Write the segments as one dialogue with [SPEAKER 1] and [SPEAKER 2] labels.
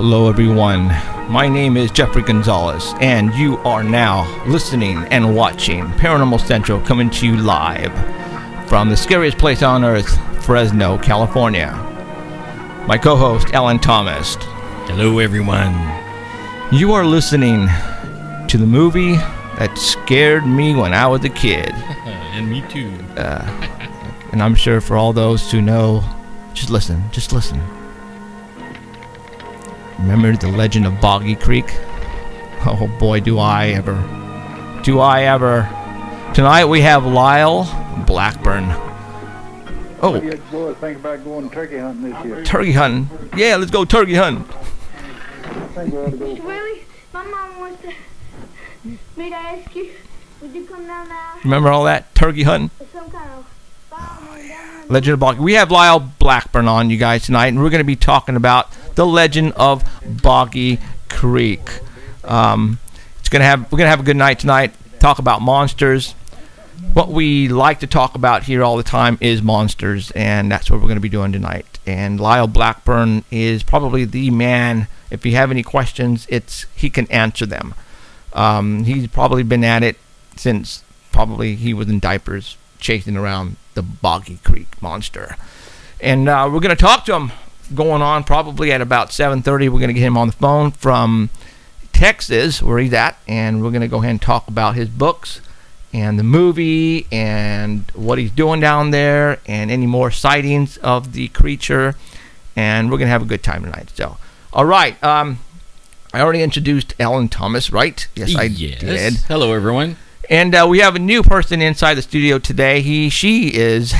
[SPEAKER 1] Hello everyone, my name is Jeffrey Gonzalez, and you are now listening and watching Paranormal Central, coming to you live from the scariest place on earth, Fresno, California. My co-host, Alan Thomas.
[SPEAKER 2] Hello everyone.
[SPEAKER 1] You are listening to the movie that scared me when I was a kid.
[SPEAKER 2] And me too.
[SPEAKER 1] And I'm sure for all those who know, just listen. Remember the legend of Boggy Creek? Oh boy, do I ever. Tonight we have Lyle Blackburn. Oh.
[SPEAKER 3] What do you boys think about going turkey hunting this year?
[SPEAKER 1] Turkey hunting? Yeah, let's go turkey hunting.
[SPEAKER 3] I think we ought to go.
[SPEAKER 4] Really? My mom wants me to ask you, would you come down now?
[SPEAKER 1] Remember all that? Turkey hunting?
[SPEAKER 4] Some kind of
[SPEAKER 1] Legend of Boggy. We have Lyle Blackburn on, you guys, tonight, and we're going to be talking about the legend of Boggy Creek. We're gonna have a good night tonight. Talk about monsters. What we like to talk about here all the time is monsters, and that's what we're going to be doing tonight. And Lyle Blackburn is probably the man. If you have any questions, he can answer them. He's probably been at it since probably he was in diapers, chasing around the Boggy Creek monster. And we're going to talk to him going on probably at about 7:30. We're going to get him on the phone from Texas, where he's at, and we're going to go ahead and talk about his books and the movie and what he's doing down there and any more sightings of the creature. And we're going to have a good time tonight. So, all right. I already introduced Alan Thomas, right? Yes, I did.
[SPEAKER 2] Hello, everyone.
[SPEAKER 1] And we have a new person inside the studio today. She is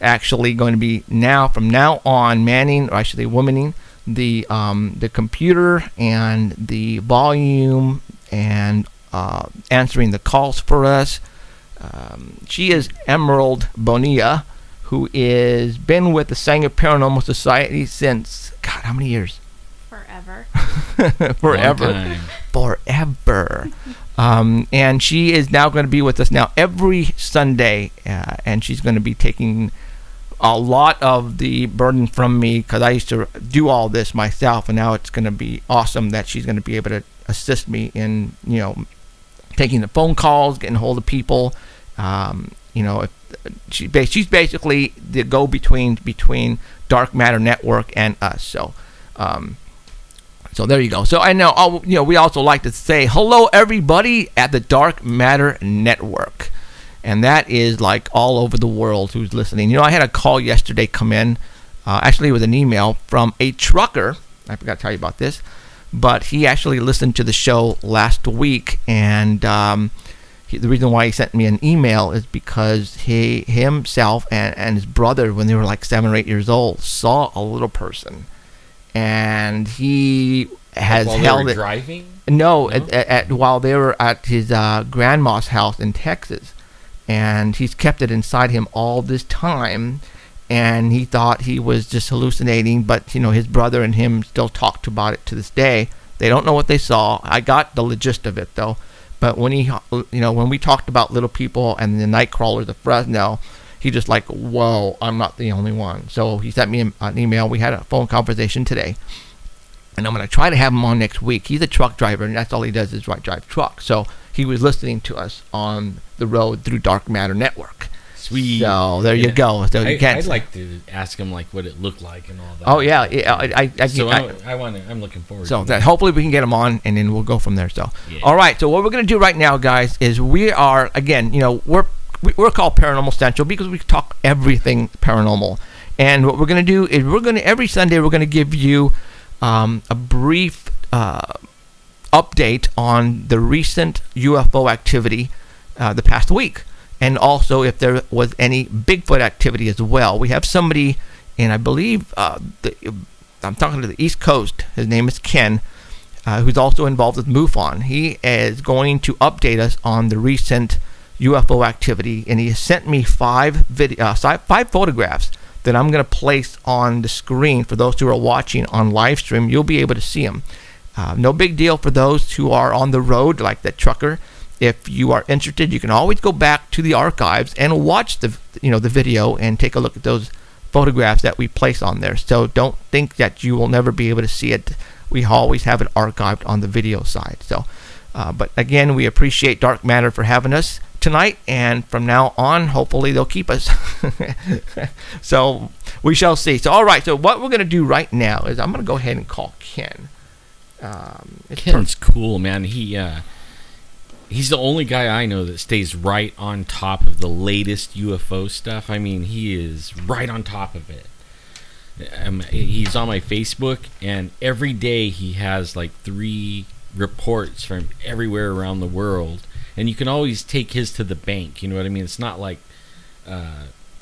[SPEAKER 1] actually going to be from now on manning, or I should say womaning, the computer and the volume and answering the calls for us. She is Emerald Bonilla, who is been with the Sanger Paranormal Society since, God, how many years?
[SPEAKER 4] Forever.
[SPEAKER 1] Forever. And she is now going to be with us now every Sunday, and she's going to be taking a lot of the burden from me, because I used to do all this myself, and now it's going to be awesome that she's going to be able to assist me in, taking the phone calls, getting hold of people. She's basically the go-between Dark Matter Network and us. So there you go. So I know, we also like to say hello, everybody at the Dark Matter Network. And that is like all over the world who's listening. I had a call yesterday come in. Actually, it was an email from a trucker. I forgot to tell you about this. But he actually listened to the show last week. And the reason why he sent me an email is because he himself and his brother, when they were like 7 or 8 years old, saw a little person. And he has held it.
[SPEAKER 2] Driving?
[SPEAKER 1] No, while they were at his grandma's house in Texas, and he's kept it inside him all this time. And he thought he was just hallucinating, but his brother and him still talked about it to this day. They don't know what they saw. I got the gist of it though. But when when we talked about little people and the night crawlers of Fresno, he just like, whoa, I'm not the only one. So he sent me an email. We had a phone conversation today, and I'm going to try to have him on next week. He's a truck driver, and that's all he does is drive trucks. So he was listening to us on the road through Dark Matter Network.
[SPEAKER 2] Sweet.
[SPEAKER 1] So there you go. So
[SPEAKER 2] I'd like to ask him like what it looked like and all that.
[SPEAKER 1] Oh yeah,
[SPEAKER 2] I'm looking forward.
[SPEAKER 1] So
[SPEAKER 2] to
[SPEAKER 1] that hopefully we can get him on, and then we'll go from there. So
[SPEAKER 2] yeah.
[SPEAKER 1] All right. So what we're going to do right now, guys, is we are again, we're called Paranormal Central because we talk everything paranormal. And what we're going to do is every Sunday we're going to give you a brief update on the recent UFO activity the past week, and also if there was any Bigfoot activity as well. We have somebody, and I believe I'm talking to the East Coast. His name is Ken, who's also involved with MUFON. He is going to update us on the recent UFO activity, and he has sent me 5 photographs that I'm going to place on the screen for those who are watching on live stream. You'll be able to see them. No big deal for those who are on the road, like that trucker. If you are interested, you can always go back to the archives and watch the video and take a look at those photographs that we place on there. So don't think that you will never be able to see it. We always have it archived on the video side. So, but again, we appreciate Dark Matter for having us tonight, and from now on, hopefully they'll keep us. So we shall see. So all right. So what we're gonna do right now is I'm gonna go ahead and call Ken.
[SPEAKER 2] Ken's cool, man. He's the only guy I know that stays right on top of the latest UFO stuff. I mean, he is right on top of it. He's on my Facebook, and every day he has like 3 reports from everywhere around the world, and you can always take his to the bank. You know what I mean? It's not like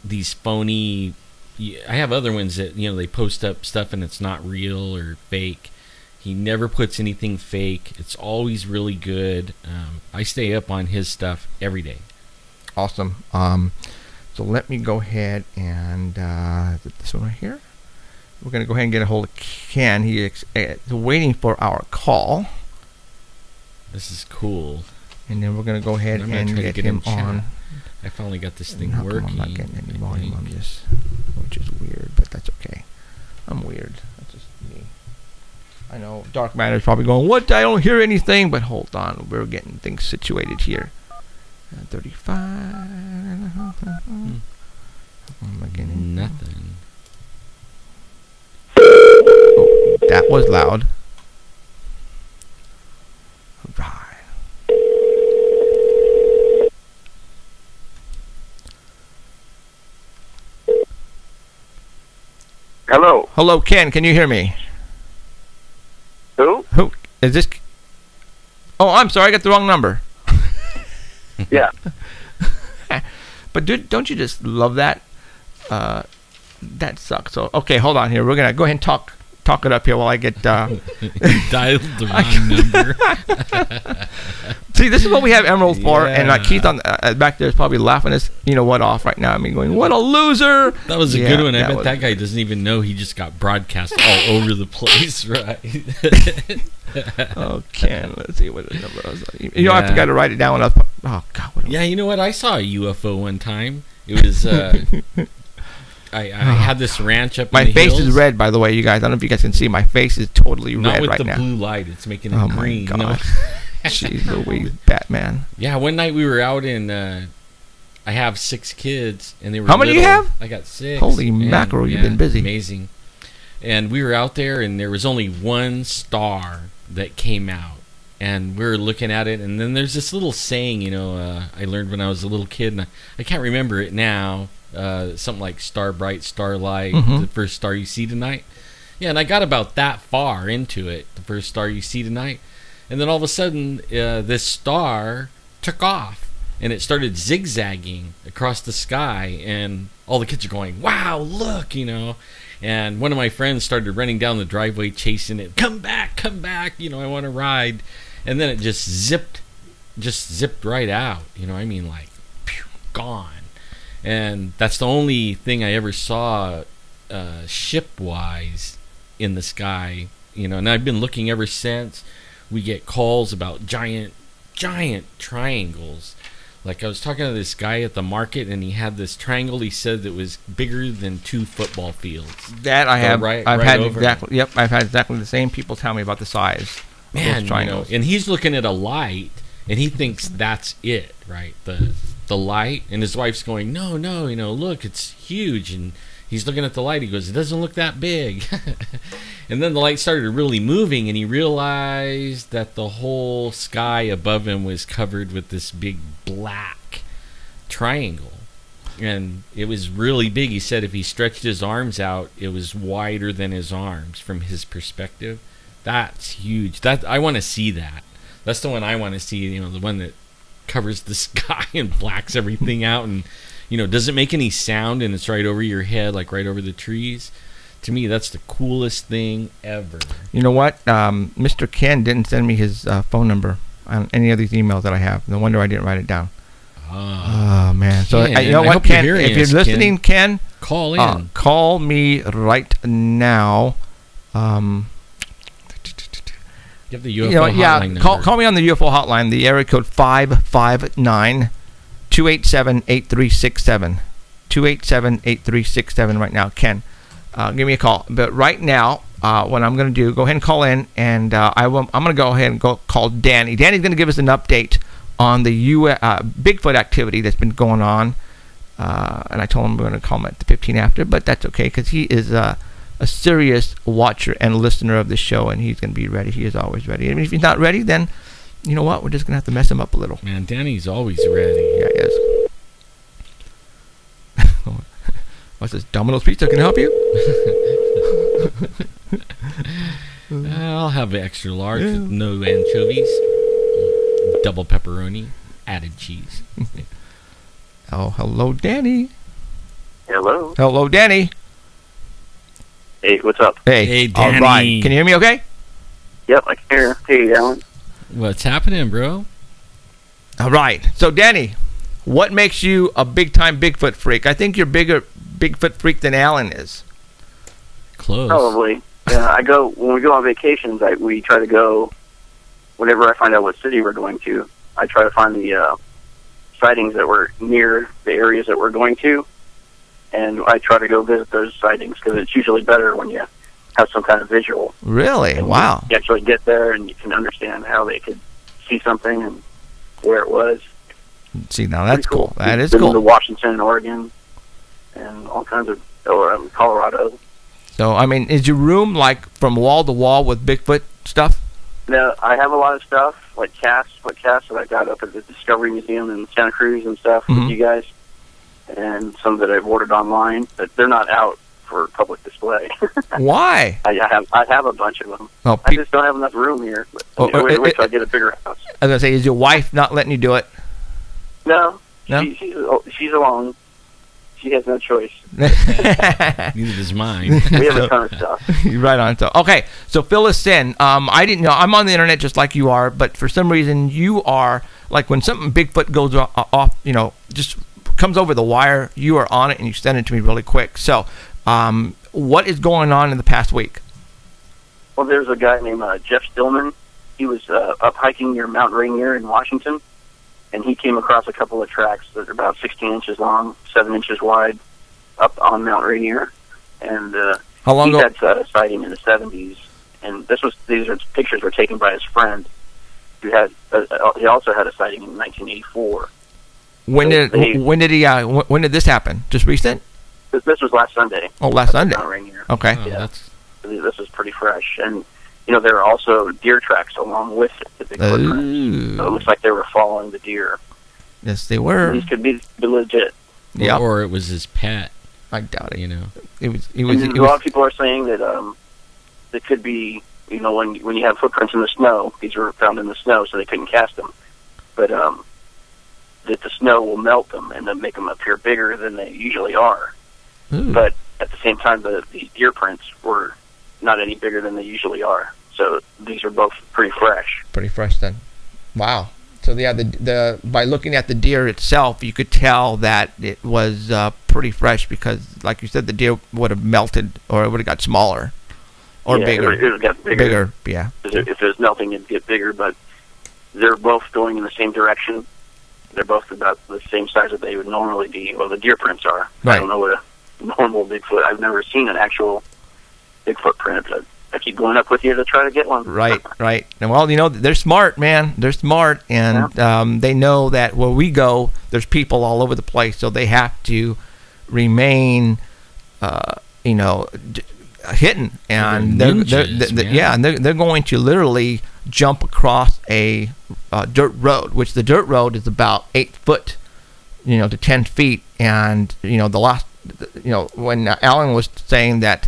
[SPEAKER 2] these phony. I have other ones that, you know, they post up stuff and it's not real or fake. He never puts anything fake. It's always really good. I stay up on his stuff every day.
[SPEAKER 1] Awesome. So let me go ahead and is it this one right here? We're going to go ahead and get a hold of Ken. He is waiting for our call.
[SPEAKER 2] This is cool.
[SPEAKER 1] And then we're going to go ahead and get him on.
[SPEAKER 2] I finally got this thing working.
[SPEAKER 1] I'm not getting any volume on this, which is weird, but that's okay. I'm weird. That's just me. I know Dark Matter is probably going, what? I don't hear anything. But hold on. We're getting things situated here. 35.
[SPEAKER 2] Nothing.
[SPEAKER 1] Oh, that was loud. Right.
[SPEAKER 5] Hello.
[SPEAKER 1] Hello, Ken. Can you hear me?
[SPEAKER 5] Who?
[SPEAKER 1] Who is this? Oh, I'm sorry. I got the wrong number.
[SPEAKER 5] Yeah.
[SPEAKER 1] But don't you just love that? That sucks. So okay, hold on here. We're gonna go ahead and talk it up here while I get
[SPEAKER 2] dialed the wrong number.
[SPEAKER 1] See, this is what we have Emerald for,
[SPEAKER 2] Yeah.
[SPEAKER 1] and Keith on back there is probably laughing us, what off right now. I mean, going, what a loser!
[SPEAKER 2] That was a good one. I bet that guy doesn't even know he just got broadcast all over the place, right?
[SPEAKER 1] Oh, Ken, let's see what the number was. I forgot to write it down. Oh God!
[SPEAKER 2] Yeah, you know what? I saw a UFO one time. It was. I had this ranch up.
[SPEAKER 1] My
[SPEAKER 2] in the
[SPEAKER 1] face
[SPEAKER 2] hills.
[SPEAKER 1] is red, by the way, you guys. I don't know if you guys can see. My face is totally
[SPEAKER 2] Not
[SPEAKER 1] red
[SPEAKER 2] with
[SPEAKER 1] right
[SPEAKER 2] the
[SPEAKER 1] now.
[SPEAKER 2] blue light. It's making it
[SPEAKER 1] Oh
[SPEAKER 2] green.
[SPEAKER 1] my
[SPEAKER 2] You know?
[SPEAKER 1] God! Jeez Louise, Batman.
[SPEAKER 2] Yeah, one night we were out in. I have 6 kids, and they were.
[SPEAKER 1] How many do you have?
[SPEAKER 2] I got 6.
[SPEAKER 1] Holy mackerel! You've been busy.
[SPEAKER 2] Amazing. And we were out there, and there was only one star that came out, and we were looking at it. And then there's this little saying, I learned when I was a little kid, and I can't remember it now. Something like "Star bright, starlight, the first star you see tonight." Yeah, and I got about that far into it, the first star you see tonight, and then all of a sudden, this star took off, and it started zigzagging across the sky, and all the kids are going, "Wow, look!" And one of my friends started running down the driveway chasing it. Come back! I want to ride. And then it just zipped right out. Like, pew, gone. And that's the only thing I ever saw ship-wise in the sky. And I've been looking ever since. We get calls about giant triangles. Like, I was talking to this guy at the market, and he had this triangle. He said that was bigger than 2 football fields.
[SPEAKER 1] That I have. I've had
[SPEAKER 2] over.
[SPEAKER 1] exactly. Yep, I've had exactly the same people tell me about the size of those triangles.
[SPEAKER 2] And he's looking at a light, and he thinks that's it, right? The light, and his wife's going, no, look, it's huge. And he's looking at the light. He goes, it doesn't look that big. And then the light started really moving, and he realized that the whole sky above him was covered with this big black triangle. And it was really big. He said if he stretched his arms out, it was wider than his arms from his perspective. That's huge. I want to see that. That's the one I want to see, the one that covers the sky and blacks everything out, and doesn't make any sound, and it's right over your head, like right over the trees. To me, that's the coolest thing ever. You know what?
[SPEAKER 1] Mr. Ken didn't send me his phone number on any of these emails that I have. No wonder I didn't write it down. Oh man! So
[SPEAKER 2] Ken,
[SPEAKER 1] you know what, Ken? If you're listening, Ken,
[SPEAKER 2] call in.
[SPEAKER 1] Call me right now.
[SPEAKER 2] Give the UFO hotline number.
[SPEAKER 1] Call me on the UFO hotline. The area code 559-287-8367. 287-8367 right now. Ken, give me a call. But right now, what I'm going to do, go ahead and call in, and I'm going to go ahead and call Danny. Danny's going to give us an update on the Bigfoot activity that's been going on. And I told him we're going to call him at the 15 after, but that's okay because he is a serious watcher and listener of the show, and he's going to be ready. He is always ready. I mean, if he's not ready, then you know what? We're just going to have to mess him up a little.
[SPEAKER 2] Man, Danny's always ready.
[SPEAKER 1] Yeah, he is. What's this? Domino's Pizza can help you?
[SPEAKER 2] I'll have an extra large with no anchovies, double pepperoni, added cheese.
[SPEAKER 1] Oh, hello, Danny.
[SPEAKER 5] Hello.
[SPEAKER 1] Hello, Danny.
[SPEAKER 5] Hey, what's up?
[SPEAKER 2] Hey, Danny.
[SPEAKER 1] All right. Can you hear me okay?
[SPEAKER 5] Yep, I can hear. Hey, Alan.
[SPEAKER 2] What's happening, bro?
[SPEAKER 1] All right. So, Danny, what makes you a big-time Bigfoot freak? I think you're bigger Bigfoot freak than Alan is.
[SPEAKER 2] Close.
[SPEAKER 5] Probably. When we go on vacations, we try to go, whenever I find out what city we're going to, I try to find the sightings that were near the areas that we're going to, and I try to go visit those sightings because it's usually better when you have some kind of visual.
[SPEAKER 1] Really?
[SPEAKER 5] And
[SPEAKER 1] Wow.
[SPEAKER 5] You actually get there and you can understand how they could see something and where it was.
[SPEAKER 1] See, now that's cool. That is
[SPEAKER 5] Been to
[SPEAKER 1] cool.
[SPEAKER 5] Washington, Oregon, and all kinds of, Colorado.
[SPEAKER 1] So, I mean, is your room like from wall to wall with Bigfoot stuff?
[SPEAKER 5] Now, I have a lot of stuff, like casts that I got up at the Discovery Museum in Santa Cruz and stuff with you guys, and some that I've ordered online, but they're not out for public display.
[SPEAKER 1] Why?
[SPEAKER 5] I have a bunch of them.
[SPEAKER 1] Oh,
[SPEAKER 5] I just don't have enough room here. Wait till I get a bigger house.
[SPEAKER 1] I was going to say, is your wife not letting you do it?
[SPEAKER 5] No,
[SPEAKER 1] No?
[SPEAKER 5] She's alone. She has no choice.
[SPEAKER 2] Neither does mine.
[SPEAKER 5] We have a ton of stuff.
[SPEAKER 1] Right on. So, okay, so fill us in. I didn't know. I'm on the internet just like you are, but for some reason you are, like when something Bigfoot goes off, just comes over the wire, you are on it and you send it to me really quick. So, what is going on in the past week?
[SPEAKER 5] Well, there's a guy named Jeff Stillman. He was up hiking near Mount Rainier in Washington, and he came across a couple of tracks that are about 16 inches long, 7 inches wide, up on Mount Rainier. And
[SPEAKER 1] how long
[SPEAKER 5] he
[SPEAKER 1] ago?
[SPEAKER 5] had a sighting in the 70s, and these pictures were taken by his friend, who had he also had a sighting in 1984.
[SPEAKER 1] When did this happen? Just recent?
[SPEAKER 5] This was last Sunday.
[SPEAKER 1] Oh, last Sunday.
[SPEAKER 5] Mount Rainier.
[SPEAKER 1] Okay.
[SPEAKER 2] Oh,
[SPEAKER 5] Yeah. This is pretty fresh, and there are also deer tracks along with the big footprints. So it looks like they were following the deer.
[SPEAKER 1] Yes, they were.
[SPEAKER 5] These could be legit.
[SPEAKER 1] Yeah.
[SPEAKER 2] Or it was his pet.
[SPEAKER 1] I doubt it.
[SPEAKER 5] A lot of people are saying that it could be, when you have footprints in the snow, these were found in the snow, so they couldn't cast them. But that the snow will melt them and then make them appear bigger than they usually are.
[SPEAKER 1] Ooh.
[SPEAKER 5] But at the same time, the deer prints were not any bigger than they usually are. So these are both pretty fresh.
[SPEAKER 1] Pretty fresh then. Wow. So yeah, the by looking at the deer itself, you could tell that it was pretty fresh because, like you said, the deer would have melted or it would have got smaller or bigger.
[SPEAKER 5] It would have got bigger.
[SPEAKER 1] Yeah.
[SPEAKER 5] If it was melting, it'd get bigger. But they're both going in the same direction. They're both about the same size that they would normally be. Well, the deer prints are.
[SPEAKER 1] Right.
[SPEAKER 5] I don't know what a normal Bigfoot. I've never seen an actual Bigfoot print. I keep going up with you to try to get one.
[SPEAKER 1] Right. And well, they're smart, man. They're smart, and they know that where we go, there's people all over the place, so they have to remain, hidden, and they're going to literally jump across a dirt road, which the dirt road is about 8 foot, to 10 feet, and the last, when Alan was saying that.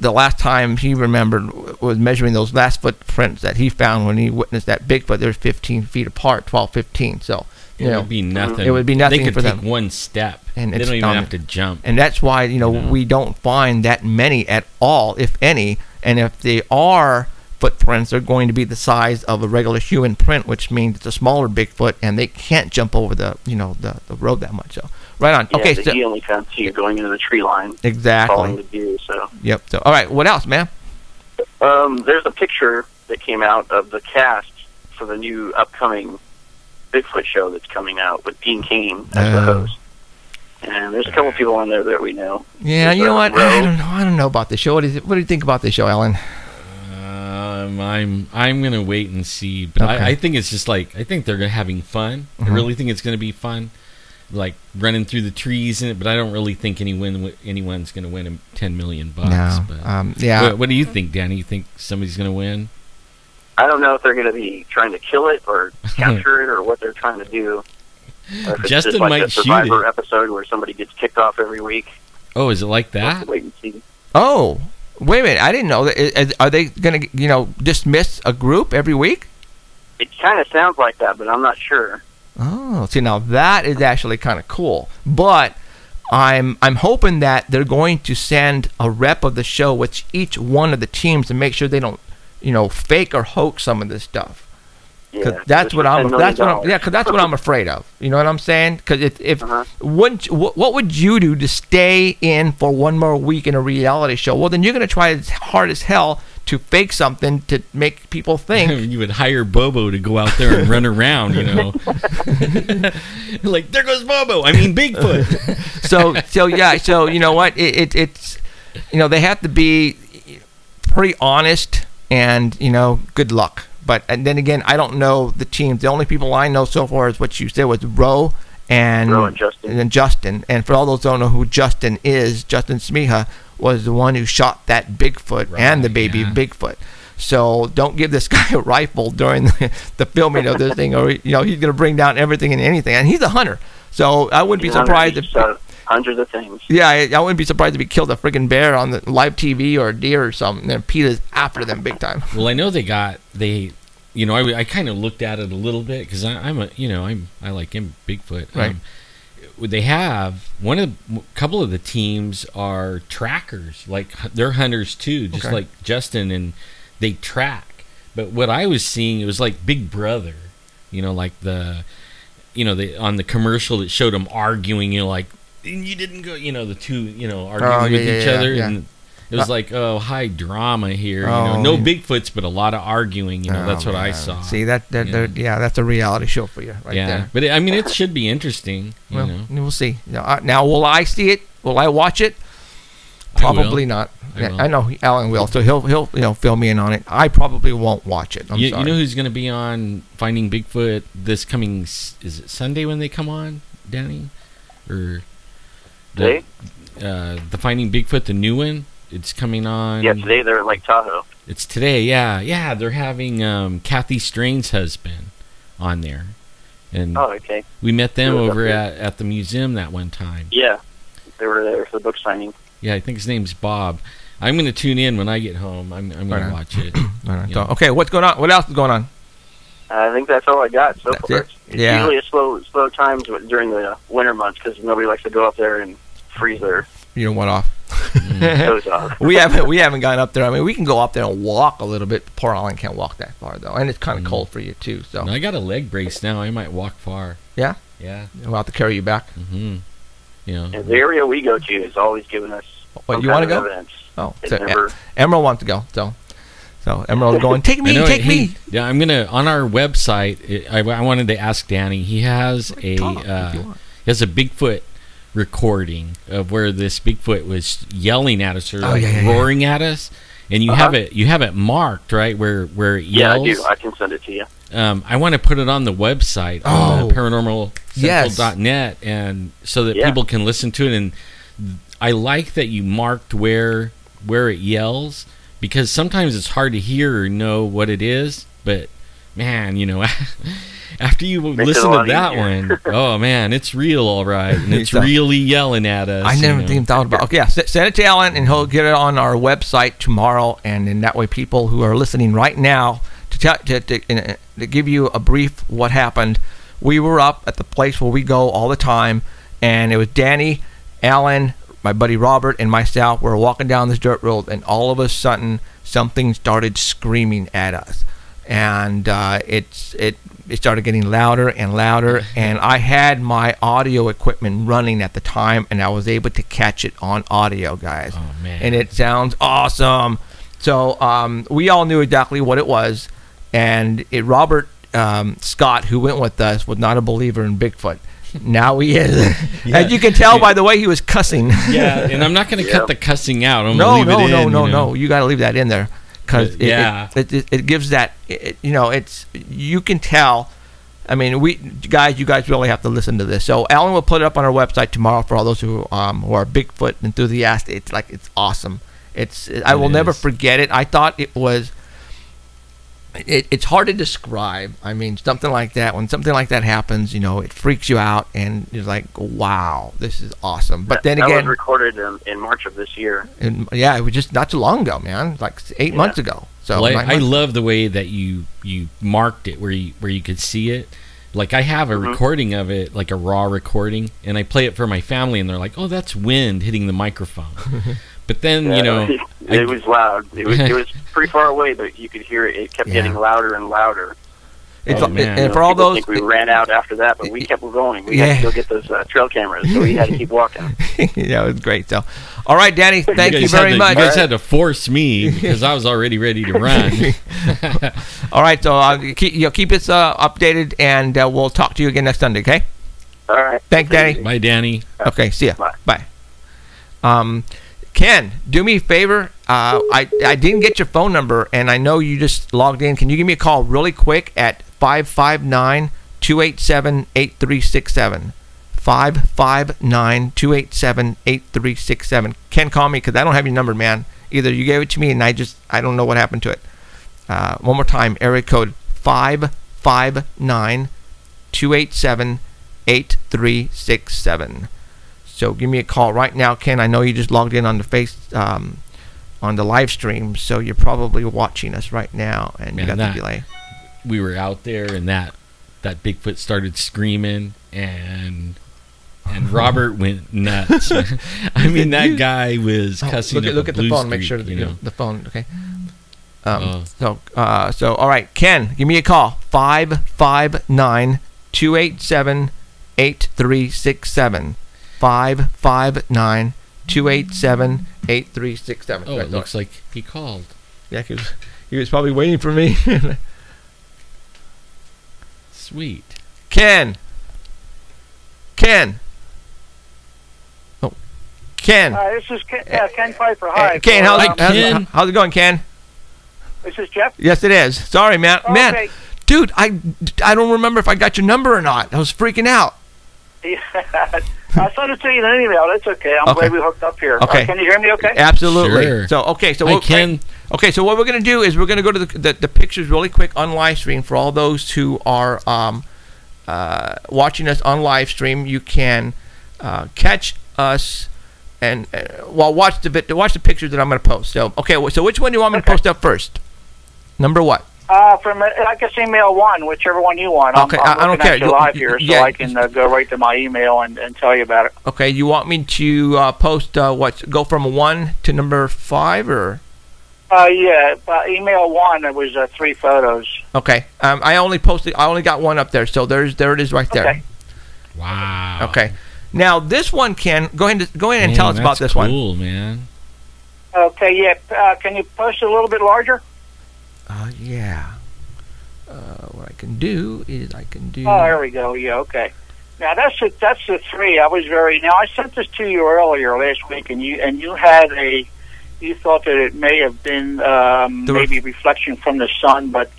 [SPEAKER 1] The last time he remembered was measuring those last footprints that he found when he witnessed that Bigfoot. They're 15 feet apart, 12, 15. So,
[SPEAKER 2] it would be nothing.
[SPEAKER 1] It would be nothing
[SPEAKER 2] they could
[SPEAKER 1] for
[SPEAKER 2] take
[SPEAKER 1] them.
[SPEAKER 2] one step.
[SPEAKER 1] And
[SPEAKER 2] they don't even have to jump.
[SPEAKER 1] And that's why, we don't find that many at all, if any. And if they are footprints, they're going to be the size of a regular human print, which means it's a smaller Bigfoot, and they can't jump over the road that much. So, right on.
[SPEAKER 5] Yeah,
[SPEAKER 1] okay,
[SPEAKER 5] so he only can see you going into the tree line.
[SPEAKER 1] Exactly.
[SPEAKER 5] Following the deer, so.
[SPEAKER 1] Yep. So, all right. What else, man?
[SPEAKER 5] There's a picture that came out of the cast for the new upcoming Bigfoot show that's coming out with Dean Cain as the host. And there's a couple people on there that we know.
[SPEAKER 1] Yeah,
[SPEAKER 5] There's
[SPEAKER 1] you know what?
[SPEAKER 5] Roe.
[SPEAKER 1] I don't know about the show. What do you think about the show, Alan?
[SPEAKER 2] I'm gonna wait and see, but
[SPEAKER 1] Okay.
[SPEAKER 2] I think it's just like I think they're having fun. I really think it's gonna be fun, like running through the trees in it. But I don't really think anyone's gonna win $10 million.
[SPEAKER 1] No.
[SPEAKER 2] But
[SPEAKER 1] Yeah.
[SPEAKER 2] what do you think, Danny? You think somebody's gonna win?
[SPEAKER 5] I don't know if they're going to be trying to kill it or capture it or what they're trying to do. Or if it's
[SPEAKER 2] Justin
[SPEAKER 5] just like
[SPEAKER 2] might
[SPEAKER 5] a
[SPEAKER 2] shoot
[SPEAKER 5] Survivor
[SPEAKER 2] it.
[SPEAKER 5] episode where somebody gets kicked off every week.
[SPEAKER 2] Oh, is it like
[SPEAKER 5] We'll have
[SPEAKER 2] that?
[SPEAKER 5] to wait and see.
[SPEAKER 1] Oh, wait a minute. I didn't know that. Are they going to, dismiss a group every week?
[SPEAKER 5] It kind of sounds like that, but I'm not sure.
[SPEAKER 1] Oh, see, now that is actually kind of cool. But I'm hoping that they're going to send a rep of the show with each one of the teams to make sure they don't, fake or hoax some of this stuff. Cause
[SPEAKER 5] Yeah,
[SPEAKER 1] that's what I'm.
[SPEAKER 5] $10
[SPEAKER 1] That's what.
[SPEAKER 5] million.
[SPEAKER 1] Because that's what I'm afraid of. You know what I'm saying? Because if
[SPEAKER 5] Uh-huh.
[SPEAKER 1] what would you do to stay in for one more week in a reality show? Well, then you're going to try as hard as hell to fake something to make people think.
[SPEAKER 2] You would hire Bobo to go out there and run around, like there goes Bobo. I mean Bigfoot.
[SPEAKER 1] So yeah. So you know what? It's they have to be pretty honest and good luck. But and then again, I don't know the teams. The only people I know so far is what you said was Roe and
[SPEAKER 5] Justin.
[SPEAKER 1] And then Justin. And for all those who don't know who Justin is, Justin Smicha was the one who shot that Bigfoot and the baby
[SPEAKER 2] yeah.
[SPEAKER 1] Bigfoot. So don't give this guy a rifle during the filming of this thing, or he's going to bring down everything and anything. And he's a hunter, so I wouldn't be surprised if.
[SPEAKER 5] Hundreds of things.
[SPEAKER 1] Yeah, I wouldn't be surprised if he killed a freaking bear on the live TV or a deer or something. And PETA's after them big time.
[SPEAKER 2] Well, I know I kind of looked at it a little bit because I like him Bigfoot.
[SPEAKER 1] Right.
[SPEAKER 2] They have couple of the teams are trackers, like they're hunters too, just
[SPEAKER 1] Okay.
[SPEAKER 2] like Justin, and they track. But what I was seeing, it was like Big Brother, like the on the commercial that showed them arguing, like you didn't go, the two, arguing with each other,
[SPEAKER 1] yeah.
[SPEAKER 2] and it was like, high drama here,
[SPEAKER 1] Oh,
[SPEAKER 2] no
[SPEAKER 1] yeah.
[SPEAKER 2] Bigfoots, but a lot of arguing, that's what I saw.
[SPEAKER 1] See that's a reality show for you right there.
[SPEAKER 2] But it should be interesting.
[SPEAKER 1] Well, we'll see. Now, will I see it? Will I watch it?
[SPEAKER 2] I will.
[SPEAKER 1] Probably not.
[SPEAKER 2] I will.
[SPEAKER 1] I know Alan will, so he'll fill me in on it. I probably won't watch it. I'm
[SPEAKER 2] You
[SPEAKER 1] sorry.
[SPEAKER 2] know who's going to be on Finding Bigfoot this coming? Is it Sunday when they come on, Danny? Or
[SPEAKER 5] Today?
[SPEAKER 2] the Finding Bigfoot, the new one? It's coming on.
[SPEAKER 5] Yeah, today they're at Lake Tahoe.
[SPEAKER 2] It's today. Yeah. They're having Kathy Strain's husband on there, and
[SPEAKER 5] Oh, okay.
[SPEAKER 2] we met them
[SPEAKER 5] Who was up
[SPEAKER 2] over
[SPEAKER 5] there?
[SPEAKER 2] at the museum that one time.
[SPEAKER 5] Yeah, they were there for the book signing.
[SPEAKER 2] Yeah, I think his name's Bob. I'm going to tune in when I get home. I'm going
[SPEAKER 1] Right
[SPEAKER 2] to
[SPEAKER 1] on.
[SPEAKER 2] watch it.
[SPEAKER 1] All right,
[SPEAKER 2] Yeah.
[SPEAKER 1] so, okay, what's going on? What else is going on?
[SPEAKER 5] I think that's all I got so
[SPEAKER 1] That's
[SPEAKER 5] far.
[SPEAKER 1] it?
[SPEAKER 5] It's
[SPEAKER 1] Yeah.
[SPEAKER 5] usually a slow times during the winter months because nobody likes to go up there and freeze their
[SPEAKER 1] You know what off?
[SPEAKER 5] toes off.
[SPEAKER 1] we haven't gone up there. I mean, we can go up there and walk a little bit. Poor Alan can't walk that far though, and it's kind of cold for you too. So
[SPEAKER 2] I got a leg brace now. I might walk far.
[SPEAKER 1] yeah,
[SPEAKER 2] Yeah.
[SPEAKER 1] we'll have to carry you back.
[SPEAKER 2] Mm-hmm.
[SPEAKER 5] And the area we go to is always giving us
[SPEAKER 1] What,
[SPEAKER 5] some
[SPEAKER 1] you want
[SPEAKER 5] kind
[SPEAKER 1] to
[SPEAKER 5] of
[SPEAKER 1] go?
[SPEAKER 5] evidence.
[SPEAKER 1] Oh,
[SPEAKER 5] It's
[SPEAKER 1] so
[SPEAKER 5] never-
[SPEAKER 1] Emerald wants to go. So Emerald's going. Take me, take me.
[SPEAKER 2] Yeah, I'm gonna on our website. I wanted to ask Danny. He has
[SPEAKER 1] Talk if you want.
[SPEAKER 2] Bigfoot recording of where this Bigfoot was yelling at us or
[SPEAKER 1] yeah.
[SPEAKER 2] roaring at us, and you have it marked right where it
[SPEAKER 5] Yeah, I
[SPEAKER 2] yells.
[SPEAKER 5] do. I can send it to you.
[SPEAKER 2] I want to put it on the website,
[SPEAKER 1] Oh.
[SPEAKER 2] paranormalcentral.net, and so that people can listen to it. And I like that you marked where it yells, because sometimes it's hard to hear or know what it is. But man, after you
[SPEAKER 5] Makes it
[SPEAKER 2] listen
[SPEAKER 5] a
[SPEAKER 2] to
[SPEAKER 5] lot
[SPEAKER 2] that
[SPEAKER 5] easier.
[SPEAKER 2] one, oh man, it's real, all right, and it's
[SPEAKER 1] So-
[SPEAKER 2] really yelling at us.
[SPEAKER 1] I never even thought about. Okay, yeah, send it to Alan, and he'll get it on our website tomorrow. And in that way, people who are listening right now, to give you a brief what happened. We were up at the place where we go all the time, and it was Danny, Alan, my buddy Robert, and myself. We were walking down this dirt road, and all of a sudden, something started screaming at us, and it started getting louder and louder. And I had my audio equipment running at the time, and I was able to catch it on audio, guys.
[SPEAKER 2] Oh man!
[SPEAKER 1] And it sounds awesome. So we all knew exactly what it was, and Robert Scott, who went with us, was not a believer in Bigfoot. Now he is.
[SPEAKER 2] Yeah.
[SPEAKER 1] As you can tell by the way he was cussing.
[SPEAKER 2] Yeah, and I'm not going to cut the cussing out. I'm
[SPEAKER 1] No,
[SPEAKER 2] going to leave it in.
[SPEAKER 1] no. You got to leave that in there because
[SPEAKER 2] Yeah.
[SPEAKER 1] it gives that. It's you can tell. I mean, you guys really have to listen to this. So Alan will put it up on our website tomorrow for all those who are Bigfoot enthusiasts. It's awesome. I will never forget it. I thought it was. It's hard to describe. I mean, something like that. When something like that happens, it freaks you out, and you're like, "Wow, this is awesome." But then
[SPEAKER 5] that
[SPEAKER 1] again,
[SPEAKER 5] was recorded in March of this year.
[SPEAKER 1] and yeah, it was just not too long ago, man. Like 8 months ago. So
[SPEAKER 2] Well,
[SPEAKER 1] 9
[SPEAKER 2] I
[SPEAKER 1] months.
[SPEAKER 2] love the way that you marked it where you could see it. Like I have a recording of it, like a raw recording, and I play it for my family, and they're like, "Oh, that's wind hitting the microphone." But then
[SPEAKER 5] it was loud. It was pretty far away, but you could hear it. It kept getting louder and louder.
[SPEAKER 1] And for all
[SPEAKER 5] People
[SPEAKER 1] those,
[SPEAKER 5] think we ran out after that, but we kept going. We had to go get those trail cameras, so we had to keep walking.
[SPEAKER 1] yeah, it was great. So, all right, Danny, thank you
[SPEAKER 2] guys
[SPEAKER 1] very much.
[SPEAKER 2] You guys had to force me because I was already ready to run.
[SPEAKER 1] All right, so keep us updated, and we'll talk to you again next Sunday. Okay?
[SPEAKER 5] All right.
[SPEAKER 1] Thanks, Danny.
[SPEAKER 2] Bye, Danny.
[SPEAKER 1] Okay, see ya.
[SPEAKER 5] Bye.
[SPEAKER 1] Ken, do me a favor. I didn't get your phone number, and I know you just logged in. Can you give me a call really quick at 559-287-8367? 559-287-8367. Ken, call me because I don't have your number, man. Either you gave it to me, and I don't know what happened to it. One more time, area code 559-287-8367. So give me a call right now, Ken. I know you just logged in on the on the live stream, so you're probably watching us right now, and you got the delay.
[SPEAKER 2] We were out there, and that Bigfoot started screaming, and Robert went nuts. I mean, that guy was cussing.
[SPEAKER 1] Look at the phone. Make sure the phone. Okay. So all right, Ken, give me a call. 559-287-8367. 559-287-8367.
[SPEAKER 2] Oh, it looks like he called.
[SPEAKER 1] Yeah, he was probably waiting for me.
[SPEAKER 2] Sweet.
[SPEAKER 1] Ken. Oh, Ken.
[SPEAKER 3] This is Ken Piper. Hi.
[SPEAKER 1] Ken,
[SPEAKER 2] Ken.
[SPEAKER 1] how's it going, Ken?
[SPEAKER 3] This is Jeff.
[SPEAKER 1] Yes, it is. Sorry, man.
[SPEAKER 3] Okay.
[SPEAKER 1] Man, dude, I don't remember if I got your number or not. I was freaking out.
[SPEAKER 3] Yeah. I sent it to you in an email. That's okay. I'm glad we hooked up here.
[SPEAKER 1] Okay.
[SPEAKER 3] Can you hear me okay?
[SPEAKER 1] Absolutely.
[SPEAKER 2] Sure.
[SPEAKER 1] So what we're going to do is we're going to go to the pictures really quick on live stream. For all those who are watching us on live stream, you can catch us and watch the pictures that I'm going to post. So so which one do you want me to post up first? Number what?
[SPEAKER 3] From I guess email one, whichever one you want.
[SPEAKER 1] Okay,
[SPEAKER 3] I'm
[SPEAKER 1] I don't care.
[SPEAKER 3] Live here, so I can go right to my email and tell you about it.
[SPEAKER 1] Okay, you want me to post go from 1 to number 5 or?
[SPEAKER 3] Email one. It was 3 photos.
[SPEAKER 1] Okay, I only got one up there, so there it is right there.
[SPEAKER 3] Okay.
[SPEAKER 2] Wow.
[SPEAKER 1] Okay, now this one, Ken, go ahead and tell us about this one.
[SPEAKER 2] Cool, man.
[SPEAKER 3] Okay, yeah. Can you post it a little bit larger?
[SPEAKER 1] Yeah. What I can do is I can do.
[SPEAKER 3] Oh, there we go. Yeah, okay. Now that's the 3. I sent this to you earlier last week, and you thought that it may have been maybe reflection from the sun, but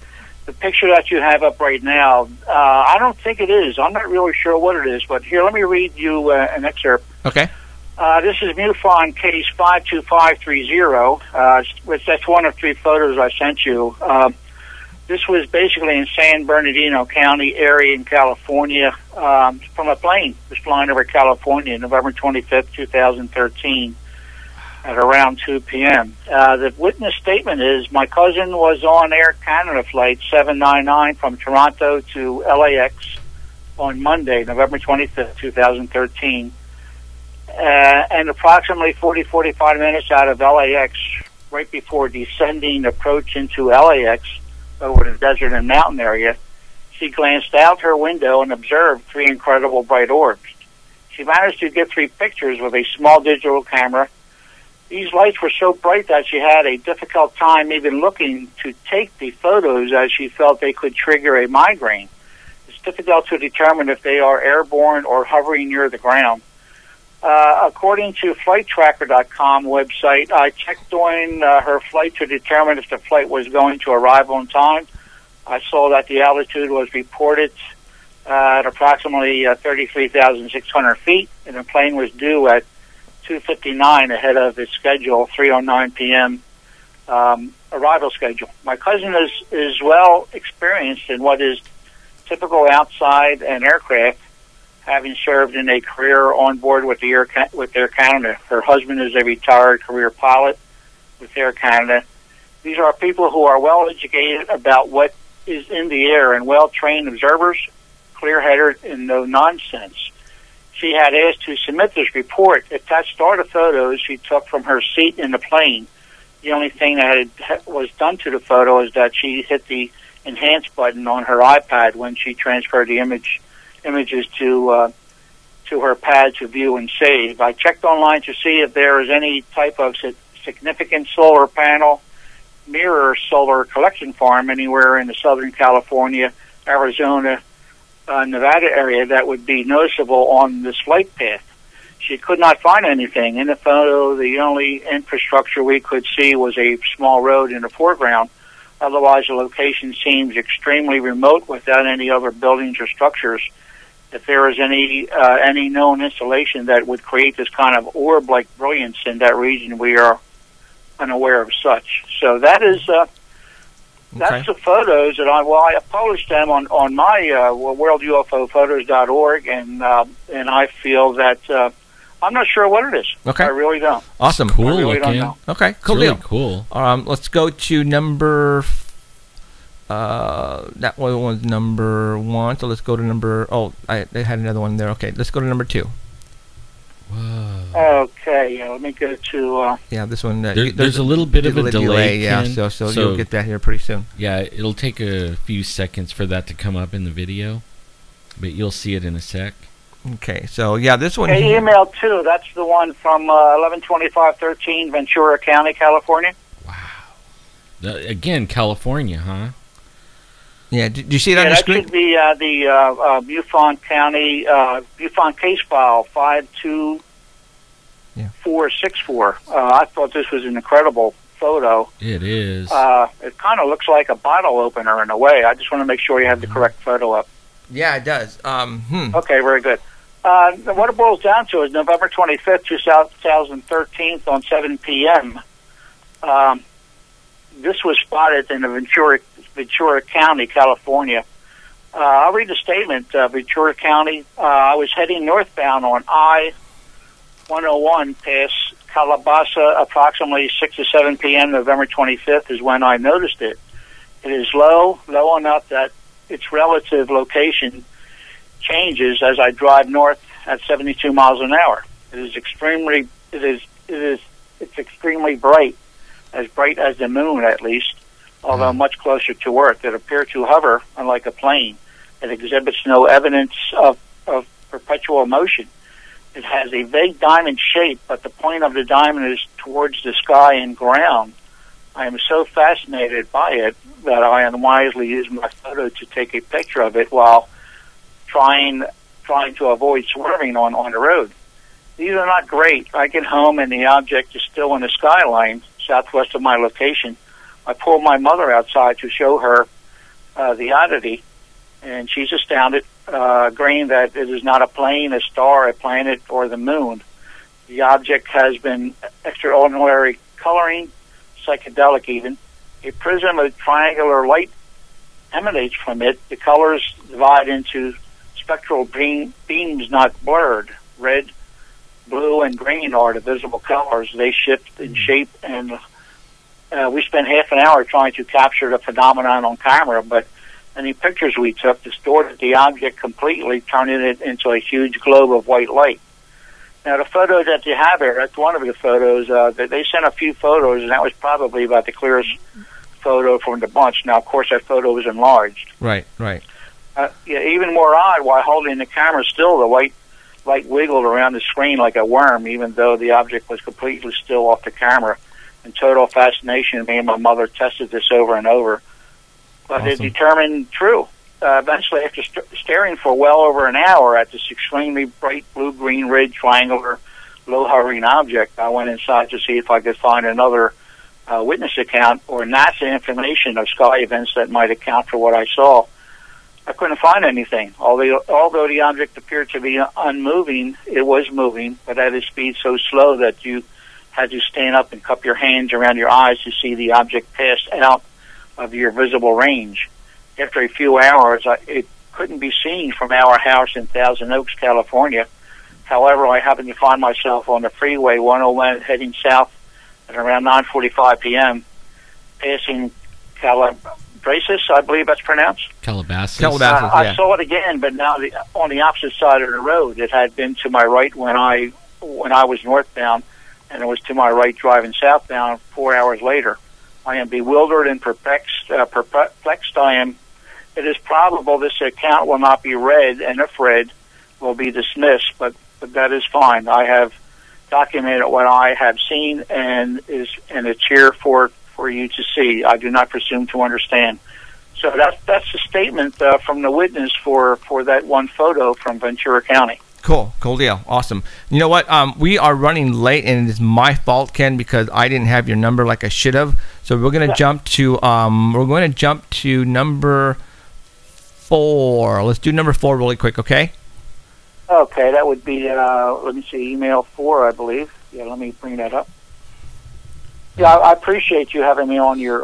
[SPEAKER 3] the picture that you have up right now, I don't think it is. I'm not really sure what it is, but here, let me read you an excerpt.
[SPEAKER 1] Okay.
[SPEAKER 3] This is MUFON case 52530. That's one of 3 photos I sent you. This was basically in San Bernardino County area in California from a plane. It was flying over California November 25th, 2013 at around 2 p.m. The witness statement is, my cousin was on Air Canada flight 799 from Toronto to LAX on Monday, November 25th, 2013. And approximately 45 minutes out of LAX, right before descending approach into LAX over the desert and mountain area, she glanced out her window and observed 3 incredible bright orbs. She managed to get 3 pictures with a small digital camera. These lights were so bright that she had a difficult time even looking to take the photos, as she felt they could trigger a migraine. It's difficult to determine if they are airborne or hovering near the ground. According to FlightTracker.com website, I checked during her flight to determine if the flight was going to arrive on time. I saw that the altitude was reported at approximately 33,600 feet, and the plane was due at 2:59 ahead of its schedule, 3:09 p.m. Arrival schedule. My cousin is well experienced in what is typical outside an aircraft, having served in a career on board with Air Canada. Her husband is a retired career pilot with Air Canada. These are people who are well educated about what is in the air and well-trained observers, clear-headed and no nonsense. She had asked to submit this report. Attached are the photos she took from her seat in the plane. The only thing that was done to the photo is that she hit the enhance button on her iPad when she transferred the images to her pad to view and save. I checked online to see if there is any type of significant solar panel, mirror solar collection farm anywhere in the Southern California, Arizona, Nevada area that would be noticeable on this flight path. She could not find anything. In the photo, the only infrastructure we could see was a small road in the foreground. Otherwise, the location seems extremely remote without any other buildings or structures. If there is any known installation that would create this kind of orb-like brilliance in that region, we are unaware of such. So that is that's the photos that I published them on my worldufophotos.org, and I feel that I'm not sure what it is.
[SPEAKER 1] Okay.
[SPEAKER 3] I really don't.
[SPEAKER 1] Awesome.
[SPEAKER 2] Cool.
[SPEAKER 3] I really don't know.
[SPEAKER 1] Okay. Cool
[SPEAKER 2] Really
[SPEAKER 1] deal.
[SPEAKER 2] cool.
[SPEAKER 1] Let's go to number. That one was number 1. So let's go to number. Oh, they had another one there. Okay. Let's go to number 2.
[SPEAKER 2] Whoa.
[SPEAKER 3] Okay. Let me go to.
[SPEAKER 1] Yeah, this one.
[SPEAKER 2] There's a little bit of a delay.
[SPEAKER 1] Yeah.
[SPEAKER 2] Ken.
[SPEAKER 1] So you'll get that here pretty soon.
[SPEAKER 2] Yeah, it'll take a few seconds for that to come up in the video, but you'll see it in a sec.
[SPEAKER 1] Okay. So yeah, this one.
[SPEAKER 3] Hey, email 2. That's the one from 11/25/13, Ventura County, California.
[SPEAKER 2] Wow. Again, California, huh?
[SPEAKER 1] Yeah. Did you see it on the
[SPEAKER 3] That
[SPEAKER 1] screen?
[SPEAKER 3] should be the Buffon County Buffon case file 52464. I thought this was an incredible photo.
[SPEAKER 2] It is.
[SPEAKER 3] It kind of looks like a bottle opener in a way. I just want to make sure you have the correct photo up.
[SPEAKER 1] Yeah, it does.
[SPEAKER 3] Okay, very good. What it boils down to is November 25th, 2013, on 7 p.m. This was spotted in the Ventura County, California. I'll read the statement. Ventura County, I was heading northbound on I-101 past Calabasa approximately 6 to 7 p.m. November 25th is when I noticed it. It is low enough that its relative location changes as I drive north at 72 miles an hour. It's extremely bright as the moon, at least, although much closer to Earth. It appeared to hover unlike a plane. It exhibits no evidence of perpetual motion. It has a vague diamond shape, but the point of the diamond is towards the sky and ground. I am so fascinated by it that I unwisely used my photo to take a picture of it while trying to avoid swerving on the road. These are not great. I get home and the object is still in the skyline southwest of my location. I pull my mother outside to show her the oddity, and she's astounded, agreeing that it is not a plane, a star, a planet, or the moon. The object has been extraordinary coloring, psychedelic even. A prism of triangular light emanates from it. The colors divide into spectral beams, not blurred. Red, blue, and green are the visible colors. They shift in shape, and we spent half an hour trying to capture the phenomenon on camera, but any pictures we took distorted the object completely, turning it into a huge globe of white light. Now, the photo that you have here, that's one of the photos. They sent a few photos, and that was probably about the clearest photo from the bunch. Now, of course, that photo was enlarged.
[SPEAKER 1] Right.
[SPEAKER 3] Yeah, even more odd, while holding the camera still, the white light wiggled around the screen like a worm, even though the object was completely still off the camera. In total fascination, me and my mother tested this over and over. But
[SPEAKER 1] Awesome.
[SPEAKER 3] it determined true. Eventually, after staring for well over an hour at this extremely bright blue-green red triangular low-hovering object, I went inside to see if I could find another witness account or NASA information of sky events that might account for what I saw. I couldn't find anything. Although the object appeared to be unmoving, it was moving, but at a speed so slow that you had to stand up and cup your hands around your eyes to see the object pass out of your visible range. After a few hours, it couldn't be seen from our house in Thousand Oaks, California. However, I happened to find myself on the freeway 101 heading south at around 9:45 p.m., passing Calabasas, I believe that's pronounced.
[SPEAKER 2] Calabasas.
[SPEAKER 1] Calabasas.
[SPEAKER 3] I
[SPEAKER 1] Yeah.
[SPEAKER 3] saw it again, but now on the opposite side of the road. It had been to my right when I was northbound, and it was to my right driving southbound 4 hours later. I am bewildered and perplexed. It is probable this account will not be read, and if read, will be dismissed, but that is fine. I have documented what I have seen, and it's here for you to see. I do not presume to understand. So that's the statement from the witness for that one photo from Ventura County.
[SPEAKER 1] Cool deal. Awesome. You know what? We are running late, and it's my fault, Ken, because I didn't have your number like I should have. So we're gonna jump to number 4. Let's do number 4 really quick, okay?
[SPEAKER 3] Okay, that would be let me see, email 4, I believe. Yeah, let me bring that up. Yeah, I appreciate you having me on your.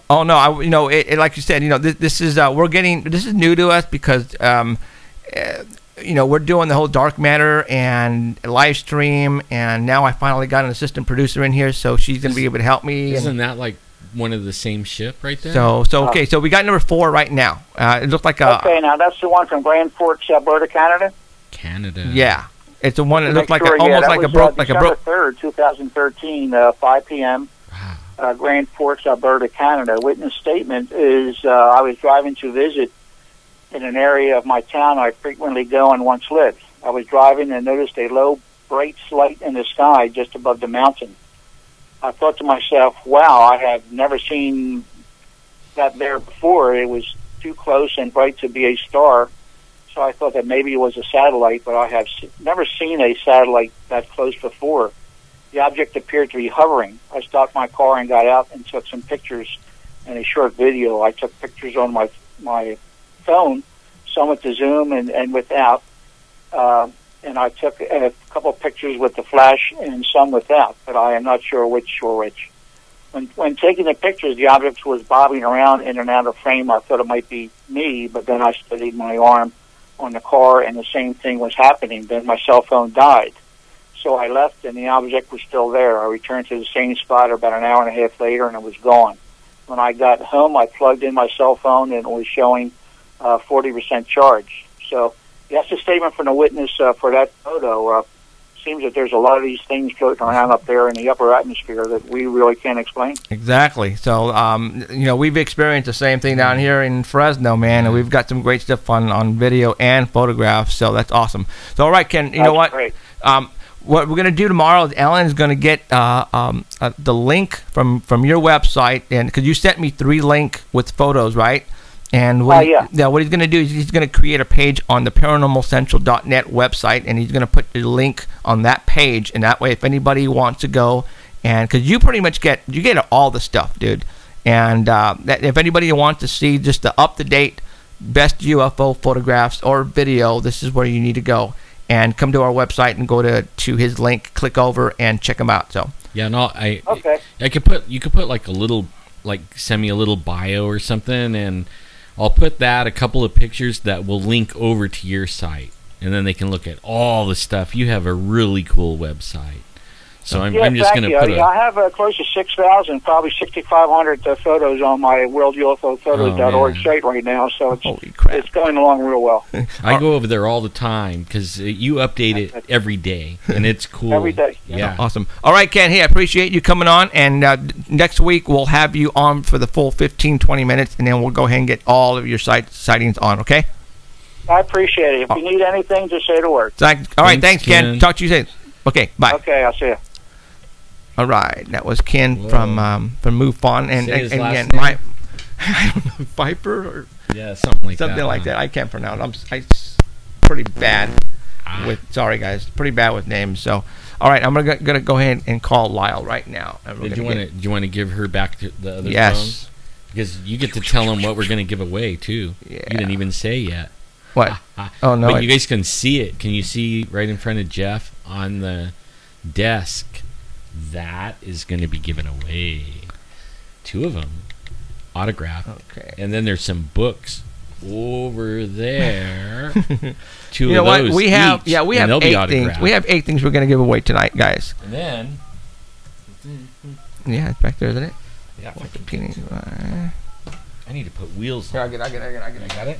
[SPEAKER 1] Oh no, like you said, this is this is new to us because we're doing the whole dark matter and live stream, and now I finally got an assistant producer in here, so she's going to be able to help me.
[SPEAKER 2] Isn't that like one of the same ship right there?
[SPEAKER 1] So okay, so we got number 4 right now. It looked like a.
[SPEAKER 3] Okay, now that's the one from Grand Forks, Alberta, Canada.
[SPEAKER 2] Canada.
[SPEAKER 1] Yeah, it's the one that looked like
[SPEAKER 3] December 3rd,
[SPEAKER 1] 2013.
[SPEAKER 3] 2013, 5 p.m.
[SPEAKER 2] Wow.
[SPEAKER 3] Grand Forks, Alberta, Canada. Witness statement is I was driving to visit in an area of my town I frequently go and once lived. I was driving and noticed a low, bright light in the sky just above the mountain. I thought to myself, wow, I have never seen that there before. It was too close and bright to be a star, so I thought that maybe it was a satellite, but I have never seen a satellite that close before. The object appeared to be hovering. I stopped my car and got out and took some pictures and a short video. I took pictures on my phone, some with the zoom and without, and I took a couple of pictures with the flash and some without, but I am not sure which or which. When taking the pictures, the object was bobbing around in and out of frame. I thought it might be me, but then I steadied my arm on the car, and the same thing was happening. Then my cell phone died. So I left, and the object was still there. I returned to the same spot about an hour and a half later, and it was gone. When I got home, I plugged in my cell phone, and it was showing 40% charge. So that's a statement from the witness for that photo. Seems that there's a lot of these things floating around up there in the upper atmosphere that we really can't explain.
[SPEAKER 1] Exactly. So, we've experienced the same thing down here in Fresno, man, and we've got some great stuff on video and photographs, so that's awesome. So, all right, Ken, you know what?
[SPEAKER 3] Great.
[SPEAKER 1] What we're going to do tomorrow is Ellen is going to get the link from your website, and because you sent me 3 links with photos, right? And what he's going to do is he's going to create a page on the paranormalcentral.net website, and he's going to put the link on that page, and that way if anybody wants to go, and because you pretty much get all the stuff, dude, and that if anybody wants to see just the up-to-date best UFO photographs or video, this is where you need to go, and come to our website and go to his link, click over, and check him out. So
[SPEAKER 2] yeah, no, you could put like a little, send me a little bio or something, and I'll put a couple of pictures that will link over to your site, and then they can look at all the stuff. You have a really cool website. So I'm just going to put
[SPEAKER 3] I have close to 6,000, probably 6,500 photos on my worldufophotos.org site right now, so it's going along real well.
[SPEAKER 2] I go over there all the time because you update it every day, and it's cool.
[SPEAKER 3] Every day.
[SPEAKER 2] Yeah.
[SPEAKER 1] Awesome. All right, Ken, hey, I appreciate you coming on, and next week we'll have you on for the full 15-20 minutes, and then we'll go ahead and get all of your sightings on, okay?
[SPEAKER 3] I appreciate it. If you need anything, just say the word.
[SPEAKER 1] All right, thanks, Ken. Talk to you soon. Okay, bye.
[SPEAKER 3] Okay, I'll see you.
[SPEAKER 1] All right, that was Ken from MUFON, and
[SPEAKER 2] Say his
[SPEAKER 1] again,
[SPEAKER 2] last name.
[SPEAKER 1] I don't know, Viper or
[SPEAKER 2] Yeah, something like
[SPEAKER 1] that. I can't pronounce. I'm pretty bad with. Sorry, guys, pretty bad with names. So, all right, I'm gonna go ahead and call Lyle right now.
[SPEAKER 2] Do you want to give her back to the other
[SPEAKER 1] yes.
[SPEAKER 2] phone? Because you get to tell them what we're going to give away, too.
[SPEAKER 1] Yeah.
[SPEAKER 2] You didn't even say yet.
[SPEAKER 1] What? Oh, no.
[SPEAKER 2] But you guys can see it. Can you see right in front of Jeff on the desk? That is going to be given away. 2 of them. Autographed.
[SPEAKER 1] Okay.
[SPEAKER 2] And then there's some books over there. 2
[SPEAKER 1] you know
[SPEAKER 2] of
[SPEAKER 1] what?
[SPEAKER 2] those
[SPEAKER 1] We have
[SPEAKER 2] each,
[SPEAKER 1] we have 8 things. We have 8 things we're going to give away tonight, guys.
[SPEAKER 2] And then...
[SPEAKER 1] Yeah, it's back there, isn't it?
[SPEAKER 2] Yeah,
[SPEAKER 1] I
[SPEAKER 2] need to put wheels
[SPEAKER 1] Here,
[SPEAKER 2] on.
[SPEAKER 1] I got it.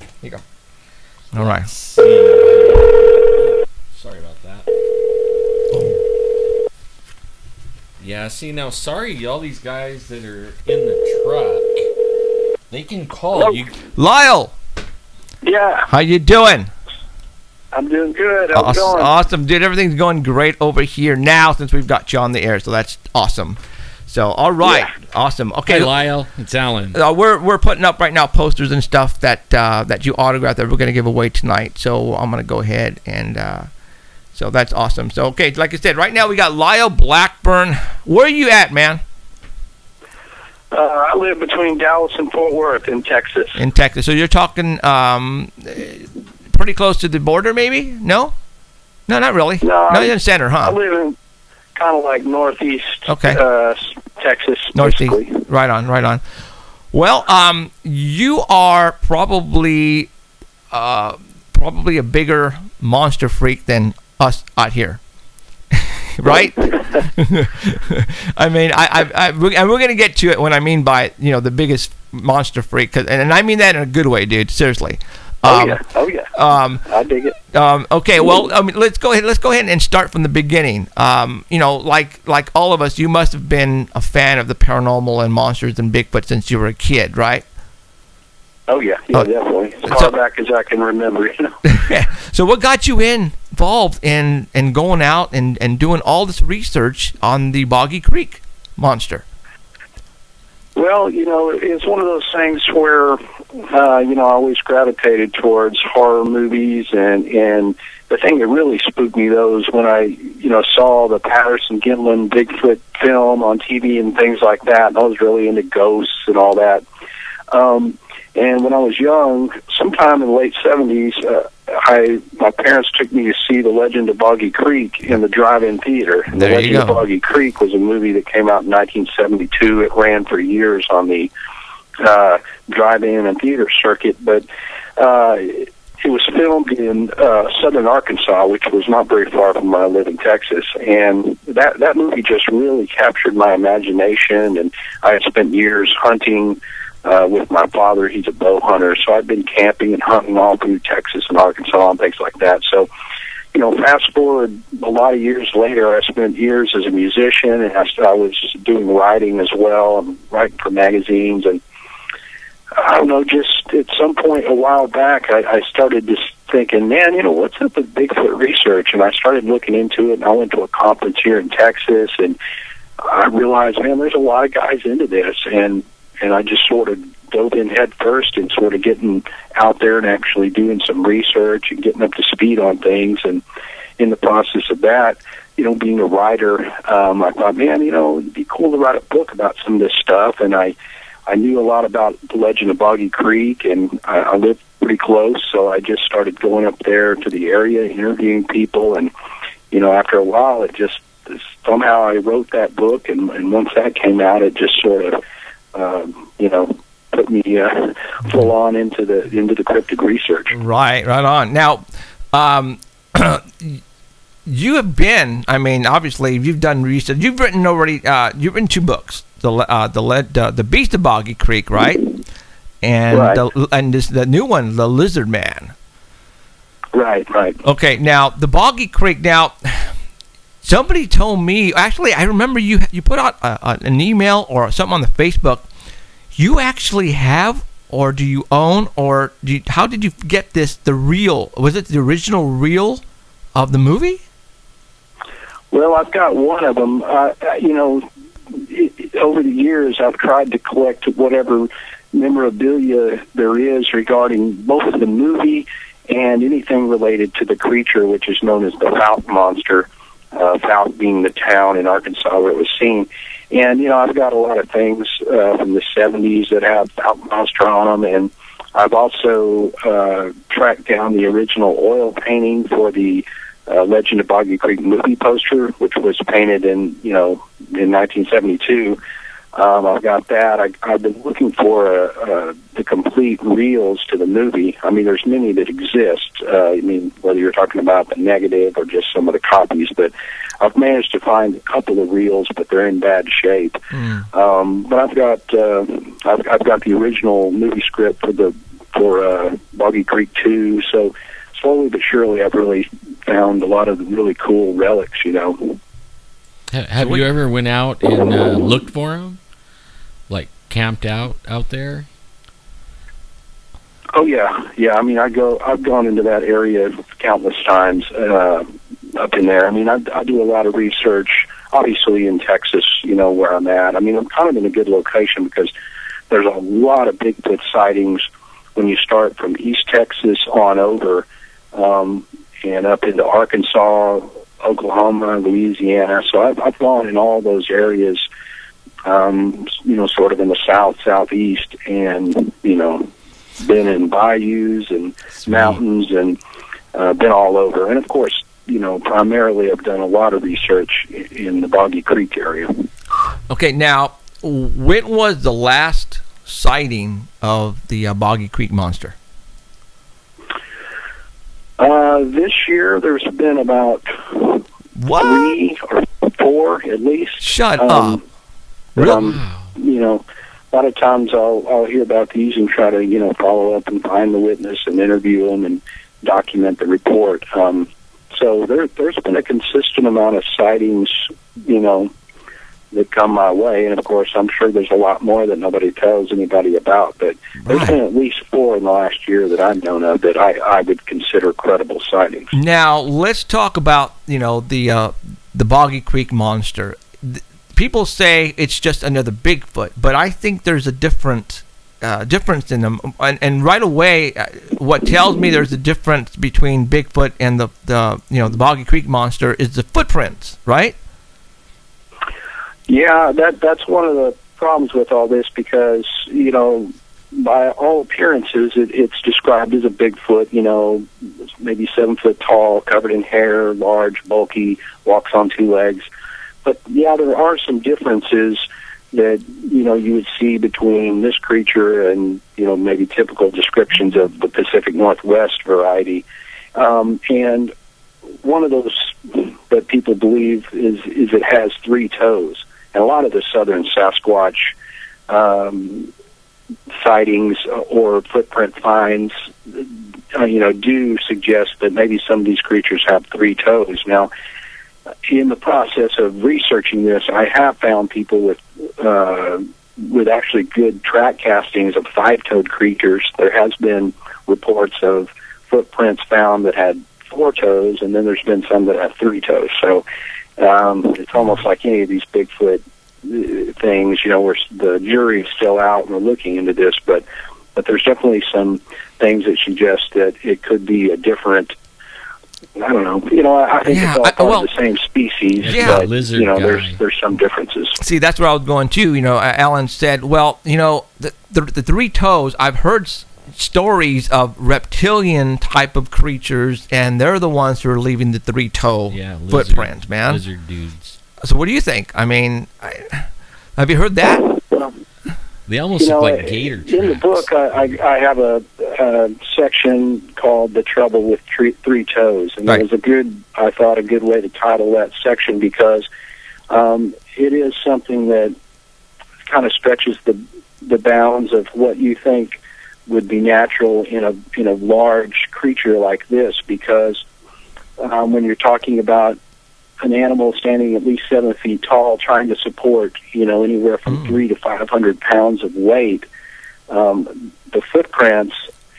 [SPEAKER 1] Here you go. All right.
[SPEAKER 2] Sorry about that. Yeah, see, now, sorry, all these guys that are in the truck, they can call.
[SPEAKER 5] Hello.
[SPEAKER 2] You.
[SPEAKER 1] Lyle,
[SPEAKER 5] Yeah,
[SPEAKER 1] how you doing?
[SPEAKER 5] I'm doing good. How's it going?
[SPEAKER 1] Awesome, dude. Everything's going great over here now since we've got you on the air, so that's awesome. So, all right,
[SPEAKER 5] Yeah.
[SPEAKER 1] awesome. Okay,
[SPEAKER 2] Hey, Lyle, it's Alan.
[SPEAKER 1] we're putting up right now posters and stuff that you autographed that we're going to give away tonight. So I'm going to go ahead and so that's awesome. So okay, like I said, right now we got Lyle Blackburn. Where are you at, man?
[SPEAKER 5] I live between Dallas and Fort Worth in Texas.
[SPEAKER 1] In Texas. So you're talking pretty close to the border, maybe? No, not really.
[SPEAKER 5] No,
[SPEAKER 1] you're in the center,
[SPEAKER 5] I
[SPEAKER 1] huh?
[SPEAKER 5] live in kind of like northeast Texas,
[SPEAKER 1] Northeast.
[SPEAKER 5] basically.
[SPEAKER 1] Right on. Well, you are probably a bigger monster freak than us out here, right? I mean, and we're gonna get to it when I mean by the biggest monster freak, and I mean that in a good way, dude. Seriously.
[SPEAKER 5] Oh yeah. I dig it.
[SPEAKER 1] Okay, well, I mean, let's go ahead and start from the beginning. Like all of us, you must have been a fan of the paranormal and monsters and Bigfoot since you were a kid, right?
[SPEAKER 5] Oh yeah, definitely. As far back as I can remember,
[SPEAKER 1] So what got you involved in going out and doing all this research on the Boggy Creek monster?
[SPEAKER 5] Well, it's one of those things where, I always gravitated towards horror movies, and the thing that really spooked me, though, is when I, saw the Patterson-Gimlin Bigfoot film on TV and things like that, and I was really into ghosts and all that. And when I was young, sometime in the late 70s, my parents took me to see The Legend of Boggy Creek in the drive-in theater. And The Legend of Boggy Creek was a movie that came out in 1972. It ran for years on the drive-in and theater circuit, but it was filmed in southern Arkansas, which was not very far from where I live in Texas. And that movie just really captured my imagination, and I had spent years hunting with my father. He's a bow hunter, so I've been camping and hunting all through Texas and Arkansas and things like that. So, fast forward a lot of years later, I spent years as a musician, and I was doing writing as well. I'm writing for magazines, and I don't know, just at some point a while back, I started just thinking, man, what's up with Bigfoot research? And I started looking into it, and I went to a conference here in Texas, and I realized, man, there's a lot of guys into this, and I just sort of dove in head first and sort of getting out there and actually doing some research and getting up to speed on things. And in the process of that, being a writer, I thought, man, it'd be cool to write a book about some of this stuff. And I knew a lot about the Legend of Boggy Creek, and I lived pretty close, so I just started going up there to the area, interviewing people. And, after a while, it just somehow I wrote that book. And once that came out, it just sort of, put me full on into the cryptid research.
[SPEAKER 1] Right on. Now, you have been. I mean, obviously, you've done research. You've written already. You've written 2 books. The Beast of Boggy Creek, right? And
[SPEAKER 5] right.
[SPEAKER 1] The new one, The Lizard Man.
[SPEAKER 5] Right.
[SPEAKER 1] Okay. Now, the Boggy Creek. Now, somebody told me. Actually, I remember you put out an email or something on the Facebook. You actually have or do you own, or how did you get this? The reel, was it the original reel of the movie?
[SPEAKER 6] Well, I've got one of them. Over the years, I've tried to collect whatever memorabilia there is regarding both the movie and anything related to the creature, which is known as the Fouke monster, Fouke being the town in Arkansas where it was seen. And, I've got a lot of things from the 70s that have Fouke monster on them, and I've also tracked down the original oil painting for the Legend of Boggy Creek movie poster, which was painted in 1972. I've got that. I've been looking for the complete reels to the movie. I mean, there's many that exist. Whether you're talking about the negative or just some of the copies, but I've managed to find a couple of reels, but they're in bad shape. But I've got the original movie script for Boggy Creek 2. So slowly but surely, I've really found a lot of really cool relics.
[SPEAKER 2] Have you ever went out and looked for them? Like camped out there?
[SPEAKER 6] Oh yeah. I've gone into that area countless times up in there. I do a lot of research, obviously in Texas, where I'm at. I'm kind of in a good location because there's a lot of Bigfoot sightings when you start from East Texas on over and up into Arkansas, Oklahoma, Louisiana. So I've gone in all those areas, sort of in the southeast, and been in bayous and mountains, and been all over. And of course, primarily I've done a lot of research in the Boggy Creek area.
[SPEAKER 1] Okay, now when was the last sighting of the Boggy Creek monster?
[SPEAKER 6] This year there's been about 3 or 4 at least.
[SPEAKER 1] Shut up.
[SPEAKER 6] Really? A lot of times I'll hear about these and try to, follow up and find the witness and interview them and document the report. So there's been a consistent amount of sightings, that come my way. And, of course, I'm sure there's a lot more that nobody tells anybody about. But there's been at least 4 in the last year that I've known of that I would consider credible sightings.
[SPEAKER 1] Now, let's talk about, the Boggy Creek monster. People say it's just another Bigfoot, but I think there's a difference in them. And right away, what tells me there's a difference between Bigfoot and the Boggy Creek monster is the footprints, right?
[SPEAKER 6] Yeah, that's one of the problems with all this because, by all appearances, it's described as a Bigfoot, maybe 7 foot tall, covered in hair, large, bulky, walks on 2 legs. But, yeah, there are some differences that, you would see between this creature and, maybe typical descriptions of the Pacific Northwest variety. And one of those that people believe is it has 3 toes. And a lot of the southern Sasquatch sightings or footprint finds, do suggest that maybe some of these creatures have 3 toes. Now, in the process of researching this, I have found people with actually good track castings of 5-toed creatures. There has been reports of footprints found that had 4 toes, and then there's been some that have 3 toes. So it's almost like any of these Bigfoot things, where the jury is still out and we're looking into this, but there's definitely some things that suggest that it could be a different, I don't know, I think it's all part of the same species, but,
[SPEAKER 2] lizard
[SPEAKER 6] there's some differences.
[SPEAKER 1] See, that's where I was going too. Alan said, well, the 3 toes, I've heard stories of reptilian type of creatures, and they're the ones who are leaving the 3-toe footprints, man.
[SPEAKER 2] Lizard dudes.
[SPEAKER 1] So what do you think? Have you heard that?
[SPEAKER 6] Well,
[SPEAKER 2] they almost look like gator tracks.
[SPEAKER 6] In the book, I have a section called "The Trouble with 3 Toes," and it was a good way to title that section because it is something that kind of stretches the bounds of what you think would be natural in a large creature like this, because when you're talking about an animal standing at least 7 feet tall, trying to support anywhere from 300 to 500 pounds of weight, the footprints,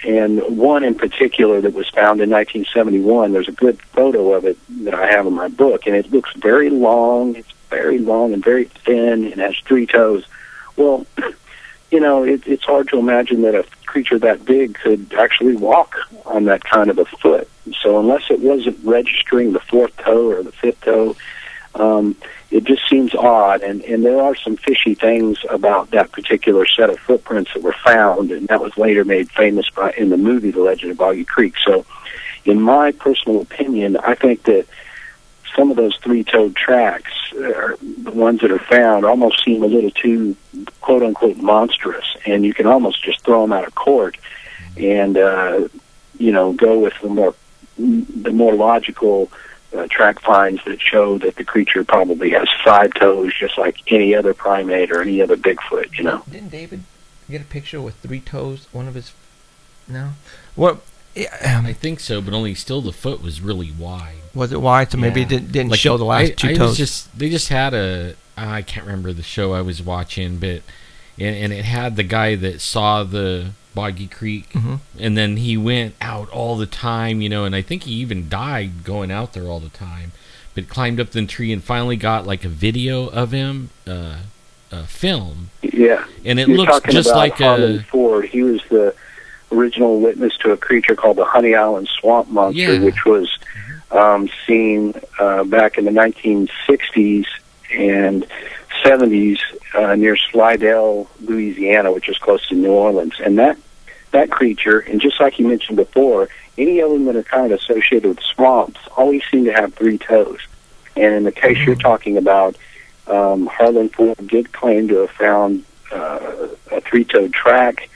[SPEAKER 6] and one in particular that was found in 1971. There's a good photo of it that I have in my book, and it looks very long. It's very long and very thin, and has 3 toes. Well, it's hard to imagine that a creature that big could actually walk on that kind of a foot. So unless it wasn't registering the 4th toe or the 5th toe, it just seems odd. And there are some fishy things about that particular set of footprints that were found, and that was later made famous in the movie The Legend of Boggy Creek. So in my personal opinion, I think that some of those 3-toed tracks, the ones that are found, almost seem a little too, quote-unquote, monstrous, and you can almost just throw them out of court and, go with the more logical track finds that show that the creature probably has 5 toes, just like any other primate or any other Bigfoot,
[SPEAKER 1] Didn't David get a picture with 3 toes? One of his... No? What...
[SPEAKER 2] I think so, but only still the foot was really wide.
[SPEAKER 1] Was it wide? So maybe it didn't show the last 2 toes.
[SPEAKER 2] They just had I can't remember the show I was watching, but and it had the guy that saw the Boggy Creek, and then he went out all the time, and I think he even died going out there all the time, but climbed up the tree and finally got like a video of him, film.
[SPEAKER 6] Yeah,
[SPEAKER 2] and it looks just like
[SPEAKER 6] Harlan Ford. He was the original witness to a creature called the Honey Island Swamp Monster, which was seen back in the 1960s and 70s near Slidell, Louisiana, which is close to New Orleans. And that creature, and just like you mentioned before, any of them that are kind of associated with swamps always seem to have 3 toes. And in the case you're talking about, Harlan Ford did claim to have found a 3-toed track,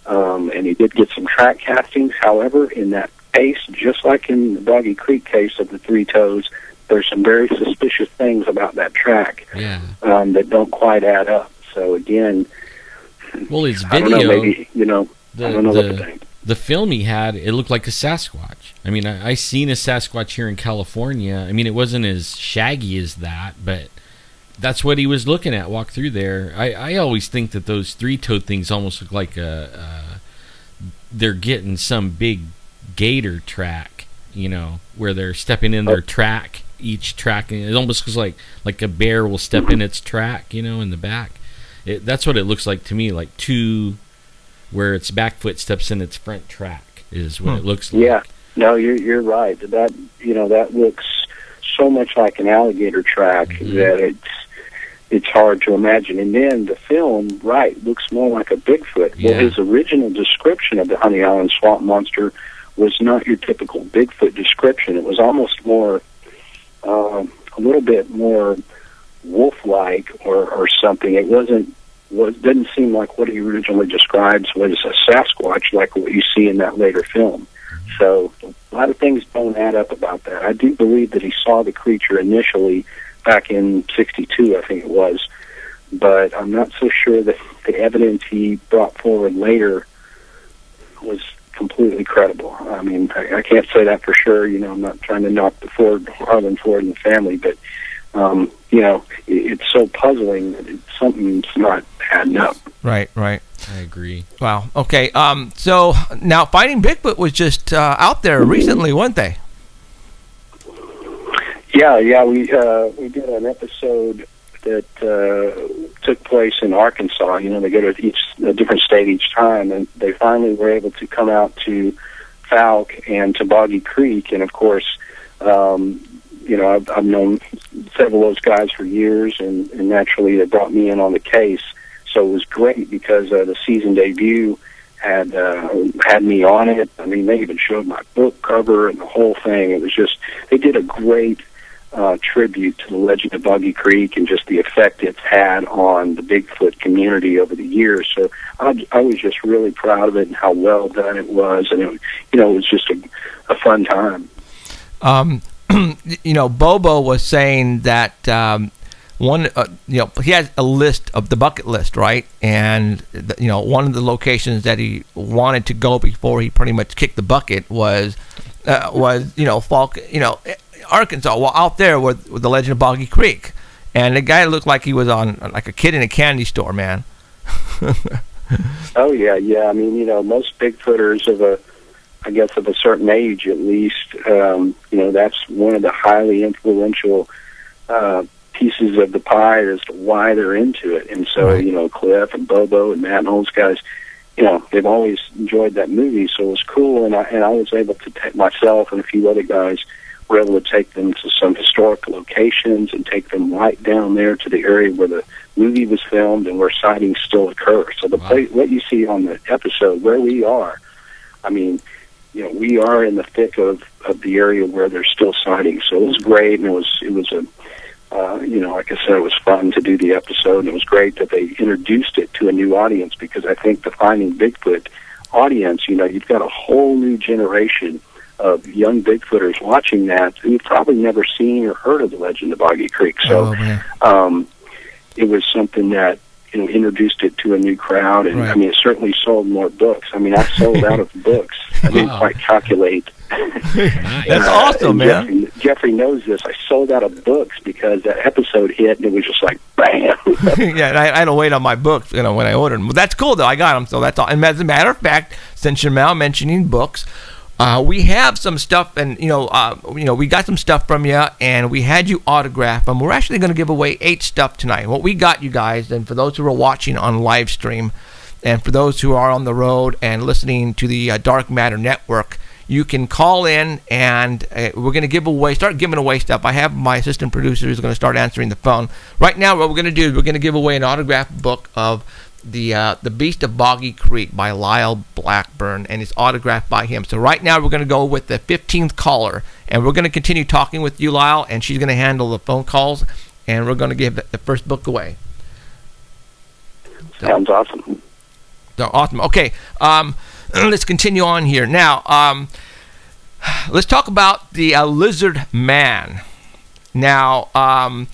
[SPEAKER 6] and he did get some track castings. However, in that case, just like in the Boggy Creek case of the 3 toes, there's some very suspicious things about that track that don't quite add up. So again,
[SPEAKER 2] well, his
[SPEAKER 6] video, I don't know, maybe, I don't know what to think.
[SPEAKER 2] The film he had, it looked like a Sasquatch. I mean, I seen a Sasquatch here in California. I mean, it wasn't as shaggy as that, but that's what he was looking at. Walk through there. I always think that those 3-toed things almost look like they're getting some big gator track, where they're stepping in their track, each track. And it almost looks like a bear will step in its track, in the back. That's what it looks like to me, like 2, where its back foot steps in its front track is what it looks like.
[SPEAKER 6] Yeah, no, you're right. That looks so much like an alligator track that it's hard to imagine. And then the film, looks more like a Bigfoot.
[SPEAKER 2] Yeah.
[SPEAKER 6] Well, his original description of the Honey Island Swamp Monster was not your typical Bigfoot description. It was almost more, a little bit more wolf-like or something. It didn't seem like what he originally describes was a Sasquatch, like what you see in that later film. So a lot of things don't add up about that. I do believe that he saw the creature initially back in 62, I think it was, but I'm not so sure that the evidence he brought forward later was completely credible. I mean, I can't say that for sure. I'm not trying to knock Harlan Ford and the family, but it's so puzzling that something's not adding up.
[SPEAKER 1] Right.
[SPEAKER 2] I agree.
[SPEAKER 1] Wow. Okay. So now Finding Bigfoot was just out there recently, weren't they?
[SPEAKER 6] Yeah. We did an episode that took place in Arkansas. They go to a different state each time, and they finally were able to come out to Falk and to Boggy Creek, and of course, I've known several of those guys for years, and naturally they brought me in on the case. So it was great because the season debut had me on it. I mean, they even showed my book cover and the whole thing. It was just, they did a great tribute to the Legend of Boggy Creek and just the effect it's had on the Bigfoot community over the years. So I was just really proud of it and how well done it was, and it was just a fun time.
[SPEAKER 1] Bobo was saying that he has a list of the bucket list, right? And one of the locations that he wanted to go before he pretty much kicked the bucket was Falk, Arkansas. Well, out there with the Legend of Boggy Creek, and the guy looked like he was on like a kid in a candy store, man.
[SPEAKER 6] Oh yeah, yeah. I mean, most Bigfooters of a certain age, at least, that's one of the highly influential pieces of the pie as to why they're into it. And so,
[SPEAKER 1] Right.
[SPEAKER 6] Cliff and Bobo and Matt and all those guys, they've always enjoyed that movie, so it was cool. And I was able to take myself and a few other guys were able to take them to some historic locations and take them right down there to the area where the movie was filmed and where sightings still occur. So the place, what you see on the episode where we are, I mean, we are in the thick of the area where there's still sightings. So it was great, and it was a like I said, it was fun to do the episode, and it was great that they introduced it to a new audience, because I think the Finding Bigfoot audience, you've got a whole new generation of young Bigfooters watching that who've probably never seen or heard of the legend of Boggy Creek. So it was something that introduced it to a new crowd, and
[SPEAKER 1] Right.
[SPEAKER 6] I mean, it certainly sold more books. I mean, I sold out of books. I didn't quite calculate.
[SPEAKER 1] That's awesome, man.
[SPEAKER 6] Jeffrey knows this. I sold out of books because that episode hit, and it was just like bam.
[SPEAKER 1] Yeah, and I had to wait on my books, when I ordered them. But that's cool, though. I got them, so that's all. And as a matter of fact, since you're now mentioning books, we have some stuff, and we got some stuff from you, and we had you autograph them. We're actually going to give away 8 stuff tonight. What we got, you guys, and for those who are watching on live stream, and for those who are on the road and listening to the Dark Matter Network, you can call in, and we're going to start giving away stuff. I have my assistant producer who's going to start answering the phone. Right now, what we're going to do is we're going to give away an autographed book of the Beast of Boggy Creek by Lyle Blackburn, and it's autographed by him. So right now we're going to go with the 15th caller, and we're going to continue talking with you, Lyle, and she's going to handle the phone calls, and we're going to give the first book away.
[SPEAKER 6] Sounds awesome.
[SPEAKER 1] So awesome. Okay, let's continue on here. Now, let's talk about the Lizard Man. Now, and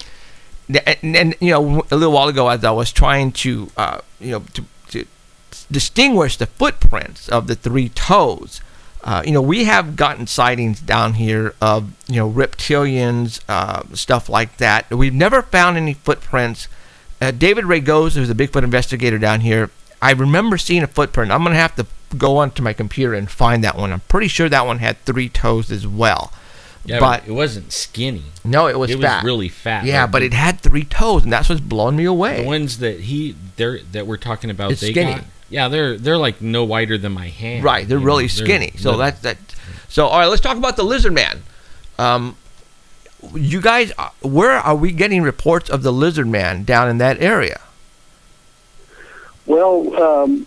[SPEAKER 1] a little while ago, as I was trying to to distinguish the footprints of the 3 toes, we have gotten sightings down here of reptilians, stuff like that. We've never found any footprints. David Ray Goes, who's a Bigfoot investigator down here, I remember seeing a footprint. I'm going to have to go onto my computer and find that one. I'm pretty sure that one had 3 toes as well.
[SPEAKER 2] Yeah,
[SPEAKER 1] but
[SPEAKER 2] it wasn't skinny.
[SPEAKER 1] No, it was fat.
[SPEAKER 2] It was really fat.
[SPEAKER 1] Yeah,
[SPEAKER 2] like,
[SPEAKER 1] but it had 3 toes, and that's what's blowing me away.
[SPEAKER 2] The ones that we're talking about,
[SPEAKER 1] It's skinny.
[SPEAKER 2] They're like no wider than my hand.
[SPEAKER 1] Right, they're really skinny. So
[SPEAKER 2] little.
[SPEAKER 1] So all right, let's talk about the Lizard Man. You guys, where are we getting reports of the Lizard Man down in that area?
[SPEAKER 6] Well,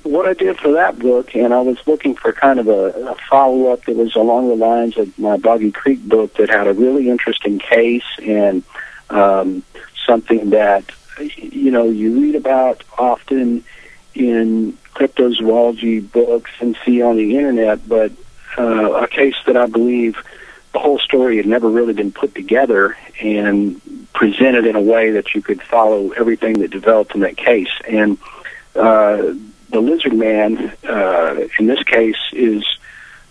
[SPEAKER 6] what I did for that book, and I was looking for kind of a follow-up that was along the lines of my Boggy Creek book that had a really interesting case and something that, you read about often in cryptozoology books and see on the internet, but a case that I believe the whole story had never really been put together and presented in a way that you could follow everything that developed in that case. And the Lizard Man, in this case, is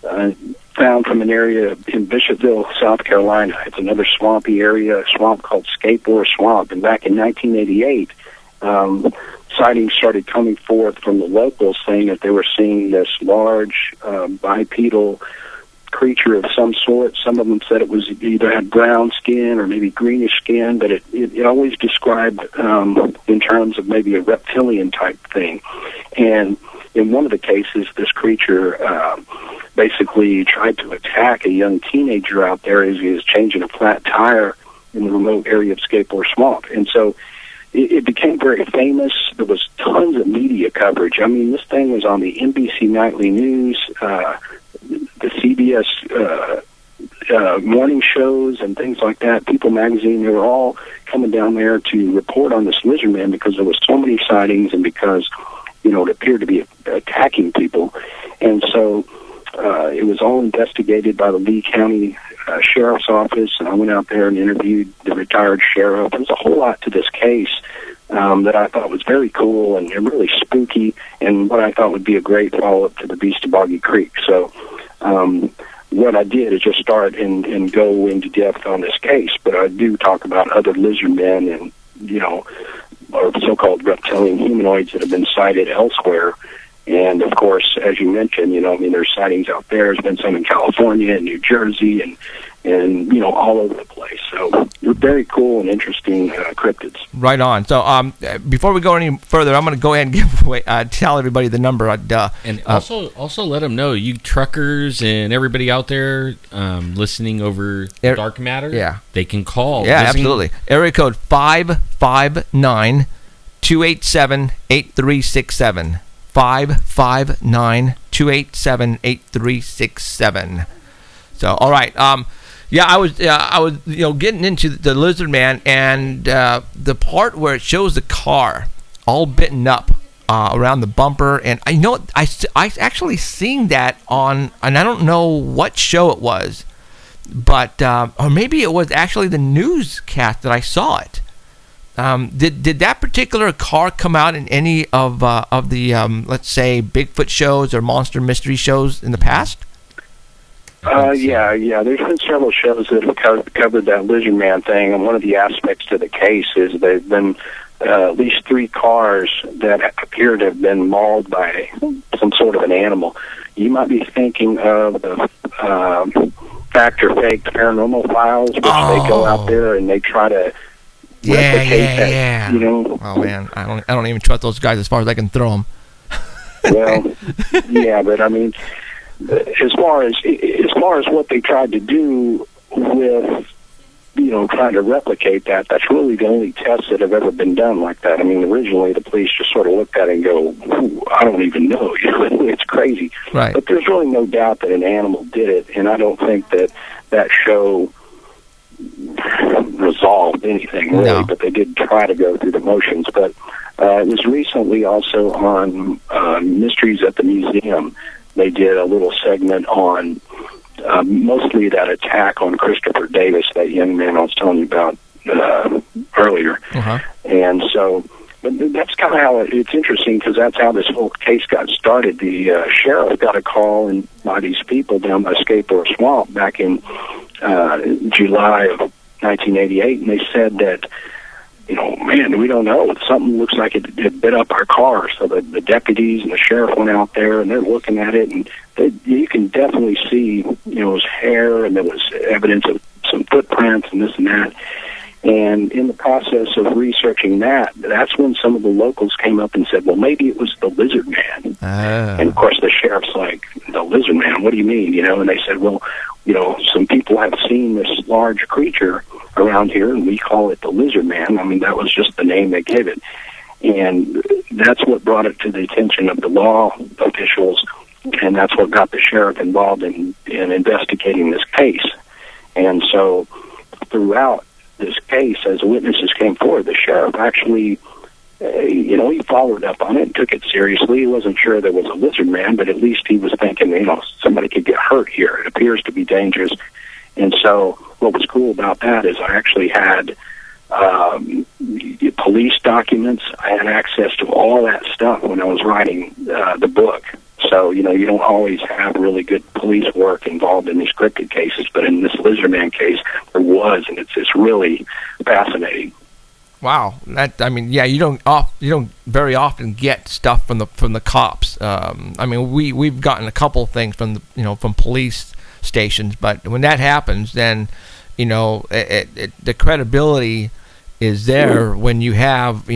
[SPEAKER 6] found from an area in Bishopville, South Carolina. It's another swampy area, a swamp called Skateboard Swamp. And back in 1988, sightings started coming forth from the locals saying that they were seeing this large bipedal creature of some sort. Some of them said it was either had brown skin or maybe greenish skin, but it always described in terms of maybe a reptilian type thing. And in one of the cases, this creature basically tried to attack a young teenager out there as he was changing a flat tire in the remote area of Skateboard Swamp. And so it became very famous. There was tons of media coverage. I mean, this thing was on the NBC Nightly News, the CBS morning shows and things like that. People Magazine, they were all coming down there to report on this Lizard Man because there was so many sightings and because, it appeared to be attacking people. And so it was all investigated by the Lee County Sheriff's Office, and I went out there and interviewed the retired sheriff. There was a whole lot to this case that I thought was very cool and really spooky, and what I thought would be a great follow-up to the Beast of Boggy Creek. So what I did is just start and go into depth on this case, but I do talk about other lizard men and, or so-called reptilian humanoids that have been sighted elsewhere. And of course, as you mentioned, I mean, there's sightings out there. There's been some in California and New Jersey and all over the place. So they're very cool and interesting cryptids.
[SPEAKER 1] Right on. So before we go any further, I'm going to go ahead and give away, tell everybody the number.
[SPEAKER 2] And also let them know, you truckers and everybody out there listening over Dark Matter, they can call.
[SPEAKER 1] Yeah, absolutely. Area code 559-287-8367. 559-287-8367. So, all right. I was getting into the Lizard Man, and the part where it shows the car all bitten up around the bumper, and I actually seen that on, and I don't know what show it was, but or maybe it was actually the newscast that I saw it. Did that particular car come out in any of the let's say Bigfoot shows or monster mystery shows in the past?
[SPEAKER 6] Yeah. There's been several shows that have covered that Lizard Man thing, and one of the aspects to the case is they've been at least 3 cars that appear to have been mauled by some sort of an animal. You might be thinking of the Fact or Fake Paranormal Files, which they go out there and they try to replicate that.
[SPEAKER 1] Oh man, I don't even trust those guys as far as I can throw them.
[SPEAKER 6] Well, yeah, but I mean, as far as what they tried to do with, trying to replicate that, that's really the only tests that have ever been done like that. I mean, originally the police just sort of looked at it and go, I don't even know. It's crazy.
[SPEAKER 1] Right.
[SPEAKER 6] But there's really no doubt that an animal did it, and I don't think that show resolved anything really. No. But they did try to go through the motions. But it was recently also on Mysteries at the Museum. They did a little segment on mostly that attack on Christopher Davis, that young man I was telling you about earlier. And so, but that's kind of how it's interesting, because that's how this whole case got started. The sheriff got a call by these people down by Skateboard Swamp back in July of 1988, and they said that, man, we don't know. Something looks like it bit up our car. So the deputies and the sheriff went out there, and they're looking at it, and you can definitely see, it was hair, and there was evidence of some footprints and this and that. And in the process of researching that's when some of the locals came up and said, well, maybe it was the Lizard Man. And of course the sheriff's like, the Lizard Man, what do you mean? And they said, well, some people have seen this large creature around here, and we call it the Lizard Man. I mean, that was just the name they gave it. And that's what brought it to the attention of the law officials, and that's what got the sheriff involved in investigating this case. And so throughout this case, as witnesses came forward, the sheriff actually, he followed up on it and took it seriously. He wasn't sure there was a Lizard Man, but at least he was thinking, somebody could get hurt here. It appears to be dangerous. And so what was cool about that is I actually had police documents. I had access to all that stuff when I was writing the book. So, you don't always have really good police work involved in these cryptid cases, but in this Lizard Man case, there was, and it's really fascinating.
[SPEAKER 1] Wow, you don't very often get stuff from the cops. We've gotten a couple things from from police stations, but when that happens, then the credibility is there when you have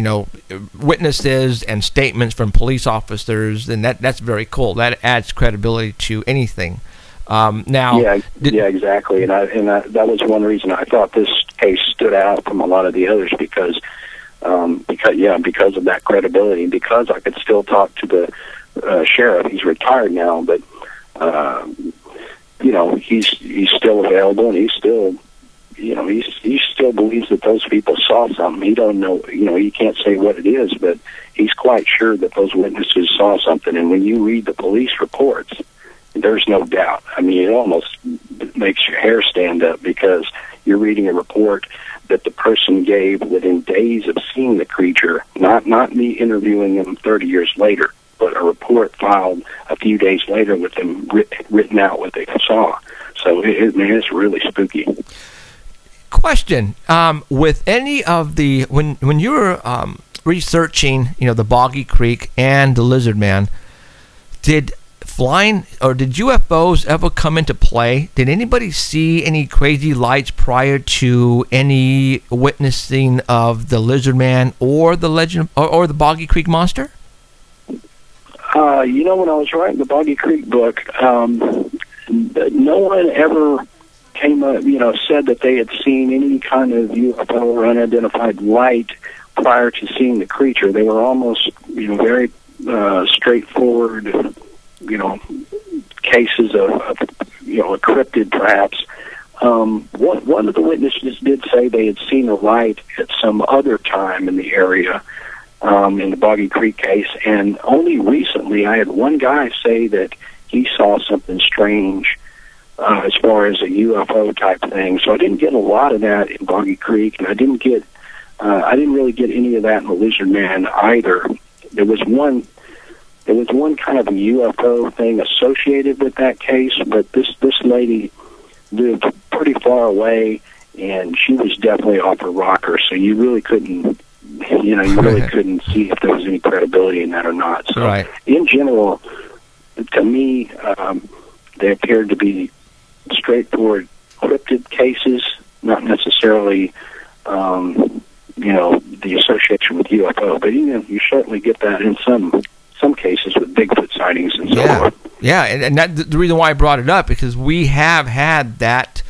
[SPEAKER 1] witnesses and statements from police officers, and that's very cool. That adds credibility to anything. Exactly, and that was one reason I thought this case stood out from a lot of the others, because of that credibility, and because I could still talk to the sheriff. He's retired now, but he's still available, and he's still. He still believes that those people saw something. He don't know, he can't say what it is, but he's quite sure that those witnesses saw something. And when you read the police reports, there's no doubt. I mean, it almost makes your hair stand up, because you're reading a report that the person gave within days of seeing the creature, not me interviewing him 30 years later, but a report filed a few days later with them written out what they saw. So, it's really spooky. Question: with any of the when you were researching, the Boggy Creek and the Lizard Man, did UFOs ever come into play? Did anybody see any crazy lights prior to any witnessing of the Lizard Man or the legend or the Boggy Creek monster?
[SPEAKER 6] When I was writing the Boggy Creek book, no one ever came up, said that they had seen any kind of UFO or unidentified light prior to seeing the creature. They were almost, very straightforward, cases of a cryptid perhaps. One of the witnesses did say they had seen a light at some other time in the area, in the Boggy Creek case, and only recently I had one guy say that he saw something strange as far as a UFO type thing. So I didn't get a lot of that in Boggy Creek, and I didn't really get any of that in the Lizard Man either. There was one kind of a UFO thing associated with that case, but this lady lived pretty far away, and she was definitely off her rocker. So you really couldn't, couldn't see if there was any credibility in that or not. So
[SPEAKER 1] right.
[SPEAKER 6] In general, to me, they appeared to be straightforward cryptid cases, not necessarily, the association with UFO. But you certainly get that in some cases with Bigfoot sightings and so forth.
[SPEAKER 1] Yeah, and that, the reason why I brought it up, because we have had that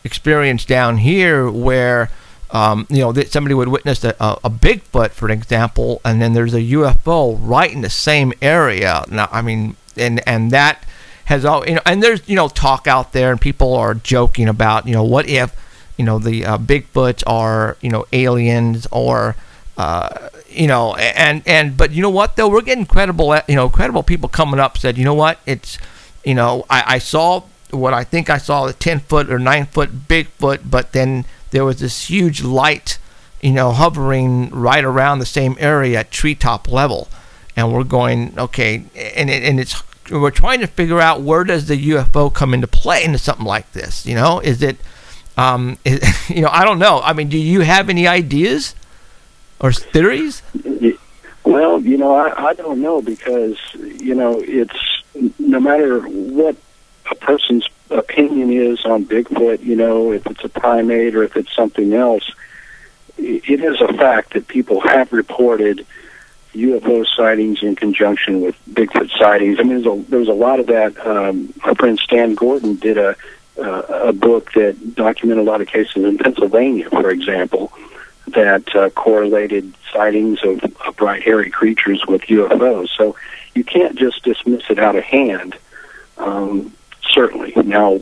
[SPEAKER 1] experience down here where, that somebody would witness a Bigfoot, for example, and then there's a UFO right in the same area. Now, I mean, and that has all, and there's, talk out there, and people are joking about, what if, the Bigfoots are, aliens, or, but you know what, though, we're getting credible people coming up said, it's, I saw what I think I saw, a 10-foot or 9-foot Bigfoot, but then there was this huge light, hovering right around the same area at treetop level. And we're going, okay, and we're trying to figure out, where does the UFO come into play into something like this? Is it, I don't know. I mean, do you have any ideas or theories?
[SPEAKER 6] Well, I don't know, because, it's, no matter what a person's opinion is on Bigfoot, if it's a primate or if it's something else, it is a fact that people have reported UFO sightings in conjunction with Bigfoot sightings. I mean, there's a lot of that. Our friend Stan Gordon did a book that documented a lot of cases in Pennsylvania, for example, that correlated sightings of bright hairy creatures with UFOs. So you can't just dismiss it out of hand, certainly. Now,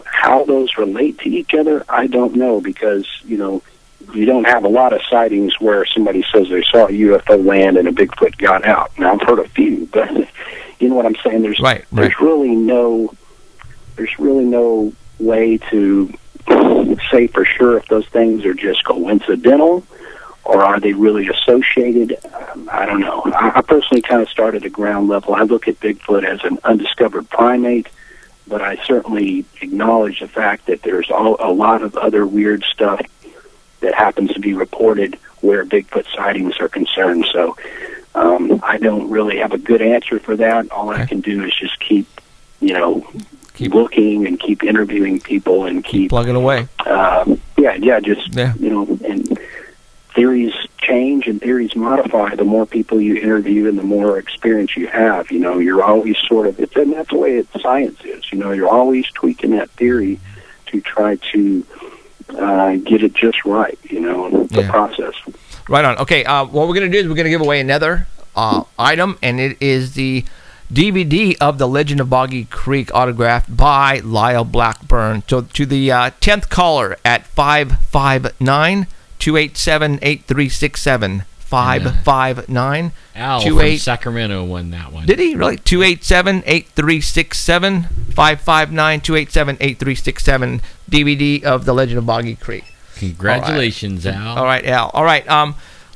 [SPEAKER 6] how those relate to each other, I don't know, because, you don't have a lot of sightings where somebody says they saw a UFO land and a Bigfoot got out. Now, I've heard a few, but you know what I'm saying? There's really no way to say for sure if those things are just coincidental or are they really associated. I don't know. I personally kind of start at a ground level. I look at Bigfoot as an undiscovered primate, but I certainly acknowledge the fact that there's a lot of other weird stuff that happens to be reported where Bigfoot sightings are concerned. So I don't really have a good answer for that. All I can do is just keep looking and keep interviewing people and keep
[SPEAKER 1] plugging away.
[SPEAKER 6] And theories change and theories modify the more people you interview and the more experience you have. You're always and that's the way science is. You're always tweaking that theory to try to get it just right, the process.
[SPEAKER 1] Right on. Okay, what we're going to do is we're going to give away another item, and it is the DVD of The Legend of Boggy Creek, autographed by Lyle Blackburn. So to the 10th caller at 559-287-8367. 559.
[SPEAKER 2] Al from Sacramento won that one.
[SPEAKER 1] Did he really? 287-8367. 559-287-8367. DVD of The Legend of Boggy Creek.
[SPEAKER 2] Congratulations, Al.
[SPEAKER 1] All right, Al. All right.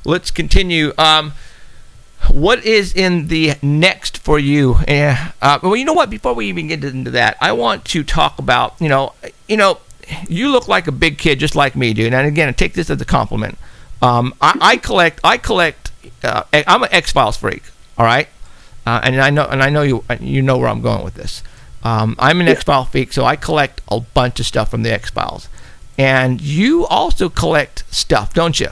[SPEAKER 1] Let's continue. What is in the next for you? Well, you know what? Before we even get into that, I want to talk about, you look like a big kid just like me, dude. And again, I take this as a compliment. I collect. I'm an X-Files freak. All right, and I know you know where I'm going with this. I'm an X-Files freak, so I collect a bunch of stuff from the X-Files. And you also collect stuff, don't you?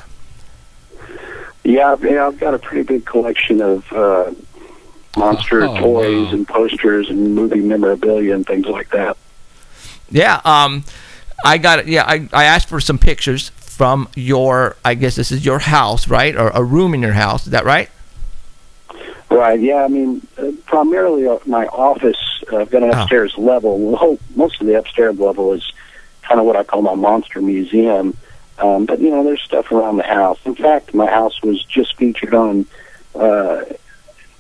[SPEAKER 6] Yeah, I've got a pretty big collection of monster toys and posters and movie memorabilia and things like that.
[SPEAKER 1] Yeah, I got it. Yeah, I asked for some pictures from your, I guess this is your house, right? Or a room in your house, is that right?
[SPEAKER 6] Right, yeah, I mean, primarily my office. I've got an upstairs level. Most of the upstairs level is kind of what I call my monster museum. But, you know, there's stuff around the house. In fact, my house was just featured on the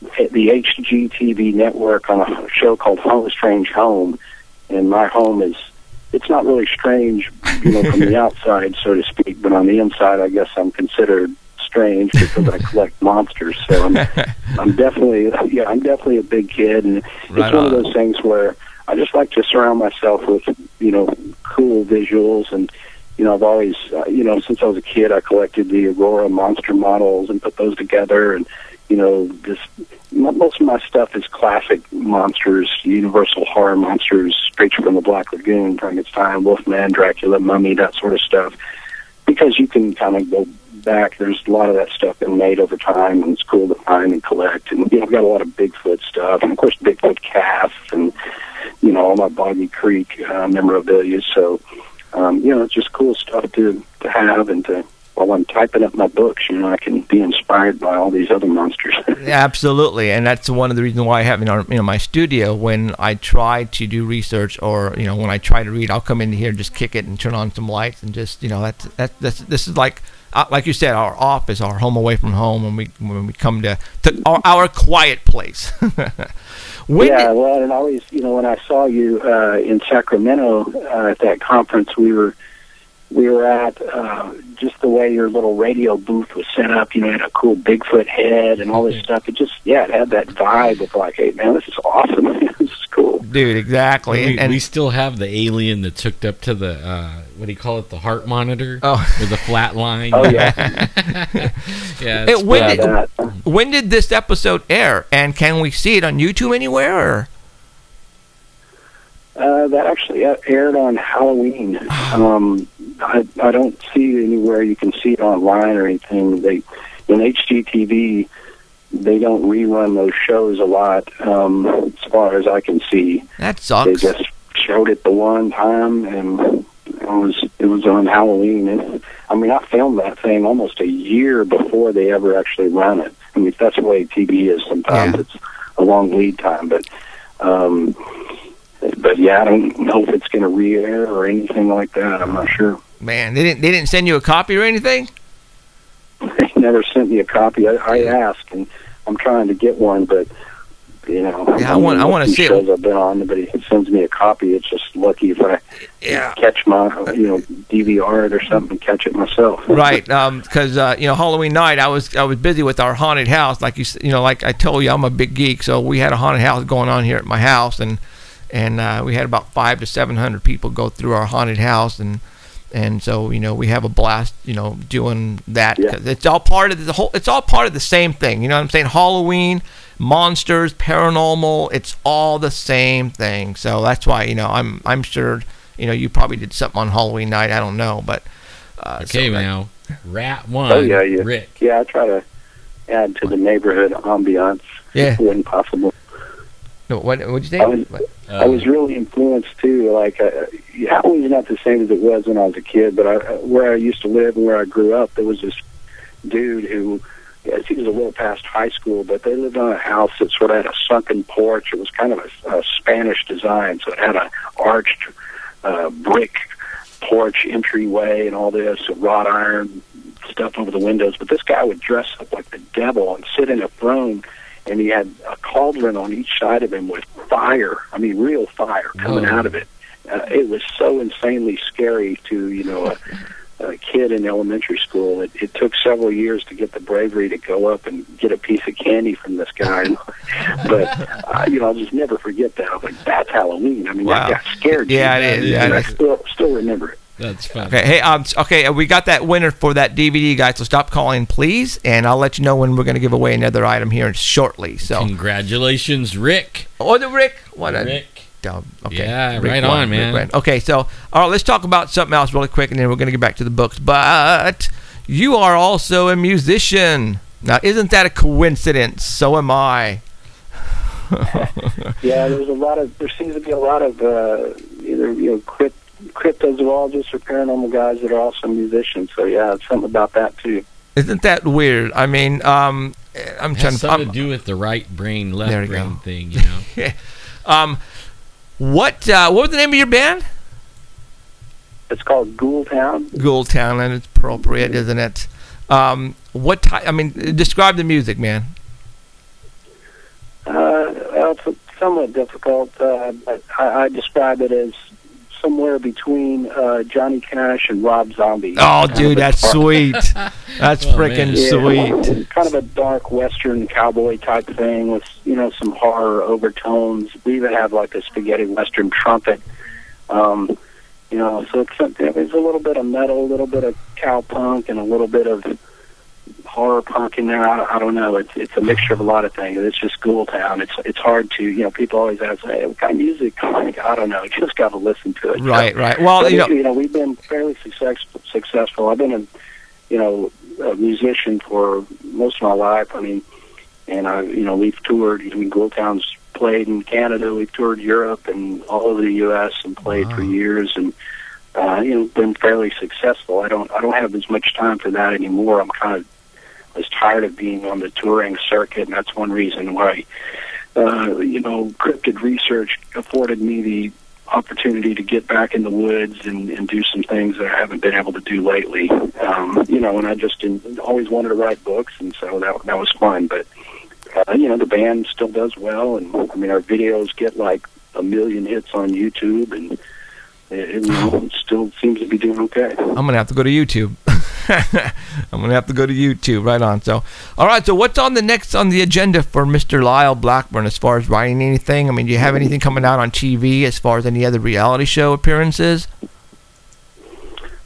[SPEAKER 6] HGTV network on a show called Home Strange Home. And my home it's not really strange, you know, from the outside, so to speak, but on the inside, I guess I'm considered strange because I collect monsters. So I'm definitely a big kid, and it's one of those things where I just like to surround myself with, you know, cool visuals. And, you know, I've always, you know, since I was a kid, I collected the Aurora monster models and put those together. And, you know, most of my stuff is classic monsters, universal horror monsters, straight from the Black Lagoon, Frankenstein, Wolfman, Dracula, Mummy, that sort of stuff. Because you can kind of go back. There's a lot of that stuff been made over time, and it's cool to find and collect. And, you know, I've got a lot of Bigfoot stuff, and, of course, Bigfoot calf, and, you know, all my Boggy Creek memorabilia. So, you know, it's just cool stuff to have, and while I'm typing up my books, you know, I can be inspired by all these other monsters.
[SPEAKER 1] Absolutely, and that's one of the reasons why I have in my studio, when I try to do research, or, you know, when I try to read, I'll come in here and just kick it and turn on some lights and just, you know, this is like you said, our office, our home away from home, when we come to our quiet place. Well, and always, you know, when I saw you in Sacramento at that conference we were at, just the way your little radio booth was set up, you know, it had a cool Bigfoot head and all this stuff. It just, it had that vibe of like, hey, man, this is awesome. This is cool. Dude, exactly.
[SPEAKER 2] And we still have the alien that's hooked up to the, what do you call it, the heart monitor? With the flat line.
[SPEAKER 6] Oh, yeah.
[SPEAKER 2] Yeah.
[SPEAKER 1] When did this episode air? And can we see it on YouTube anywhere? Or?
[SPEAKER 6] That actually aired on Halloween. I don't see it anywhere you can see it online or anything. In HGTV, they don't rerun those shows a lot, as far as I can see.
[SPEAKER 1] That sucks.
[SPEAKER 6] They just showed it the one time, and it was on Halloween. And, I mean, I filmed that thing almost a year before they ever actually run it. I mean, that's the way TV is sometimes. Yeah. It's a long lead time, but yeah, I don't know if it's going to re-air or anything like that. I'm not sure.
[SPEAKER 1] Man, they didn't send you a copy or anything?
[SPEAKER 6] They never sent me a copy. I asked, and I'm trying to get one, but, you know,
[SPEAKER 1] yeah, I want to see
[SPEAKER 6] shows I've been on, nobody sends me a copy. It's just lucky if I catch my, you know, DVR it or something, catch it myself.
[SPEAKER 1] Right, because you know, Halloween night I was busy with our haunted house, like like I told you, I'm a big geek, so we had a haunted house going on here at my house, and we had about 500 to 700 people go through our haunted house, and so, you know, we have a blast, you know, doing that.
[SPEAKER 6] Yeah.
[SPEAKER 1] It's all part of it's all part of the same thing. You know what I'm saying? Halloween, monsters, paranormal, it's all the same thing. So that's why, you know, I'm sure, you know, you probably did something on Halloween night. I don't know, but
[SPEAKER 2] okay, now Rat One.
[SPEAKER 6] Oh yeah,
[SPEAKER 2] Rick.
[SPEAKER 6] Yeah, I try to add to the neighborhood ambiance.
[SPEAKER 1] Yeah,
[SPEAKER 6] when possible.
[SPEAKER 1] No, what'd you say?
[SPEAKER 6] I was really influenced too. Like, Halloween's not the same as it was when I was a kid, but where I used to live and where I grew up, there was this dude who, yes, he was a little past high school, but they lived on a house that sort of had a sunken porch. It was kind of a Spanish design, so it had an arched brick porch entryway and all this, wrought iron stuff over the windows. But this guy would dress up like the devil and sit in a throne, and he had a cauldron on each side of him with fire. I mean, real fire coming out of it. It was so insanely scary to, you know, a kid in elementary school. It took several years to get the bravery to go up and get a piece of candy from this guy. But, you know, I'll just never forget that. I was like, that's Halloween. I mean,
[SPEAKER 1] wow.
[SPEAKER 6] That got scared.
[SPEAKER 1] Yeah, it is.
[SPEAKER 6] And I still remember it.
[SPEAKER 2] That's fun.
[SPEAKER 1] Okay, hey, okay, we got that winner for that DVD, guys. So stop calling, please, and I'll let you know when we're going to give away another item here shortly. So
[SPEAKER 2] congratulations, Rick.
[SPEAKER 1] Oh, the Rick. What
[SPEAKER 2] Rick.
[SPEAKER 1] Okay.
[SPEAKER 2] Yeah,
[SPEAKER 1] Rick
[SPEAKER 2] right
[SPEAKER 1] won,
[SPEAKER 2] on, man.
[SPEAKER 1] Rick won. Okay, so all right, let's talk about something else really quick, and then we're going to get back to the books. But you are also a musician. Now, isn't that a coincidence? So am I.
[SPEAKER 6] Yeah, there seems to be a lot of either cryptozoologists or paranormal guys that are also musicians. So yeah, it's something about that too.
[SPEAKER 1] Isn't that weird? I mean, I'm trying
[SPEAKER 2] to something to do with the right brain, left brain thing, you know.
[SPEAKER 1] What was the name of your band?
[SPEAKER 6] It's called Ghoultown.
[SPEAKER 1] Ghoultown, and it's appropriate, isn't it? What type? I mean, describe the music, man.
[SPEAKER 6] Well, it's somewhat difficult, but I describe it as somewhere between Johnny Cash and Rob Zombie.
[SPEAKER 1] Oh, dude, that's sweet. That's freaking sweet.
[SPEAKER 6] Kind of a dark Western cowboy type thing with, some horror overtones. We even have like a spaghetti Western trumpet. So there's a little bit of metal, a little bit of cowpunk, and a little bit of horror punk in there. I don't know. It's a mixture of a lot of things. It's just Ghoultown. It's hard to, people always ask, hey, what kind of music? I'm like, I don't know. You just got to listen to it.
[SPEAKER 1] Right. Well,
[SPEAKER 6] we've been fairly successful. I've been a musician for most of my life. I mean, and we've toured. Ghoultown's played in Canada. We've toured Europe and all over the U.S. and played for years, and been fairly successful. I don't have as much time for that anymore. I'm kind of was tired of being on the touring circuit, and that's one reason why cryptid research afforded me the opportunity to get back in the woods and do some things that I haven't been able to do lately. And I just always wanted to write books, and so that was fun. But the band still does well, and I mean our videos get like 1 million hits on YouTube, and it still seems to be doing okay.
[SPEAKER 1] I'm going to have to go to YouTube. I'm going to have to go to YouTube. Right on. So, all right. So what's on the agenda for Mr. Lyle Blackburn as far as writing anything? I mean, do you have anything coming out on TV as far as any other reality show appearances?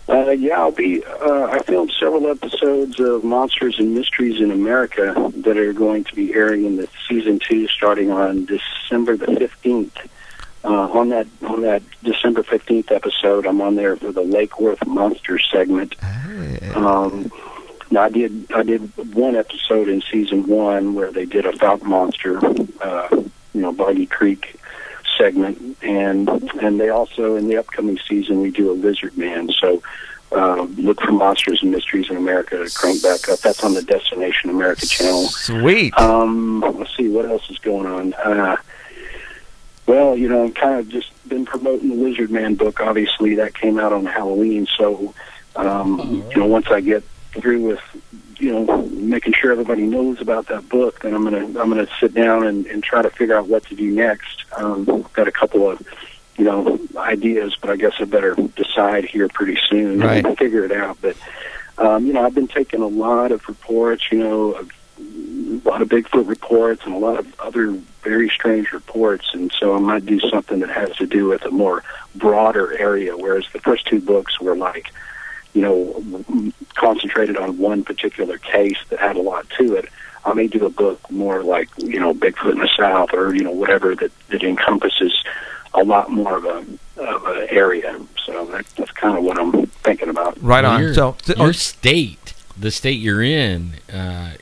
[SPEAKER 6] Yeah, I'll be. I filmed several episodes of Monsters and Mysteries in America that are going to be airing in the season 2 starting on December the 15th. On that December 15th episode, I'm on there for the Lake Worth Monster segment. Now I did one episode in season 1 where they did a Fountain Monster, Boggy Creek segment, and they also in the upcoming season we do a Lizard Man. So look for Monsters and Mysteries in America to crank back up. That's on the Destination America channel.
[SPEAKER 1] Sweet.
[SPEAKER 6] Let's see what else is going on. Well, I've kind of just been promoting the Lizard Man book. Obviously, that came out on Halloween. So, once I get through with, making sure everybody knows about that book, then I'm gonna sit down and try to figure out what to do next. I've got a couple of, ideas, but I guess I better decide here pretty soon and figure it out. But, I've been taking a lot of reports, a lot of Bigfoot reports and a lot of other very strange reports, and so I might do something that has to do with a more broader area, whereas the first 2 books were like, concentrated on one particular case that had a lot to it. I may do a book more like, Bigfoot in the South or, whatever that encompasses a lot more of a area. So that's kind of what I'm thinking about.
[SPEAKER 1] Right on.
[SPEAKER 2] Your state, the state you're in,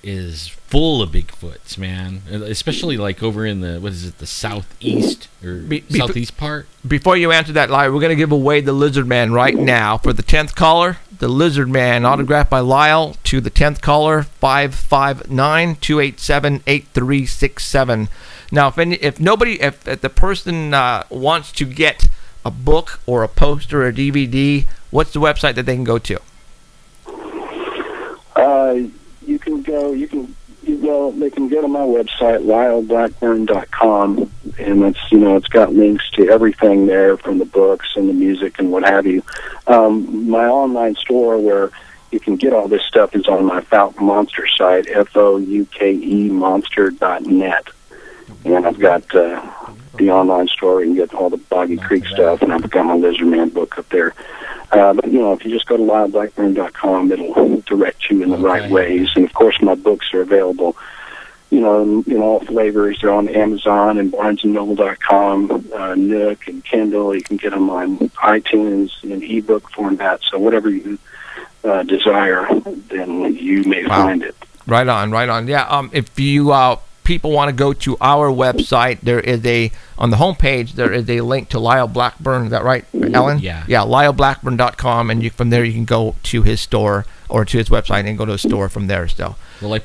[SPEAKER 2] is full of Bigfoots, man. Especially like over in the southeast or southeast part.
[SPEAKER 1] Before you answer that, Lyle, we're going to give away the Lizard Man right now for the 10th caller. The Lizard Man, autographed by Lyle, to the 10th caller, 559-287-8367. Now, if the person wants to get a book or a poster or a DVD, what's the website that they can go to?
[SPEAKER 6] They can go to my website, lyleblackburn.com, and it's got links to everything there, from the books and the music and what have you. My online store where you can get all this stuff is on my Fountain Monster site, FOUKE monster.net. And I've got the online store. You can get all the Boggy Creek stuff, and I've got my Lizard Man book up there. But, if you just go to lyleblackburn.com, it'll direct you in the right ways. And, of course, my books are available, in all flavors. They're on Amazon and BarnesandNoble.com, Nook and Kindle. You can get them on iTunes in ebook format. So whatever you desire, then you may find it.
[SPEAKER 1] Right on. Yeah. If you people want to go to our website, there is on the homepage there is a link to Lyle Blackburn. Is that right, Ellen?
[SPEAKER 2] Yeah.
[SPEAKER 1] LyleBlackburn.com, and from there you can go to his store or to his website and go to his store from there. So.
[SPEAKER 2] Well, I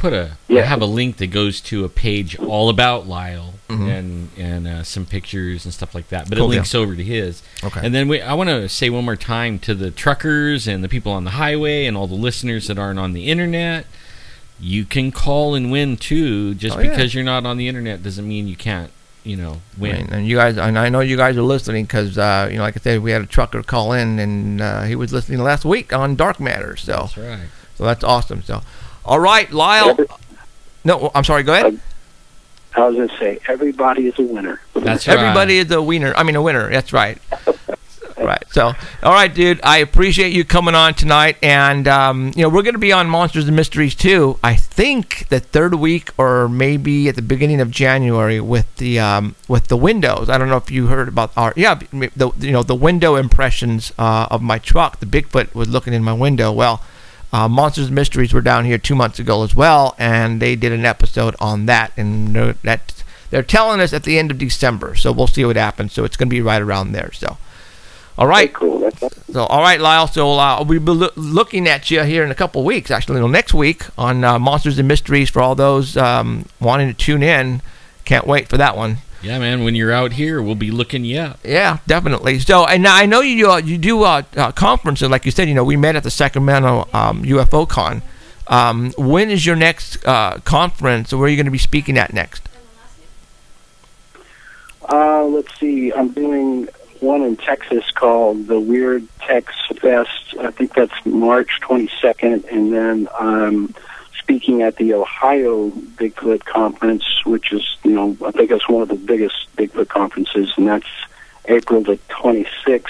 [SPEAKER 2] have a link that goes to a page all about Lyle and some pictures and stuff like that. But it links over to his.
[SPEAKER 1] Okay.
[SPEAKER 2] And then I want to say one more time to the truckers and the people on the highway and all the listeners that aren't on the internet. You can call and win too. Just because you're not on the internet doesn't mean you can't, win.
[SPEAKER 1] Right. And you guys, and I know you guys are listening because, like I said, we had a trucker call in and he was listening last week on Dark Matter. So
[SPEAKER 2] that's right.
[SPEAKER 1] So that's awesome. So, all right, Lyle. No, I'm sorry. Go ahead.
[SPEAKER 6] I was going to say everybody is a winner.
[SPEAKER 2] That's right.
[SPEAKER 1] Everybody is a winner. I mean, a winner. That's right. Right. So, all right, dude. I appreciate you coming on tonight, and we're going to be on Monsters and Mysteries too. I think the third week, or maybe at the beginning of January, with the windows. I don't know if you heard about the window impressions of my truck. The Bigfoot was looking in my window. Well, Monsters and Mysteries were down here 2 months ago as well, and they did an episode on that, and they're telling us at the end of December. So we'll see what happens. So it's going to be right around there. So. All right.
[SPEAKER 6] Cool.
[SPEAKER 1] So, all right, Lyle. So we'll be looking at you here in a couple of weeks. Actually, next week on Monsters and Mysteries for all those wanting to tune in. Can't wait for that one.
[SPEAKER 2] Yeah, man. When you're out here, we'll be looking you up.
[SPEAKER 1] Yeah, definitely. So, and now I know you do conferences, like you said. We met at the Sacramento UFO Con. When is your next conference? Where are you going to be speaking at next?
[SPEAKER 6] Let's see. I'm doing one in Texas called the Weird Tex Fest. I think that's March 22nd, and then I'm speaking at the Ohio Bigfoot Conference, which is, I think that's one of the biggest Bigfoot conferences, and that's April the 26th.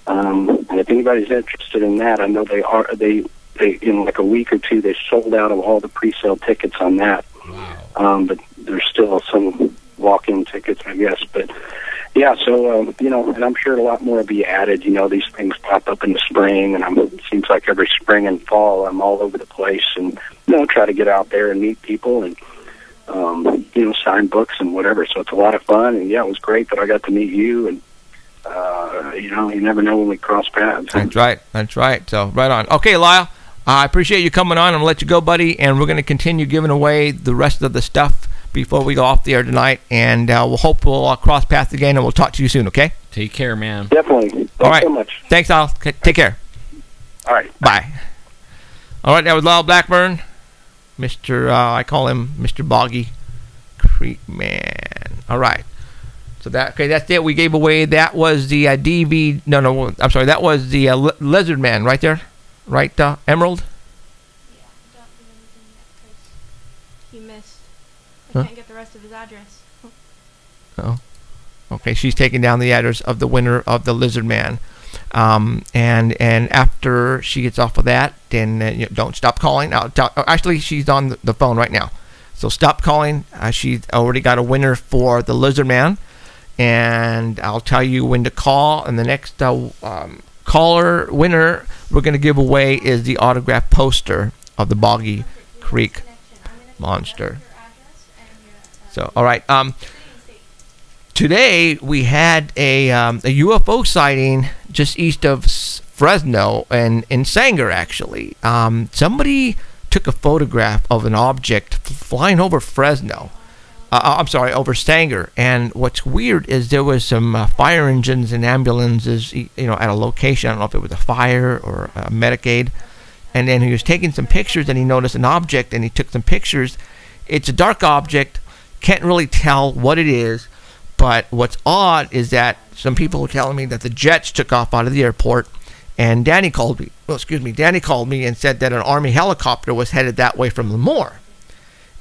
[SPEAKER 6] And if anybody's interested in that, I know they in like a week or two, they sold out of all the pre-sale tickets on that.
[SPEAKER 2] Wow.
[SPEAKER 6] But there's still some walk-in tickets, I guess, but yeah, so, and I'm sure a lot more will be added. These things pop up in the spring, and it seems like every spring and fall I'm all over the place and, try to get out there and meet people and, sign books and whatever. So it's a lot of fun, and, yeah, it was great that I got to meet you, and, you never know when we cross paths.
[SPEAKER 1] That's right. So, right on. Okay, Lyle, I appreciate you coming on. I'm going to let you go, buddy, and we're going to continue giving away the rest of the stuff before we go off the air tonight, and we'll cross paths again, and we'll talk to you soon, okay?
[SPEAKER 2] Take care, man.
[SPEAKER 6] Definitely. Thanks
[SPEAKER 1] all right.
[SPEAKER 6] so much.
[SPEAKER 1] Thanks, Al. Take care.
[SPEAKER 6] All right.
[SPEAKER 1] Bye. All right, that was Lyle Blackburn, I call him Mr. Boggy Creek Man. All right. So that's it. We gave away, that was the I'm sorry, that was the Lizard Man right there. Right, Emerald?
[SPEAKER 4] Yeah, don't do anything yet because he missed. I can't get the rest of his address.
[SPEAKER 1] Oh. Okay, she's taking down the address of the winner of the Lizard Man. And after she gets off of that, then don't stop calling. Actually, she's on the phone right now. So stop calling. She's already got a winner for the Lizard Man. And I'll tell you when to call. And the next caller winner we're going to give away is the autographed poster of the Boggy Creek Monster. So, all right. Today we had a UFO sighting just east of Fresno and in Sanger, actually. Somebody took a photograph of an object flying over Fresno. Over Sanger. And what's weird is there was some fire engines and ambulances, at a location. I don't know if it was a fire or a Medicaid. And then he was taking some pictures, and he noticed an object, and he took some pictures. It's a dark object. Can't really tell what it is. But what's odd is that some people were telling me that the jets took off out of the airport. And Danny called me. Danny called me and said that an Army helicopter was headed that way from Lemoore.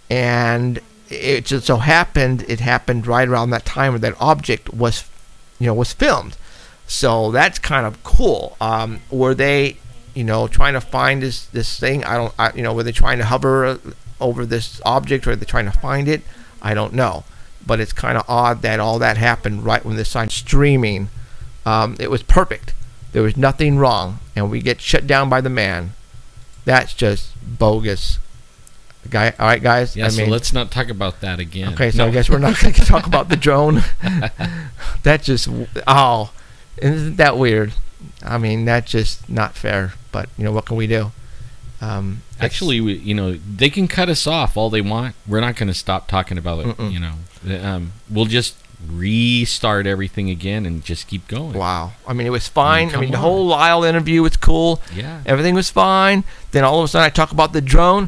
[SPEAKER 1] And it happened right around that time where that object was filmed. So that's kind of cool. Were they, trying to find this thing? Were they trying to hover over this object, or are they trying to find it? I don't know. But it's kind of odd that all that happened right when the sign streaming. It was perfect. There was nothing wrong, and we get shut down by the man. That's just bogus. All right, guys.
[SPEAKER 2] Yeah, so let's not talk about that again.
[SPEAKER 1] Okay, so I guess we're not going to talk about the drone. That just, isn't that weird? I mean, that's just not fair. But what can we do?
[SPEAKER 2] Actually, they can cut us off all they want. We're not going to stop talking about it. We'll just restart everything again and just keep going.
[SPEAKER 1] Wow. I mean, it was fine. The whole Lyle interview was cool.
[SPEAKER 2] Yeah.
[SPEAKER 1] Everything was fine. Then all of a sudden I talk about the drone.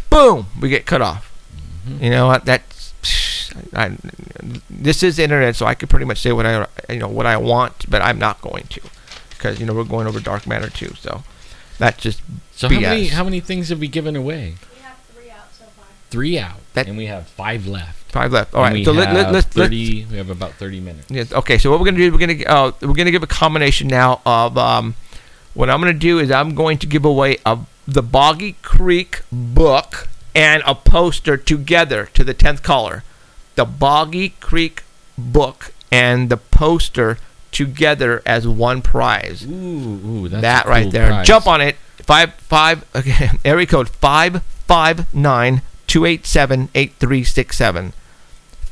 [SPEAKER 1] Boom! We get cut off. Mm-hmm. You know what? This is internet, so I could pretty much say what I want, but I'm not going to, because we're going over dark matter too. So that's just BS.
[SPEAKER 2] How many things have we given away?
[SPEAKER 4] We have 3 out so far.
[SPEAKER 2] 3 out, and we have 5 left.
[SPEAKER 1] 5 left. All right. So
[SPEAKER 2] we have about 30 minutes.
[SPEAKER 1] Yes. Okay. So what we're gonna do? We're gonna give a combination now of what I'm gonna do is I'm going to give away the Boggy Creek book and a poster together to the 10th caller. The Boggy Creek book and the poster together as one prize.
[SPEAKER 2] Ooh, that's
[SPEAKER 1] that
[SPEAKER 2] a cool
[SPEAKER 1] right there.
[SPEAKER 2] prize.
[SPEAKER 1] Jump on it. Area code 559-287-8367.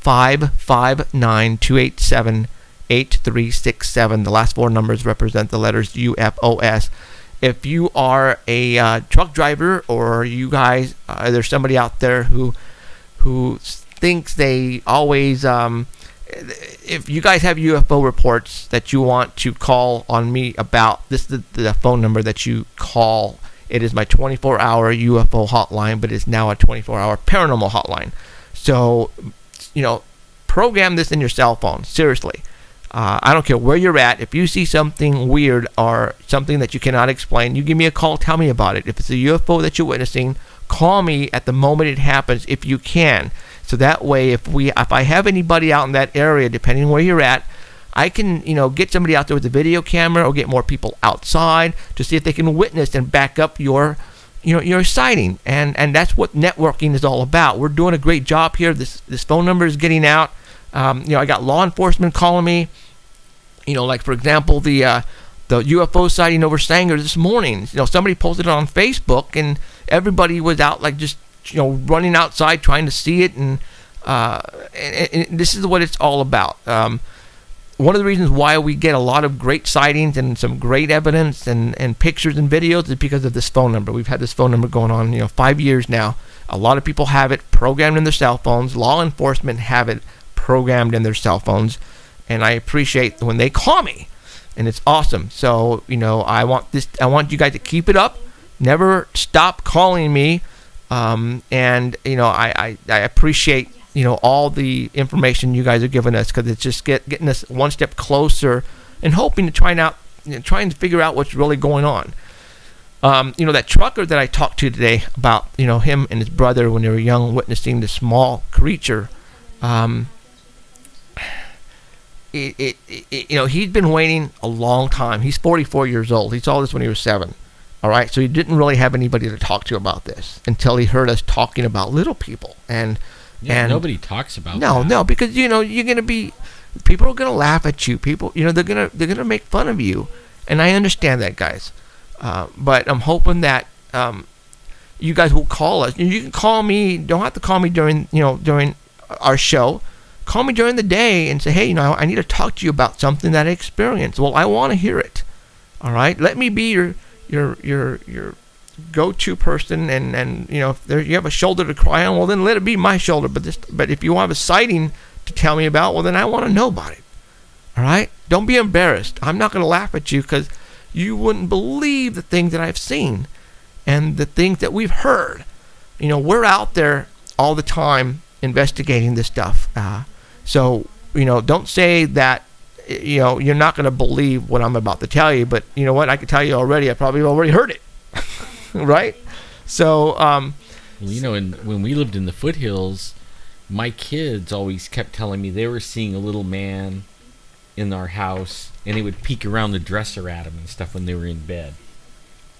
[SPEAKER 1] 559-287-8367. The last 4 numbers represent the letters UFOS. If you are a truck driver, or you guys, there's somebody out there who thinks they always, if you guys have UFO reports that you want to call on me about, this is the phone number that you call. It is my 24-hour UFO hotline, but it's now a 24-hour paranormal hotline. So, program this in your cell phone. Seriously. I don't care where you're at. If you see something weird or something that you cannot explain, you give me a call, tell me about it. If it's a UFO that you're witnessing, call me at the moment it happens if you can. So that way, if I have anybody out in that area, depending where you're at, I can, get somebody out there with a video camera, or get more people outside to see if they can witness and back up your sighting. And that's what networking is all about. We're doing a great job here. This phone number is getting out. I got law enforcement calling me. Like for example, the UFO sighting over Sanger this morning. Somebody posted it on Facebook, and everybody was out just running outside trying to see it, and this is what it's all about. One of the reasons why we get a lot of great sightings and some great evidence and pictures and videos is because of this phone number. We've had this phone number going on 5 years now. A lot of people have it programmed in their cell phones. Law enforcement have it programmed in their cell phones, and I appreciate when they call me, and it's awesome. So I want you guys to keep it up, never stop calling me, and I appreciate all the information you guys are giving us, because it's just getting us one step closer and hoping to trying to figure out what's really going on. That trucker that I talked to today about him and his brother when they were young, witnessing the small creature. He'd been waiting a long time. He's 44 years old. He saw this when he was 7. All right, so he didn't really have anybody to talk to about this until he heard us talking about little people. And
[SPEAKER 2] nobody talks about that.
[SPEAKER 1] No, because you're gonna be, people are gonna laugh at you. People, they're gonna make fun of you, and I understand that, guys. But I'm hoping that you guys will call us. You can call me. Don't have to call me during our show. Call me during the day and say, hey, I need to talk to you about something that I experienced. Well, I want to hear it. All right, let me be your go-to person, and if you have a shoulder to cry on, well, then let it be my shoulder. But if you have a sighting to tell me about, well, then I want to know about it. All right, don't be embarrassed. I'm not going to laugh at you, because you wouldn't believe the things that I've seen and the things that we've heard. We're out there all the time investigating this stuff. So don't say that you're not going to believe what I'm about to tell you, but you know what, I can tell you already, I probably already heard it. Right? So
[SPEAKER 2] when we lived in the foothills, my kids always kept telling me they were seeing a little man in our house, and it would peek around the dresser at them and stuff when they were in bed.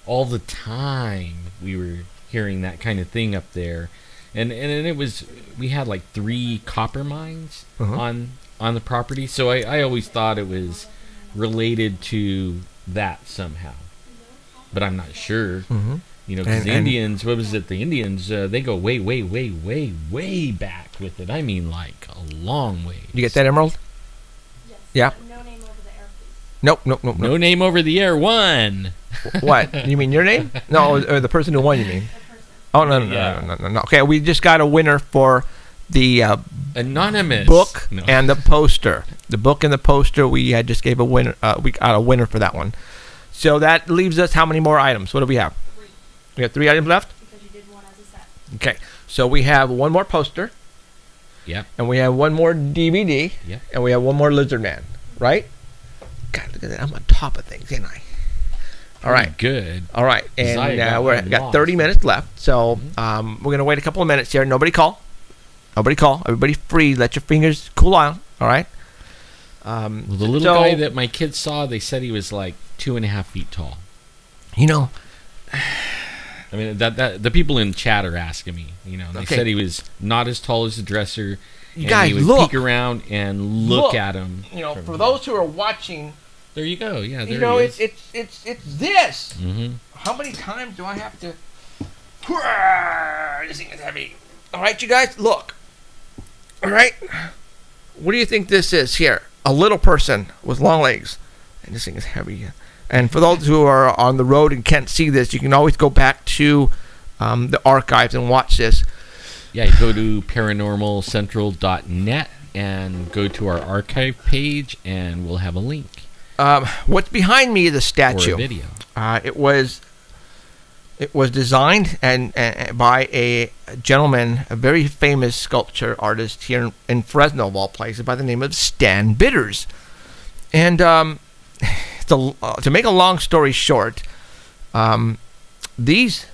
[SPEAKER 2] All the time we were hearing that kind of thing up there. And it was, we had like 3 copper mines on the property, so I always thought it was related to that somehow, but I'm not sure. You know, because the Indians, what was it? The Indians, they go way, way, way, way, way back with it. I mean, like a long way.
[SPEAKER 1] You get that, Emerald?
[SPEAKER 4] Yes.
[SPEAKER 1] Yeah.
[SPEAKER 4] No name over the air, please.
[SPEAKER 1] Nope.
[SPEAKER 2] No name over the air. One.
[SPEAKER 1] What? You mean your name? No, or the person who won, you mean? Oh, no. Okay, we just got a winner for the
[SPEAKER 2] anonymous
[SPEAKER 1] book and the poster. The book and the poster, we just gave a winner. We got a winner for that one. So that leaves us how many more items? What do we have?
[SPEAKER 4] 3.
[SPEAKER 1] We have 3 items left?
[SPEAKER 4] Because you did one as a set.
[SPEAKER 1] Okay, so we have one more poster.
[SPEAKER 2] Yep.
[SPEAKER 1] And we have one more DVD.
[SPEAKER 2] Yep.
[SPEAKER 1] And we have one more Lizard Man, right? God, look at that. I'm on top of things, ain't I? All right.
[SPEAKER 2] Good.
[SPEAKER 1] All right. And we've got
[SPEAKER 2] lost.
[SPEAKER 1] 30 minutes left. So we're going to wait a couple of minutes here. Nobody call. Everybody free. Let your fingers cool down. All right.
[SPEAKER 2] Well, the little guy that my kids saw, they said he was like 2.5 feet tall.
[SPEAKER 1] You know,
[SPEAKER 2] I mean, that the people in chat are asking me. You know, they said he was not as tall as the dresser.
[SPEAKER 1] You
[SPEAKER 2] and
[SPEAKER 1] guys,
[SPEAKER 2] he would
[SPEAKER 1] look.
[SPEAKER 2] peek around and look at him.
[SPEAKER 1] You know, for those who are watching,
[SPEAKER 2] there you go. Yeah, there
[SPEAKER 1] you know,
[SPEAKER 2] he is.
[SPEAKER 1] it's this.
[SPEAKER 2] Mm-hmm.
[SPEAKER 1] How many times do I have to? This thing is heavy. All right, you guys, look. All right, what do you think this is here? A little person with long legs, and this thing is heavy. And for those who are on the road and can't see this, you can always go back to the archives and watch this.
[SPEAKER 2] Yeah, you go to paranormalcentral.net and go to our archive page, and we'll have a link.
[SPEAKER 1] What's behind me is a statue.
[SPEAKER 2] Or a video.
[SPEAKER 1] It was designed and by a gentleman, a very famous sculpture artist here in Fresno, of all places, by the name of Stan Bitters. And to make a long story short, these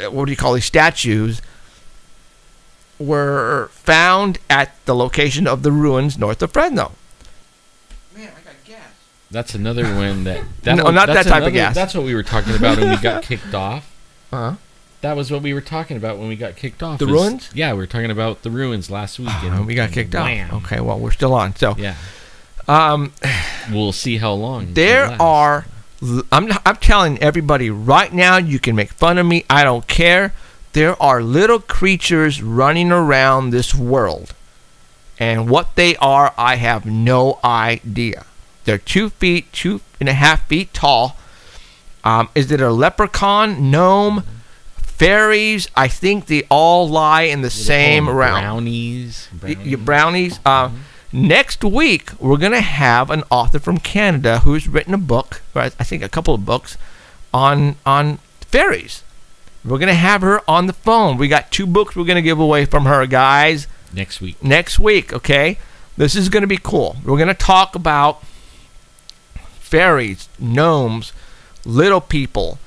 [SPEAKER 1] what do you call these statues were found at the location of the ruins north of Fresno. Man, I got gas.
[SPEAKER 2] That's another one that
[SPEAKER 1] No, not that type of gas.
[SPEAKER 2] That's what we were talking about when we got kicked off.
[SPEAKER 1] Uh-huh.
[SPEAKER 2] That was what we were talking about when we got kicked off.
[SPEAKER 1] The ruins?
[SPEAKER 2] Yeah, we were talking about the ruins last week.
[SPEAKER 1] And we got kicked off. Okay, well, we're still on. So
[SPEAKER 2] yeah, we'll see how long.
[SPEAKER 1] There are. I'm telling everybody right now. You can make fun of me. I don't care. There are little creatures running around this world, and what they are, I have no idea. They're 2 feet, 2.5 feet tall. Is it a leprechaun, gnome, fairies? I think they all lie in the same realm.
[SPEAKER 2] Brownies.
[SPEAKER 1] Brownies. Next week, we're going to have an author from Canada who's written a book, or I think a couple of books, on fairies. We're going to have her on the phone. We got 2 books we're going to give away from her, guys.
[SPEAKER 2] Next week.
[SPEAKER 1] Next week, okay? This is going to be cool. We're going to talk about fairies, gnomes, little people.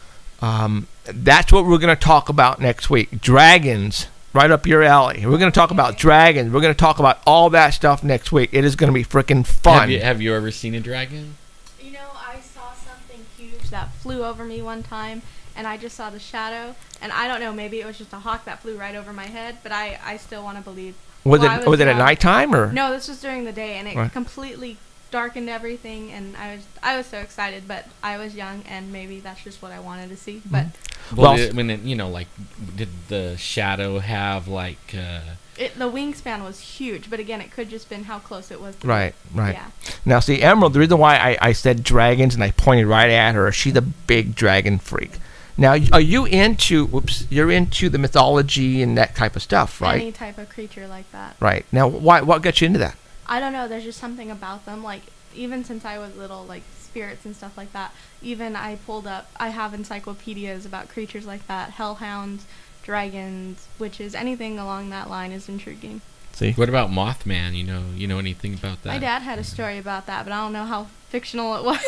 [SPEAKER 1] That's what we're going to talk about next week. Dragons, right up your alley. We're going to talk about dragons. We're going to talk about all that stuff next week. It is going to be freaking fun.
[SPEAKER 2] Have you ever seen a dragon?
[SPEAKER 4] You know, I saw something huge that flew over me one time, and I just saw the shadow. And I don't know, maybe it was just a hawk that flew right over my head, but I still want to believe.
[SPEAKER 1] Was it at nighttime or?
[SPEAKER 4] No, this was during the day, and it completely darkened everything, and I was so excited, but I was young, and maybe that's just what I wanted to see. But
[SPEAKER 2] did the shadow have like?
[SPEAKER 4] The wingspan was huge, but again, it could just been how close it was.
[SPEAKER 1] Right.
[SPEAKER 4] Yeah.
[SPEAKER 1] Now, see, Emerald, the reason why I said dragons and I pointed right at her, she's a big dragon freak. Now, are you into? You're into the mythology and that type of stuff, right?
[SPEAKER 4] Any type of creature like that.
[SPEAKER 1] Right. Now, what got you into that?
[SPEAKER 4] I don't know. There's just something about them. Like, even since I was little, like spirits and stuff like that. Even I have encyclopedias about creatures like that. Hellhounds, dragons, witches, anything along that line is intriguing.
[SPEAKER 1] See.
[SPEAKER 2] What about Mothman? You know anything about that?
[SPEAKER 4] My dad had a story about that, but I don't know how fictional it was.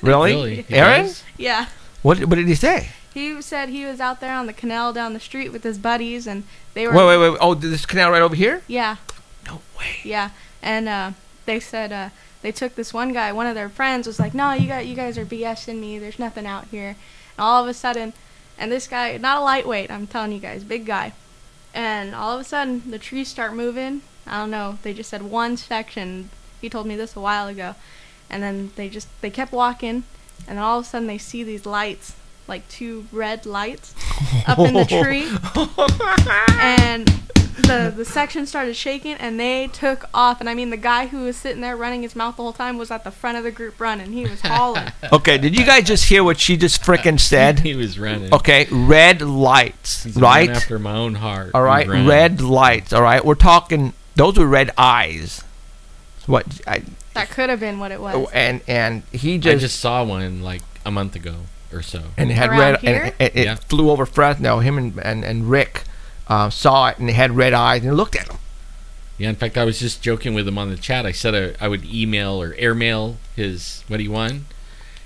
[SPEAKER 1] Really? Aaron?
[SPEAKER 4] Yeah.
[SPEAKER 1] What did he say?
[SPEAKER 4] He said he was out there on the canal down the street with his buddies, and they were.
[SPEAKER 1] Wait. Oh, this canal right over here?
[SPEAKER 4] Yeah.
[SPEAKER 1] No way.
[SPEAKER 4] Yeah, and they said they took this one guy. One of their friends was like, "No, you guys are BSing me. There's nothing out here." And all of a sudden, and this guy, not a lightweight, I'm telling you guys, big guy. And all of a sudden, the trees start moving. I don't know. They just said one section. He told me this a while ago. And then they kept walking, and then all of a sudden they see these lights, like 2 red lights, up in the tree. And the section started shaking, and they took off. And I mean, the guy who was sitting there running his mouth the whole time was at the front of the group running. He was hauling.
[SPEAKER 1] Okay, did you guys just hear what she just frickin' said?
[SPEAKER 2] He was running.
[SPEAKER 1] Okay, red lights,
[SPEAKER 2] He's
[SPEAKER 1] right?
[SPEAKER 2] after my own heart.
[SPEAKER 1] All right, red lights. All right, we're talking. Those were red eyes.
[SPEAKER 4] That could have been what it was.
[SPEAKER 1] And he
[SPEAKER 2] I just saw one like a month ago or so.
[SPEAKER 1] And it had
[SPEAKER 4] Around
[SPEAKER 1] red.
[SPEAKER 4] here?
[SPEAKER 1] And it flew over Fresno. Him and Rick saw it, and they had red eyes, and looked at him.
[SPEAKER 2] Yeah, in fact, I was just joking with him on the chat. I said I would email or airmail his what he won.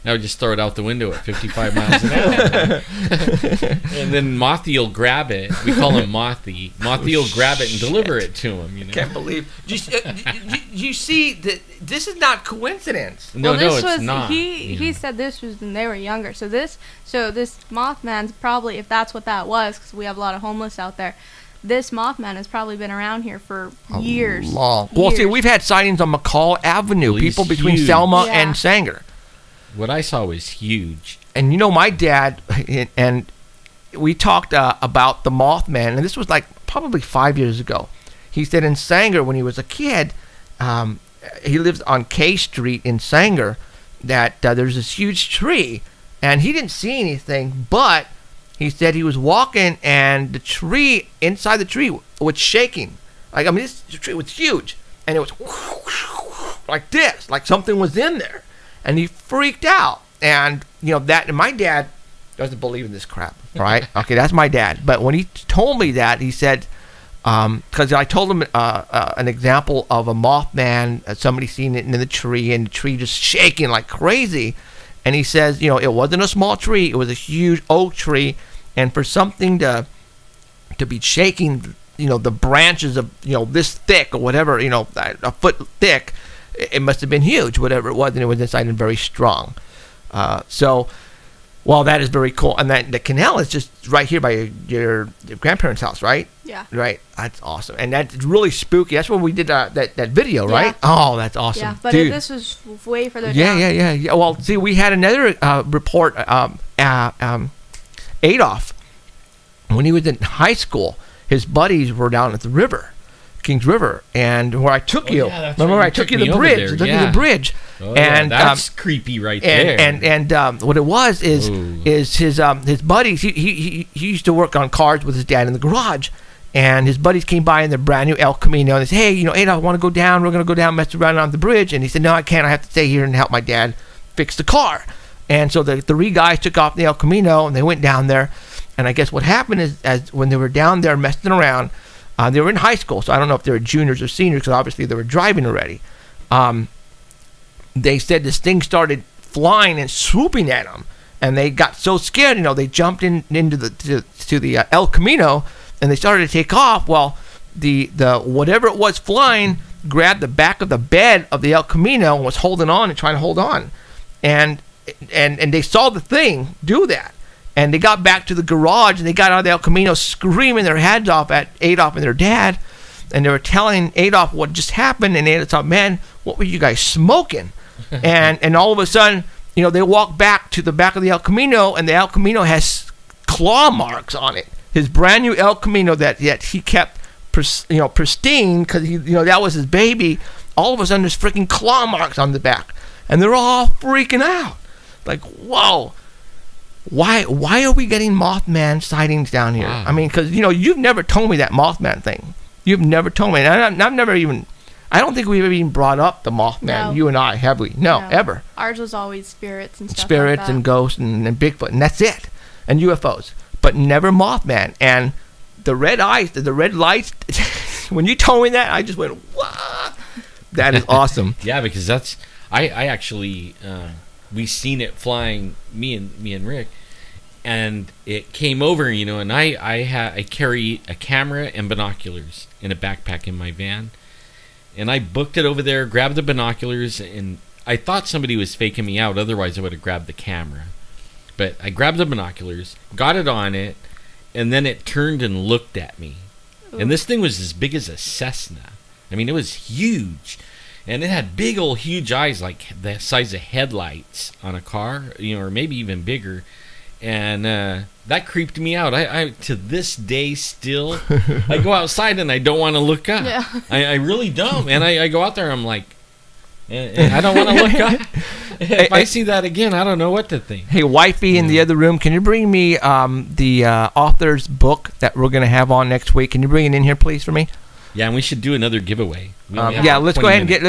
[SPEAKER 2] And I would just throw it out the window at 55 miles an hour. And then Mothy will grab it. We call him Mothy. Mothy will grab it and deliver it to him. You know?
[SPEAKER 1] Can't believe. You see, that this is not coincidence.
[SPEAKER 2] No,
[SPEAKER 4] this
[SPEAKER 2] it's
[SPEAKER 4] was,
[SPEAKER 2] not.
[SPEAKER 4] He said this was when they were younger. So this Mothman's probably, if that's what that was, because we have a lot of homeless out there. This Mothman has probably been around here for years.
[SPEAKER 1] Long. Well, see, we've had sightings on McCall Avenue.
[SPEAKER 2] Well, he's
[SPEAKER 1] people between
[SPEAKER 2] huge.
[SPEAKER 1] Selma
[SPEAKER 4] Yeah.
[SPEAKER 1] and Sanger.
[SPEAKER 2] What I saw was huge.
[SPEAKER 1] And you know, my dad, and we talked about the Mothman, and this was like probably 5 years ago. He said in Sanger, when he was a kid, he lives on K Street in Sanger, that there's this huge tree, and he didn't see anything, but he said he was walking, and the tree, inside the tree, was shaking. Like, I mean, this tree was huge, and it was like this, like something was in there. And he freaked out. And, you know, that, and my dad doesn't believe in this crap, right? Okay, that's my dad. But when he told me that, he said, because I told him an example of a Mothman, somebody seen it in the tree, and the tree just shaking like crazy. And he says, you know, it wasn't a small tree, it was a huge oak tree. And for something to be shaking, you know, the branches of, you know, this thick or whatever, you know, a foot thick, it must have been huge, whatever it was, and it was inside and very strong. So, well, that is very cool. And that the canal is just right here by your grandparents' house, right?
[SPEAKER 4] Yeah.
[SPEAKER 1] Right. That's awesome. And that's really spooky. That's when we did that video,
[SPEAKER 4] Yeah.
[SPEAKER 1] right? Oh, that's awesome.
[SPEAKER 4] Yeah, but
[SPEAKER 1] Dude.
[SPEAKER 4] this was way further
[SPEAKER 1] Yeah,
[SPEAKER 4] down.
[SPEAKER 1] yeah. Well, see, we had another report, Adolf, when he was in high school, his buddies were down at the river. Kings River, and where I took you.
[SPEAKER 2] Yeah, that's
[SPEAKER 1] Remember,
[SPEAKER 2] right.
[SPEAKER 1] I took you to the bridge. I took you to the bridge.
[SPEAKER 2] Oh,
[SPEAKER 1] and
[SPEAKER 2] yeah, that's creepy right there.
[SPEAKER 1] And what it was is his buddies. He used to work on cars with his dad in the garage, and his buddies came by in their brand new El Camino, and they said, "Hey, you know, Ada, I want to go down. We're gonna go down, mess around on the bridge." And he said, "No, I can't. I have to stay here and help my dad fix the car." And so the 3 guys took off the El Camino, and they went down there. And I guess what happened is, as when they were down there messing around. They were in high school, so I don't know if they were juniors or seniors, because obviously they were driving already. They said this thing started flying and swooping at them, and they got so scared, you know, they jumped into the El Camino, and they started to take off. Well, the whatever it was flying grabbed the back of the bed of the El Camino and was holding on and trying to hold on, and they saw the thing do that. And they got back to the garage, and they got out of the El Camino screaming their heads off at Adolf and their dad. And they were telling Adolf what just happened. And Adolf thought, man, what were you guys smoking? and all of a sudden, you know, they walked back to the back of the El Camino, and the El Camino has claw marks on it. His brand new El Camino that he kept, pristine, because that was his baby. All of a sudden, there's freaking claw marks on the back. And they're all freaking out. Like, whoa. Why are we getting Mothman sightings down here?
[SPEAKER 2] Wow.
[SPEAKER 1] I mean, because, you've never told me that Mothman thing. You've never told me. And I've never even, I don't think we've ever even brought up the Mothman,
[SPEAKER 4] No.
[SPEAKER 1] you and I, have we? No, ever.
[SPEAKER 4] Ours was always spirits and stuff
[SPEAKER 1] Spirits
[SPEAKER 4] like that.
[SPEAKER 1] and ghosts and Bigfoot, and that's it. And UFOs. But never Mothman. And the red eyes, the red lights, when you told me that, I just went, what? That is awesome.
[SPEAKER 2] Yeah, because that's, I actually, we seen it flying, me and Rick, and it came over, and I carry a camera and binoculars in a backpack in my van, And I booked it over there, grabbed the binoculars, and I thought somebody was faking me out. Otherwise, I would have grabbed the camera. But I grabbed the binoculars, got it on it, and then it turned and looked at me.
[SPEAKER 4] Ooh.
[SPEAKER 2] And this thing was as big as a Cessna. I mean, it was huge. And it had big old huge eyes, like the size of headlights on a car, or maybe even bigger. And that creeped me out. I to this day still, I go outside and I don't want to look up.
[SPEAKER 4] Yeah.
[SPEAKER 2] I really don't. And I go out there, I'm like, I don't want to look up. If I see that again, I don't know what to think.
[SPEAKER 1] Hey, wifey in the other room, can you bring me the author's book that we're going to have on next week? Can you bring it in here, please, for me?
[SPEAKER 2] Yeah, and we should do another giveaway.
[SPEAKER 1] Yeah, let's go ahead and give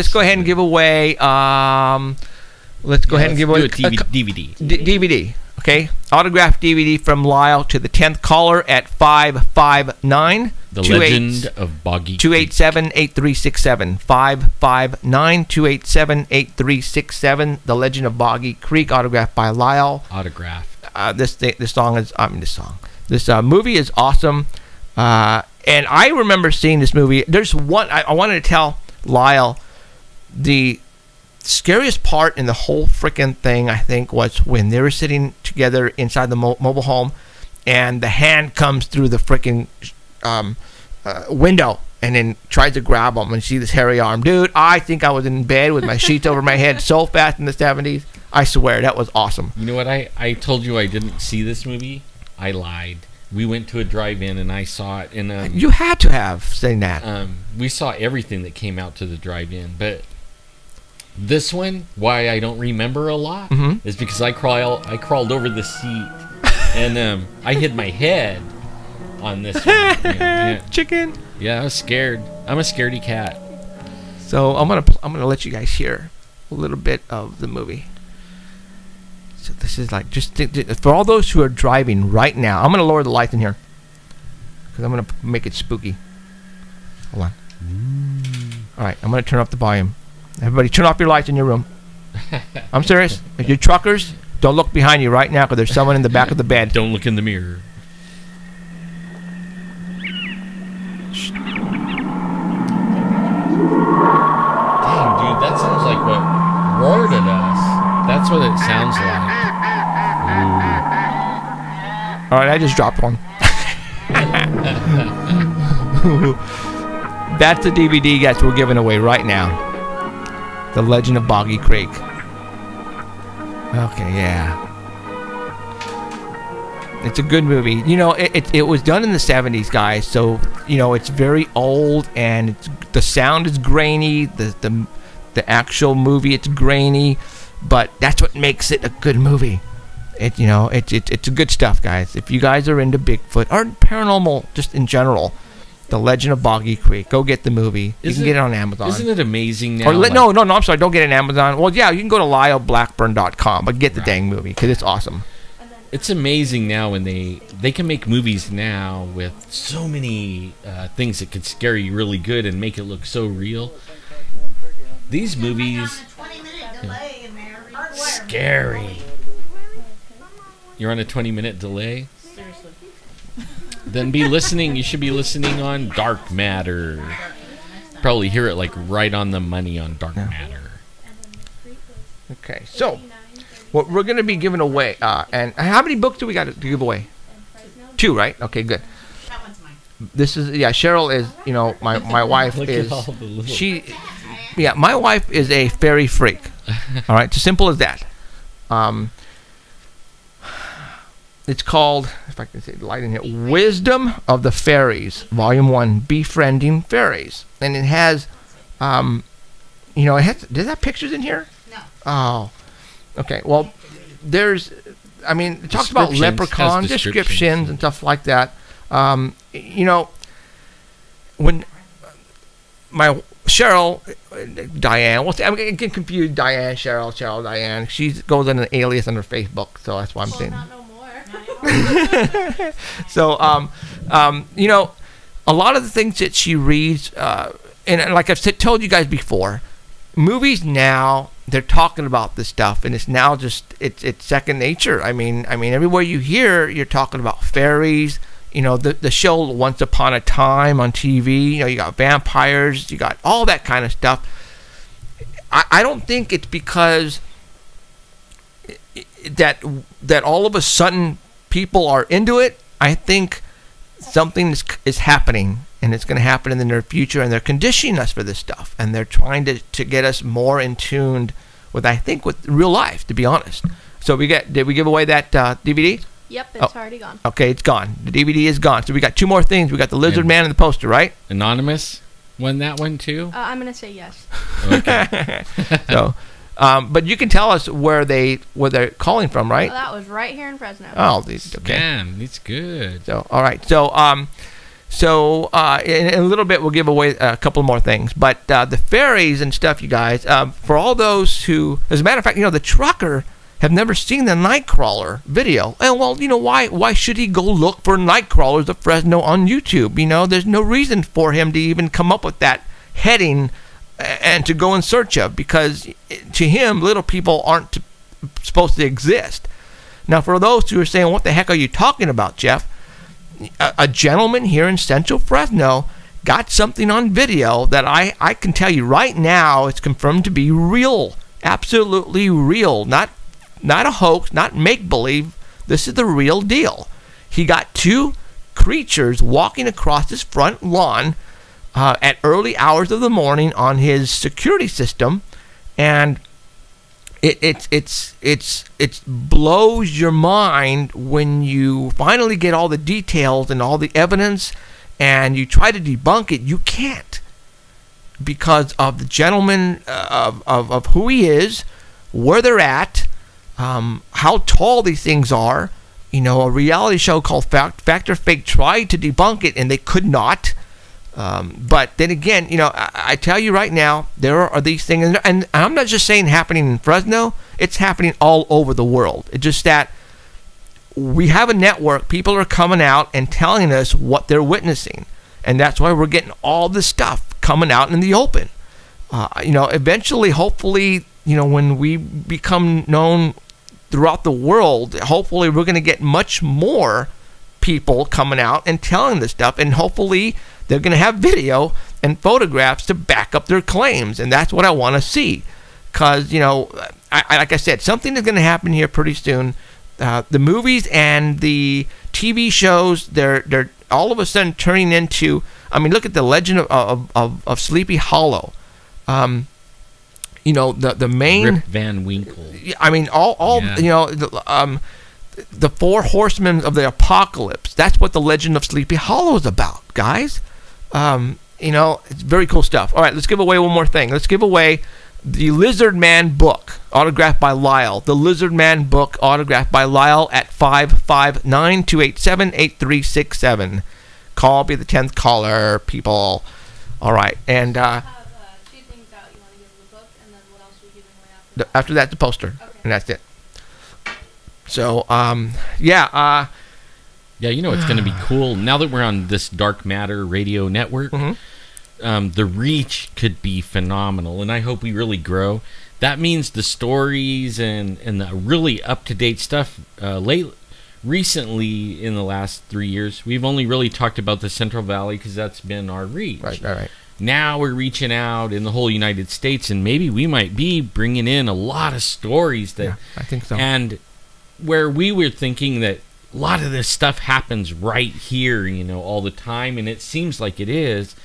[SPEAKER 1] away. Let's go ahead and give away
[SPEAKER 2] a DVD.
[SPEAKER 1] DVD. Okay, autographed DVD from Lyle to the 10th caller at 559.
[SPEAKER 2] The Legend of Boggy Creek.
[SPEAKER 1] 287-8367. 559-287-8367. The Legend of Boggy Creek, autographed by Lyle.
[SPEAKER 2] Autographed.
[SPEAKER 1] This movie is awesome. And I remember seeing this movie. There's one, I wanted to tell Lyle, the scariest part in the whole freaking thing, I think, was when they were sitting together inside the mobile home, and the hand comes through the freaking window and then tries to grab him, and see this hairy arm. Dude, I think I was in bed with my sheets over my head so fast in the 70s. I swear, that was awesome.
[SPEAKER 2] You know what? I told you I didn't see this movie. I lied. We went to a drive-in and I saw it. And
[SPEAKER 1] you had to have said that.
[SPEAKER 2] We saw everything that came out to the drive-in, but this one, why I don't remember a lot, is because I crawled over the seat and I hid my head on this one. Yeah.
[SPEAKER 1] Chicken.
[SPEAKER 2] Yeah, I was scared. I'm a scaredy cat.
[SPEAKER 1] So I'm gonna let you guys hear a little bit of the movie. So this is like, just for all those who are driving right now. I'm gonna lower the lights in here because I'm gonna make it spooky. Hold on. All right, I'm gonna turn up the volume. Everybody, turn off your lights in your room. I'm serious. If you're truckers, don't look behind you right now because there's someone in the back of the bed.
[SPEAKER 2] Don't look in the mirror. Dang, dude, that sounds like what roared at us. That's what it sounds like.
[SPEAKER 1] All right, I just dropped one. That's the DVD, guys, we're giving away right now. The Legend of Boggy Creek. Okay, yeah. It's a good movie. It was done in the 70s, guys, so, it's very old, and the sound is grainy, the actual movie, it's grainy, but that's what makes it a good movie. It's good stuff, guys. If you guys are into Bigfoot or paranormal just in general, The Legend of Boggy Creek, go get the movie. You can get it on Amazon.
[SPEAKER 2] Isn't it amazing now?
[SPEAKER 1] No, I'm sorry, don't get it on Amazon. Well, yeah, you can go to LyleBlackburn.com, but get the dang movie because it's awesome.
[SPEAKER 2] It's amazing now when they can make movies now with so many things that could scare you really good and make it look so real. These movies, scary. You're on a 20-minute delay?
[SPEAKER 7] Seriously.
[SPEAKER 2] Then be listening. You should be listening on Dark Matter. Probably hear it like right on the money on Dark Matter.
[SPEAKER 1] Okay, so what we're going to be giving away, and how many books do we got to give away? 2, right? Okay, good.
[SPEAKER 7] That one's mine.
[SPEAKER 1] This is, Cheryl is, my wife
[SPEAKER 2] Look
[SPEAKER 1] is,
[SPEAKER 2] at all the little...
[SPEAKER 1] my wife is a fairy freak. All right, it's as simple as that. It's called, if I can say the light in here, Wisdom of the Fairies, Volume 1, Befriending Fairies. And it has, does it have pictures in here?
[SPEAKER 7] No.
[SPEAKER 1] Oh, okay. Well, it talks about leprechaun descriptions and stuff like that. When my Cheryl, Diane, I'm getting confused, Diane, Cheryl, Diane. She goes in an alias under Facebook, so that's why I'm saying.
[SPEAKER 4] Not no more.
[SPEAKER 1] So, a lot of the things that she reads, and like I've told you guys before, movies now, they're talking about this stuff, and it's now just, it's second nature. I mean, everywhere you hear, you're talking about fairies, you know, the show Once Upon a Time on TV. You know, you got vampires, you got all that kind of stuff. I don't think it's because that all of a sudden people are into it. I think something is happening, and it's going to happen in the near future, and they're conditioning us for this stuff, and they're trying to get us more in tuned with, I think, with real life, to be honest. So did we give away that DVD?
[SPEAKER 4] Yep, it's already gone.
[SPEAKER 1] Okay, it's gone. The DVD is gone. So we got two more things. We got the Lizard Man and the poster, right?
[SPEAKER 2] Anonymous won that one too?
[SPEAKER 4] I'm going to say yes.
[SPEAKER 2] Okay.
[SPEAKER 1] So, but you can tell us where they're calling from, right?
[SPEAKER 4] Well, that was right here in Fresno.
[SPEAKER 1] Oh, okay.
[SPEAKER 2] Man, it's good.
[SPEAKER 1] So, all right. So, in a little bit, we'll give away a couple more things. But the fairies and stuff, you guys, for all those who, as a matter of fact, you know, the trucker have never seen the Nightcrawler video. And, well, you know, why should he go look for Nightcrawlers of Fresno on YouTube? You know, there's no reason for him to even come up with that heading and to go in search of, because to him, little people aren't supposed to exist. Now, for those who are saying, what the heck are you talking about, Jeff? A gentleman here in Central Fresno got something on video that I can tell you right now, it's confirmed to be real. Absolutely real. Not a hoax, not make-believe. This is the real deal. He got two creatures walking across his front lawn at early hours of the morning on his security system, and it blows your mind when you finally get all the details and all the evidence, and you try to debunk it. You can't, because of the gentleman, of who he is, where they're at, how tall these things are. You know, a reality show called Fact or Fake tried to debunk it, and they could not. But then again, you know, I tell you right now, there are these things, and I'm not just saying happening in Fresno, it's happening all over the world. It's just that we have a network, people are coming out and telling us what they're witnessing, and that's why we're getting all this stuff coming out in the open. You know, eventually, hopefully, you know, when we become known throughout the world, hopefully we're going to get much more people coming out and telling this stuff, and hopefully they're going to have video and photographs to back up their claims, and that's what I want to see. Because, you know, like I said, something is going to happen here pretty soon. The movies and the TV shows, they're all of a sudden turning into, I mean, look at the Legend of Sleepy Hollow. You know, the main
[SPEAKER 2] Rip Van Winkle.
[SPEAKER 1] I mean, all yeah. You know, the four horsemen of the apocalypse. That's what the Legend of Sleepy Hollow is about, guys. You know, it's very cool stuff. All right, let's give away one more thing. Let's give away the Lizard Man book, autographed by Lyle. The Lizard Man book, autographed by Lyle, at 559-287-8367. Call, be the 10th caller, people. All right, and
[SPEAKER 4] Two things out. You want to give the book, and then what else are we giving away after that?
[SPEAKER 1] After that, the poster,
[SPEAKER 4] okay.
[SPEAKER 1] And that's it. So, yeah.
[SPEAKER 2] Yeah, you know it's going to be cool. Now that we're on this Dark Matter radio network, the reach could be phenomenal, and I hope we really grow. That means the stories and the really up-to-date stuff recently in the last 3 years, we've only really talked about the Central Valley because that's been our reach.
[SPEAKER 1] Right.
[SPEAKER 2] Now we're reaching out in the whole United States, and maybe we might be bringing in a lot of stories that,
[SPEAKER 1] yeah, I think so.
[SPEAKER 2] And where we were thinking that a lot of this stuff happens right here, you know, all the time, and it seems like it is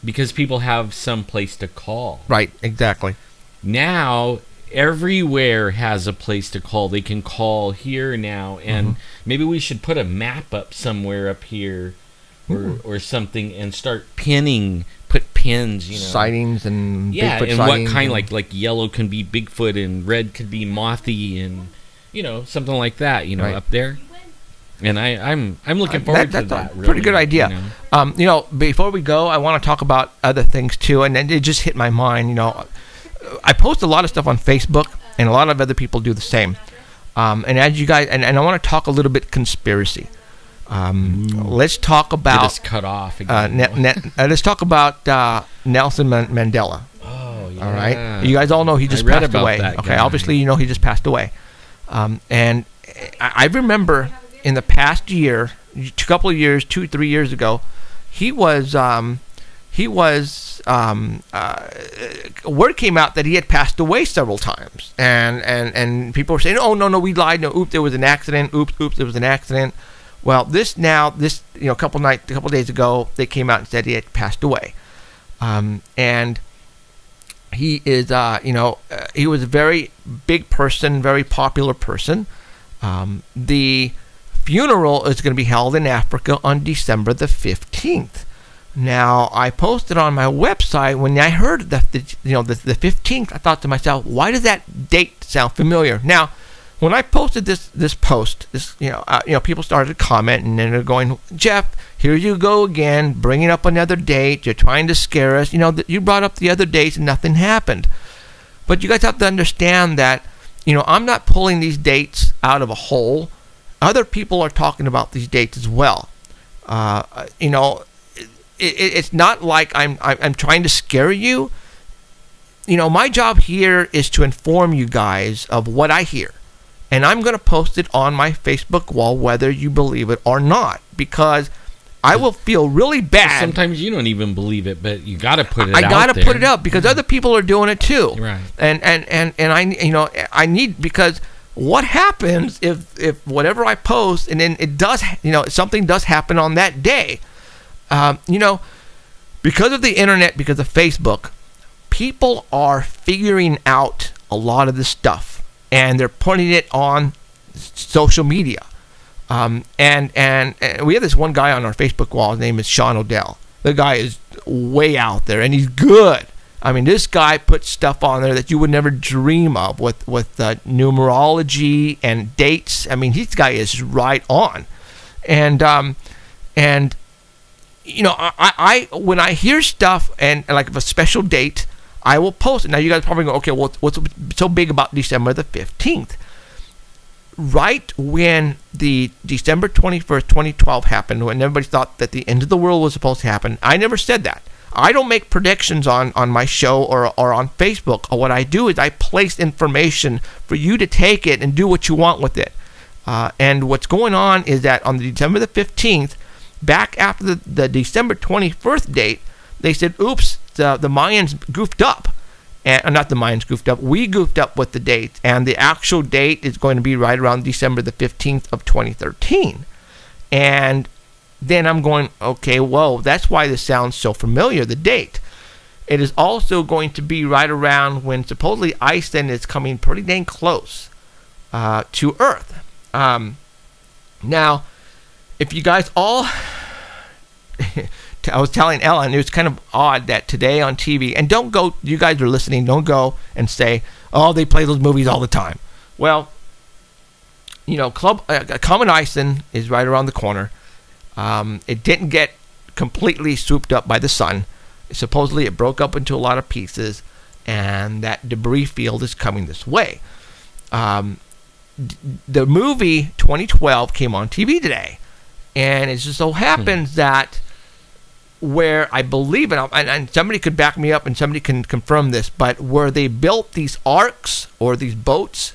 [SPEAKER 2] because people have some place to call.
[SPEAKER 1] Right, exactly.
[SPEAKER 2] Now everywhere has a place to call. They can call here now, and maybe we should put a map up somewhere up here or something and start put pins, you know.
[SPEAKER 1] Sightings and
[SPEAKER 2] yeah,
[SPEAKER 1] Bigfoot
[SPEAKER 2] and
[SPEAKER 1] sightings,
[SPEAKER 2] what kind, like yellow can be Bigfoot and red could be Mothy, and you know, something like that, you know, up there. And I'm looking forward to that. That's a
[SPEAKER 1] pretty good idea. You know, before we go, I want to talk about other things too, and it just hit my mind. You know, I post a lot of stuff on Facebook, and a lot of other people do the same. And as you guys, and I want to talk a little bit conspiracy. Let's talk about.
[SPEAKER 2] Get us cut off again.
[SPEAKER 1] Let's talk about Nelson Mandela.
[SPEAKER 2] Oh, yeah.
[SPEAKER 1] All right. You guys all know he just passed away. Okay. Obviously, you know he just passed away. And I remember in the past year, a couple of years, 2-3 years ago, word came out that he had passed away several times, and people were saying, "Oh no, we lied. No, oops, there was an accident. Oops, there was an accident." Well, a couple days ago, they came out and said he had passed away, and he is, he was a very big person, very popular person. The funeral is going to be held in Africa on December the 15th. Now, I posted on my website when I heard the 15th. I thought to myself, why does that date sound familiar? Now, when I posted this post, people started commenting and they're going, "Jeff, here you go again, bringing up another date. You're trying to scare us. You brought up the other dates and nothing happened." But you guys have to understand that, I'm not pulling these dates out of a hole. Other people are talking about these dates as well. It's not like I'm trying to scare you. My job here is to inform you guys of what I hear. And I'm going to post it on my Facebook wall whether you believe it or not, because I will feel really bad.
[SPEAKER 2] Sometimes you don't even believe it, but you got to put it out.
[SPEAKER 1] I got to put it up because other people are doing it too.
[SPEAKER 2] Right.
[SPEAKER 1] And I need, because what happens if whatever I post and then it does, something does happen on that day, because of the internet, because of Facebook, people are figuring out a lot of this stuff and they're putting it on social media. And we have this one guy on our Facebook wall. His name is Sean Odell. The guy is way out there and he's good. I mean, this guy puts stuff on there that you would never dream of with numerology and dates. I mean, this guy is right on. And when I hear stuff and like a special date, I will post it. Now you guys probably go, okay, well, what's so big about December the 15th? Right when the December 21st, 2012 happened, when everybody thought that the end of the world was supposed to happen, I never said that. I don't make predictions on my show or on Facebook. What I do is I place information for you to take it and do what you want with it. And what's going on is that on the December the 15th, back after the December 21st date, they said, oops, the Mayans goofed up. And not the Mayans goofed up. We goofed up with the date. And the actual date is going to be right around December the 15th of 2013. And then I'm going, okay, whoa, that's why this sounds so familiar, the date. It is also going to be right around when supposedly Iceland is coming pretty dang close to Earth. Now, if you guys all... I was telling Ellen, it was kind of odd that today on TV, and don't go, you guys are listening, don't go and say, oh, they play those movies all the time. Well, Common Iceland is right around the corner. It didn't get completely swooped up by the sun. Supposedly it broke up into a lot of pieces, and that debris field is coming this way. The movie 2012 came on TV today, and it just so happens that where I believe, and somebody could back me up and somebody can confirm this, but where they built these arcs or these boats,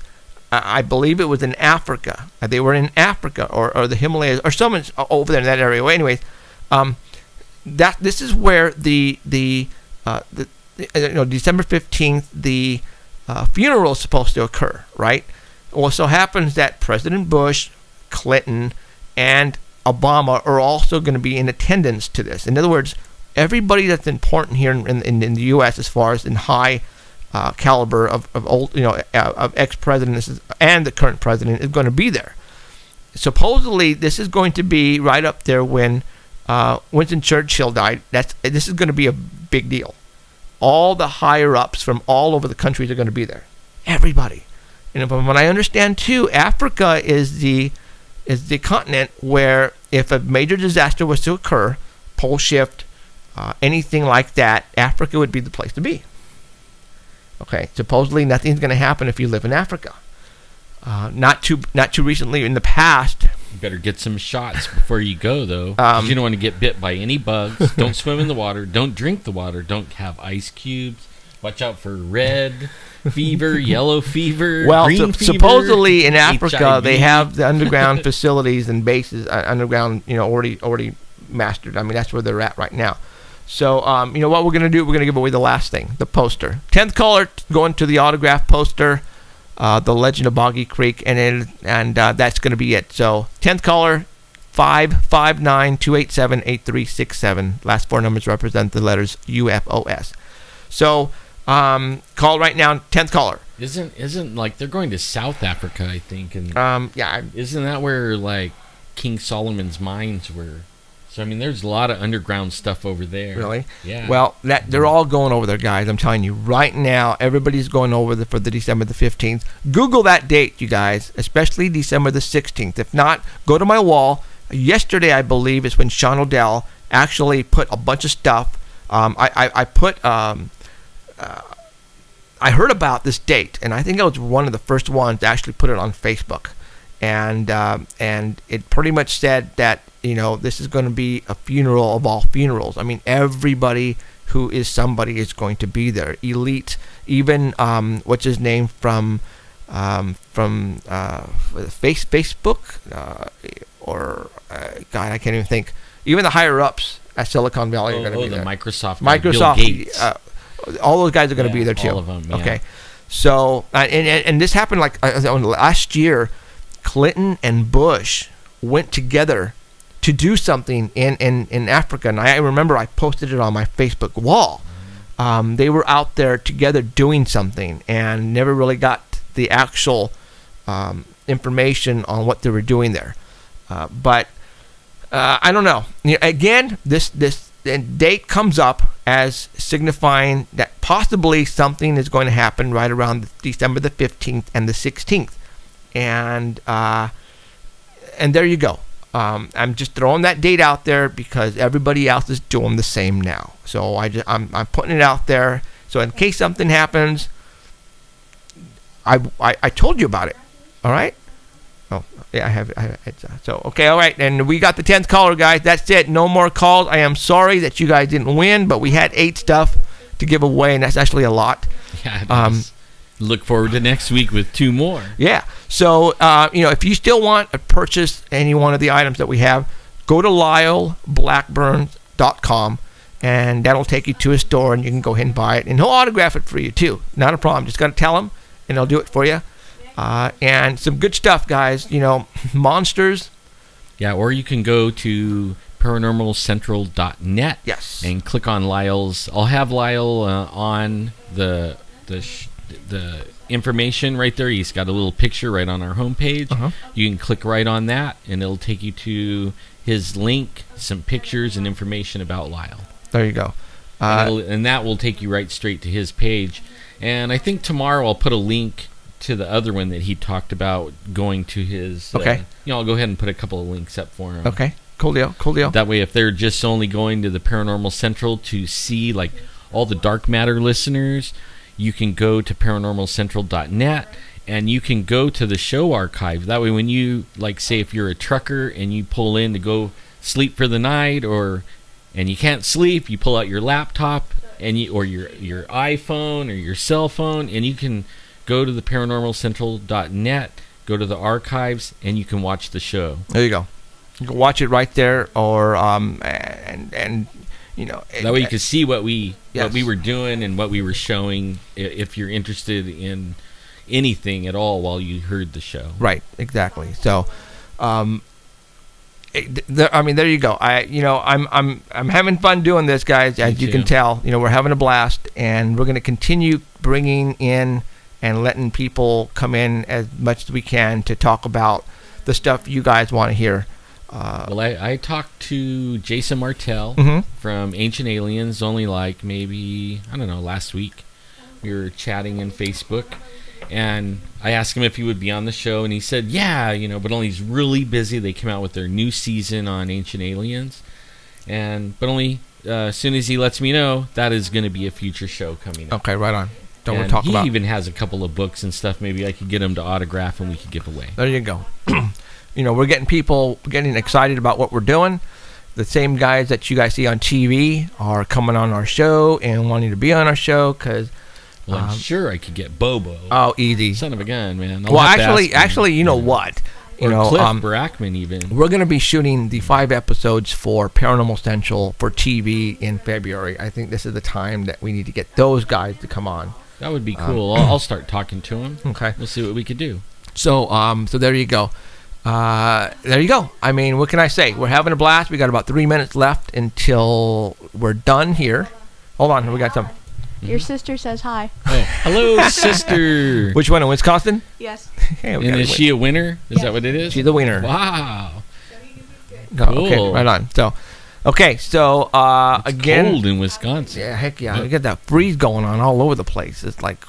[SPEAKER 1] I believe it was in Africa. They were in Africa or the Himalayas or someone over there in that area. Well, anyways, this is where the December 15th the funeral is supposed to occur, right? Well, so happens that President Bush, Clinton, and Obama are also going to be in attendance to this. In other words, everybody that's important here in the U.S. as far as in high caliber of old, of ex-presidents and the current president is going to be there. Supposedly, this is going to be right up there when Winston Churchill died. This is going to be a big deal. All the higher ups from all over the countries are going to be there. Everybody. And from what I understand too, Africa is the continent where if a major disaster was to occur, pole shift, anything like that, Africa would be the place to be. Okay, supposedly nothing's going to happen if you live in Africa. Not too recently in the past.
[SPEAKER 2] You better get some shots before you go, though. 'Cause you don't want to get bit by any bugs. Don't swim in the water. Don't drink the water. Don't have ice cubes. Watch out for red fever, yellow fever,
[SPEAKER 1] Well,
[SPEAKER 2] green fever.
[SPEAKER 1] supposedly in Africa
[SPEAKER 2] HIV.
[SPEAKER 1] they have the underground facilities and bases, underground, already mastered. I mean, that's where they're at right now. So, what we're going to do, we're going to give away the last thing, the poster. 10th caller going to the autograph poster, The Legend of Boggy Creek, and that's going to be it. So, 10th caller, 559-287-8367. Last four numbers represent the letters UFOS. So, call right now, 10th caller.
[SPEAKER 2] Isn't like they're going to South Africa, I think, and
[SPEAKER 1] Yeah.
[SPEAKER 2] isn't that where like King Solomon's mines were? So I mean, there's a lot of underground stuff over there.
[SPEAKER 1] Really?
[SPEAKER 2] Yeah.
[SPEAKER 1] Well, they're all going over there, guys. I'm telling you right now, everybody's going over for the December the 15th. Google that date, you guys, especially December the 16th. If not, go to my wall. Yesterday, I believe, is when Sean O'Dell actually put a bunch of stuff. I heard about this date, and I think I was one of the first ones to actually put it on Facebook, and it pretty much said that this is going to be a funeral of all funerals. I mean, everybody who is somebody is going to be there. Elite, even what's his name from Facebook God, I can't even think. Even the higher ups at Silicon Valley are going to be there.
[SPEAKER 2] Microsoft,
[SPEAKER 1] Bill
[SPEAKER 2] Gates.
[SPEAKER 1] All those guys are going to be there too.
[SPEAKER 2] All of them. Yeah.
[SPEAKER 1] Okay, so and this happened like last year. Clinton and Bush went together to do something in Africa, and I remember I posted it on my Facebook wall. They were out there together doing something, and never really got the actual information on what they were doing there. But I don't know. Again, this date comes up as signifying that possibly something is going to happen right around December the 15th and the 16th, and there you go. I'm just throwing that date out there because everybody else is doing the same now. So I'm putting it out there. So in case something happens, I told you about it. All right. Oh, yeah, I have it. So, okay, all right. And we got the 10th caller, guys. That's it. No more calls. I am sorry that you guys didn't win, but we had 8 stuff to give away, and that's actually a lot.
[SPEAKER 2] Yeah, look forward to next week with 2 more.
[SPEAKER 1] Yeah. So, if you still want to purchase any one of the items that we have, go to lyleblackburn.com, and that'll take you to a store, and you can go ahead and buy it. And he'll autograph it for you, too. Not a problem. Just got to tell him, and he'll do it for you. And some good stuff, guys. Monsters.
[SPEAKER 2] Yeah, or you can go to paranormalcentral.net.
[SPEAKER 1] Yes.
[SPEAKER 2] And click on Lyle's. I'll have Lyle on the information right there. He's got a little picture right on our homepage. You can click right on that, and it'll take you to his link, some pictures and information about Lyle.
[SPEAKER 1] There you go.
[SPEAKER 2] And that will take you right straight to his page. And I think tomorrow I'll put a link to the other one that he talked about, going to his.
[SPEAKER 1] Okay.
[SPEAKER 2] I'll go ahead and put a couple of links up for him.
[SPEAKER 1] Okay. Cool deal. Cool deal.
[SPEAKER 2] That way, if they're just only going to the Paranormal Central to see like all the dark matter listeners, you can go to paranormalcentral.net, and you can go to the show archive. That way, when you, like, say if you're a trucker and you pull in to go sleep for the night, and you can't sleep, you pull out your laptop or your iPhone or your cell phone, and you can go to the paranormalcentral.net, go to the archives, and you can watch the show.
[SPEAKER 1] There you go. You can watch it right there, or
[SPEAKER 2] that way you can see what we were doing and what we were showing, if you're interested in anything at all while you heard the show.
[SPEAKER 1] Right, exactly. So, there you go. I'm having fun doing this, guys. As you can tell, we're having a blast, and we're going to continue bringing in and letting people come in as much as we can to talk about the stuff you guys want to hear.
[SPEAKER 2] Well, I talked to Jason Martell from Ancient Aliens only like maybe, I don't know, last week. We were chatting in Facebook, and I asked him if he would be on the show, and he said, yeah, but only he's really busy. They came out with their new season on Ancient Aliens, but only as soon as he lets me know, that is going to be a future show coming up.
[SPEAKER 1] Okay, right on.
[SPEAKER 2] He even has a couple of books and stuff. Maybe I could get him to autograph and we could give away.
[SPEAKER 1] There you go. We're getting people getting excited about what we're doing. The same guys that you guys see on TV are coming on our show and wanting to be on our show because
[SPEAKER 2] Well, I'm sure I could get Bobo.
[SPEAKER 1] Oh, easy.
[SPEAKER 2] Son of a gun, man.
[SPEAKER 1] Well, actually, you know what?
[SPEAKER 2] Or Cliff Brackman even.
[SPEAKER 1] We're going to be shooting the 5 episodes for Paranormal Central for TV in February. I think this is the time that we need to get those guys to come on.
[SPEAKER 2] That would be cool. I'll start talking to him.
[SPEAKER 1] Okay.
[SPEAKER 2] We'll see what we could do.
[SPEAKER 1] So there you go. There you go. I mean, what can I say? We're having a blast. We got about 3 minutes left until we're done here. Hold on. We got some.
[SPEAKER 4] Your sister says hi.
[SPEAKER 2] Oh, hello, sister.
[SPEAKER 1] Which one? In Wisconsin?
[SPEAKER 4] Yes.
[SPEAKER 1] Hey,
[SPEAKER 2] And is she a winner? Is that what it is?
[SPEAKER 1] She's the winner.
[SPEAKER 2] Wow.
[SPEAKER 1] No,
[SPEAKER 2] Cool.
[SPEAKER 1] Okay, right on. So, okay, so
[SPEAKER 2] It's
[SPEAKER 1] again,
[SPEAKER 2] cold in Wisconsin.
[SPEAKER 1] yeah, heck yeah, you got that freeze going on all over the place. It's like,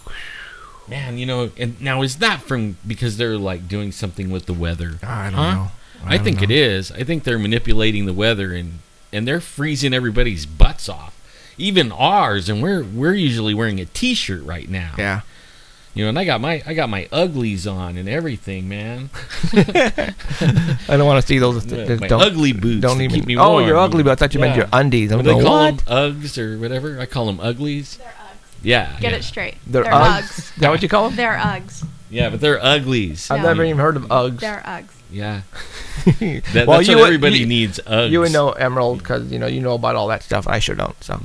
[SPEAKER 2] Man, and now is that because they're like doing something with the weather?
[SPEAKER 1] I don't know.
[SPEAKER 2] I think it is. I think they're manipulating the weather and they're freezing everybody's butts off. Even ours, and we're usually wearing a t-shirt right now.
[SPEAKER 1] Yeah.
[SPEAKER 2] And I got my uglies on and everything, man.
[SPEAKER 1] I don't want to see those.
[SPEAKER 2] My ugly boots
[SPEAKER 1] Don't
[SPEAKER 2] to
[SPEAKER 1] even
[SPEAKER 2] keep me
[SPEAKER 1] Oh,
[SPEAKER 2] warm.
[SPEAKER 1] your ugly boots. I thought you meant
[SPEAKER 2] Yeah.
[SPEAKER 1] your undies. I'm
[SPEAKER 2] What do they
[SPEAKER 1] going,
[SPEAKER 2] call
[SPEAKER 1] what?
[SPEAKER 2] them? Uggs or whatever? I call them uglies.
[SPEAKER 4] They're Uggs.
[SPEAKER 2] Yeah.
[SPEAKER 4] Get
[SPEAKER 2] yeah.
[SPEAKER 4] it straight.
[SPEAKER 1] They're
[SPEAKER 4] They're
[SPEAKER 1] Uggs?
[SPEAKER 4] Uggs.
[SPEAKER 1] Is that what you call them?
[SPEAKER 4] They're Uggs.
[SPEAKER 2] Yeah, but they're uglies.
[SPEAKER 1] I've
[SPEAKER 4] No.
[SPEAKER 1] never even heard of Uggs.
[SPEAKER 4] They're Uggs.
[SPEAKER 2] Yeah.
[SPEAKER 1] Well,
[SPEAKER 2] That's what
[SPEAKER 1] you would-
[SPEAKER 2] everybody needs, Uggs.
[SPEAKER 1] You would know, Emerald, because you know about all that stuff. I sure don't. So,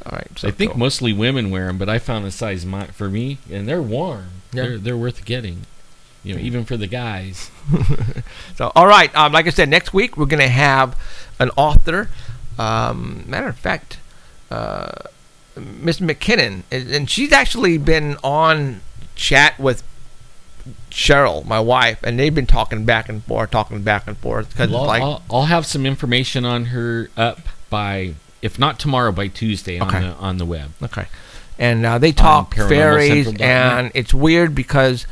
[SPEAKER 1] all right. So
[SPEAKER 2] I think
[SPEAKER 1] cool.
[SPEAKER 2] mostly women wear them, but I found a size for me, and they're warm.
[SPEAKER 1] Yeah.
[SPEAKER 2] They're worth getting. Even for the guys.
[SPEAKER 1] So, all right. Like I said, next week we're gonna have an author. Matter of fact, Miss McKinnon, and she's actually been on chat with Cheryl, my wife, and they've been talking back and forth, because
[SPEAKER 2] Well,
[SPEAKER 1] it's like
[SPEAKER 2] I'll have some information on her up by, if not tomorrow, by Tuesday
[SPEAKER 1] Okay.
[SPEAKER 2] on the web.
[SPEAKER 1] okay, and they talk fairies,
[SPEAKER 2] paranormalcentral.net.
[SPEAKER 1] and it's weird because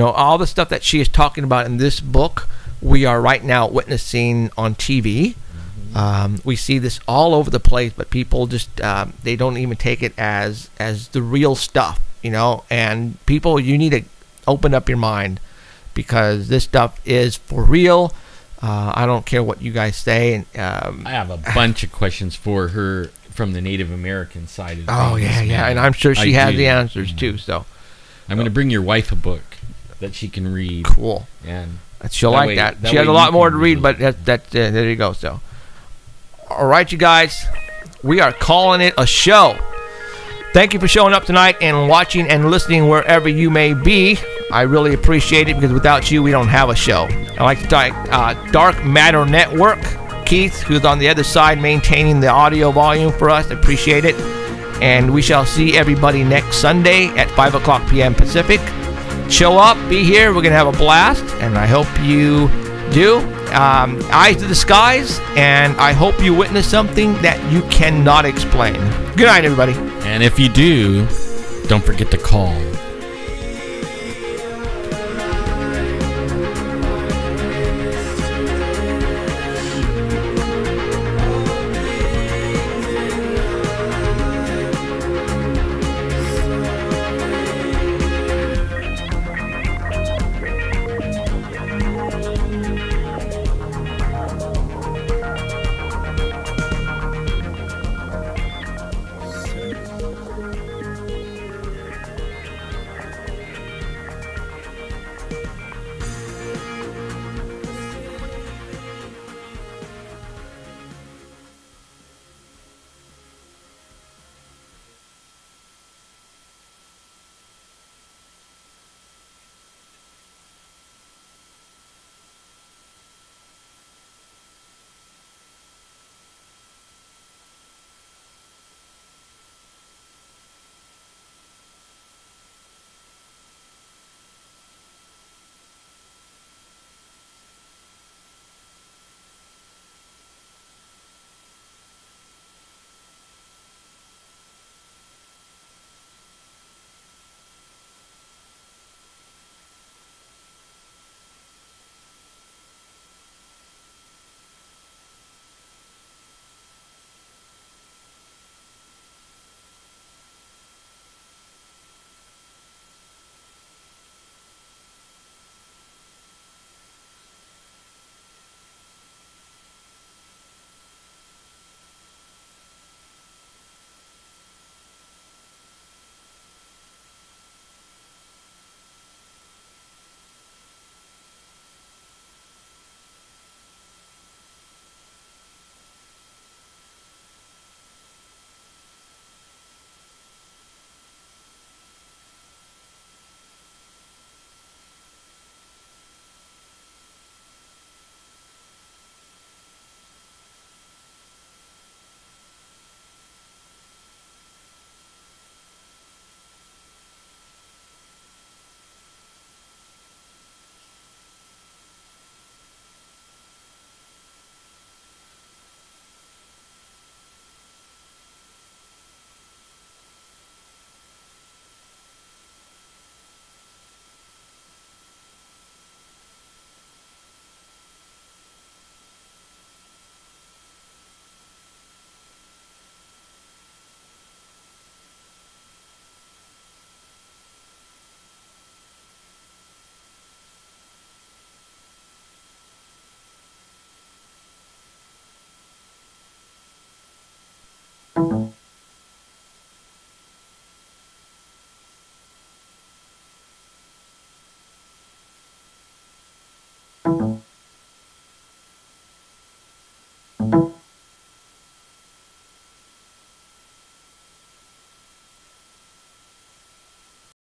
[SPEAKER 1] all the stuff that she is talking about in this book, we are right now witnessing on TV. We see this all over the place, but people just they don't even take it as the real stuff, And people, you need to open up your mind because this stuff is for real. I don't care what you guys say. And
[SPEAKER 2] I have a bunch of questions for her from the Native American side of
[SPEAKER 1] oh
[SPEAKER 2] things.
[SPEAKER 1] yeah,
[SPEAKER 2] man.
[SPEAKER 1] and I'm sure she
[SPEAKER 2] I
[SPEAKER 1] has
[SPEAKER 2] do.
[SPEAKER 1] the answers too. So
[SPEAKER 2] I'm going to bring your wife a book that she can read.
[SPEAKER 1] cool.
[SPEAKER 2] And
[SPEAKER 1] She'll
[SPEAKER 2] That
[SPEAKER 1] like
[SPEAKER 2] way-
[SPEAKER 1] that.
[SPEAKER 2] that
[SPEAKER 1] She has
[SPEAKER 2] way
[SPEAKER 1] a
[SPEAKER 2] you
[SPEAKER 1] lot more
[SPEAKER 2] can
[SPEAKER 1] to read,
[SPEAKER 2] read
[SPEAKER 1] but there you go. So, all right, you guys, we are calling it a show. Thank you for showing up tonight and watching and listening wherever you may be. I really appreciate it because without you, we don't have a show. I'd like to thank Dark Matter Network, Keith, who's on the other side maintaining the audio volume for us. Appreciate it. And we shall see everybody next Sunday at 5 o'clock p.m. Pacific. Show up, be here. We're going to have a blast, and I hope you do. Eyes to the skies, and I hope you witness something that you cannot explain. Good night, everybody.
[SPEAKER 2] if you do, don't forget to call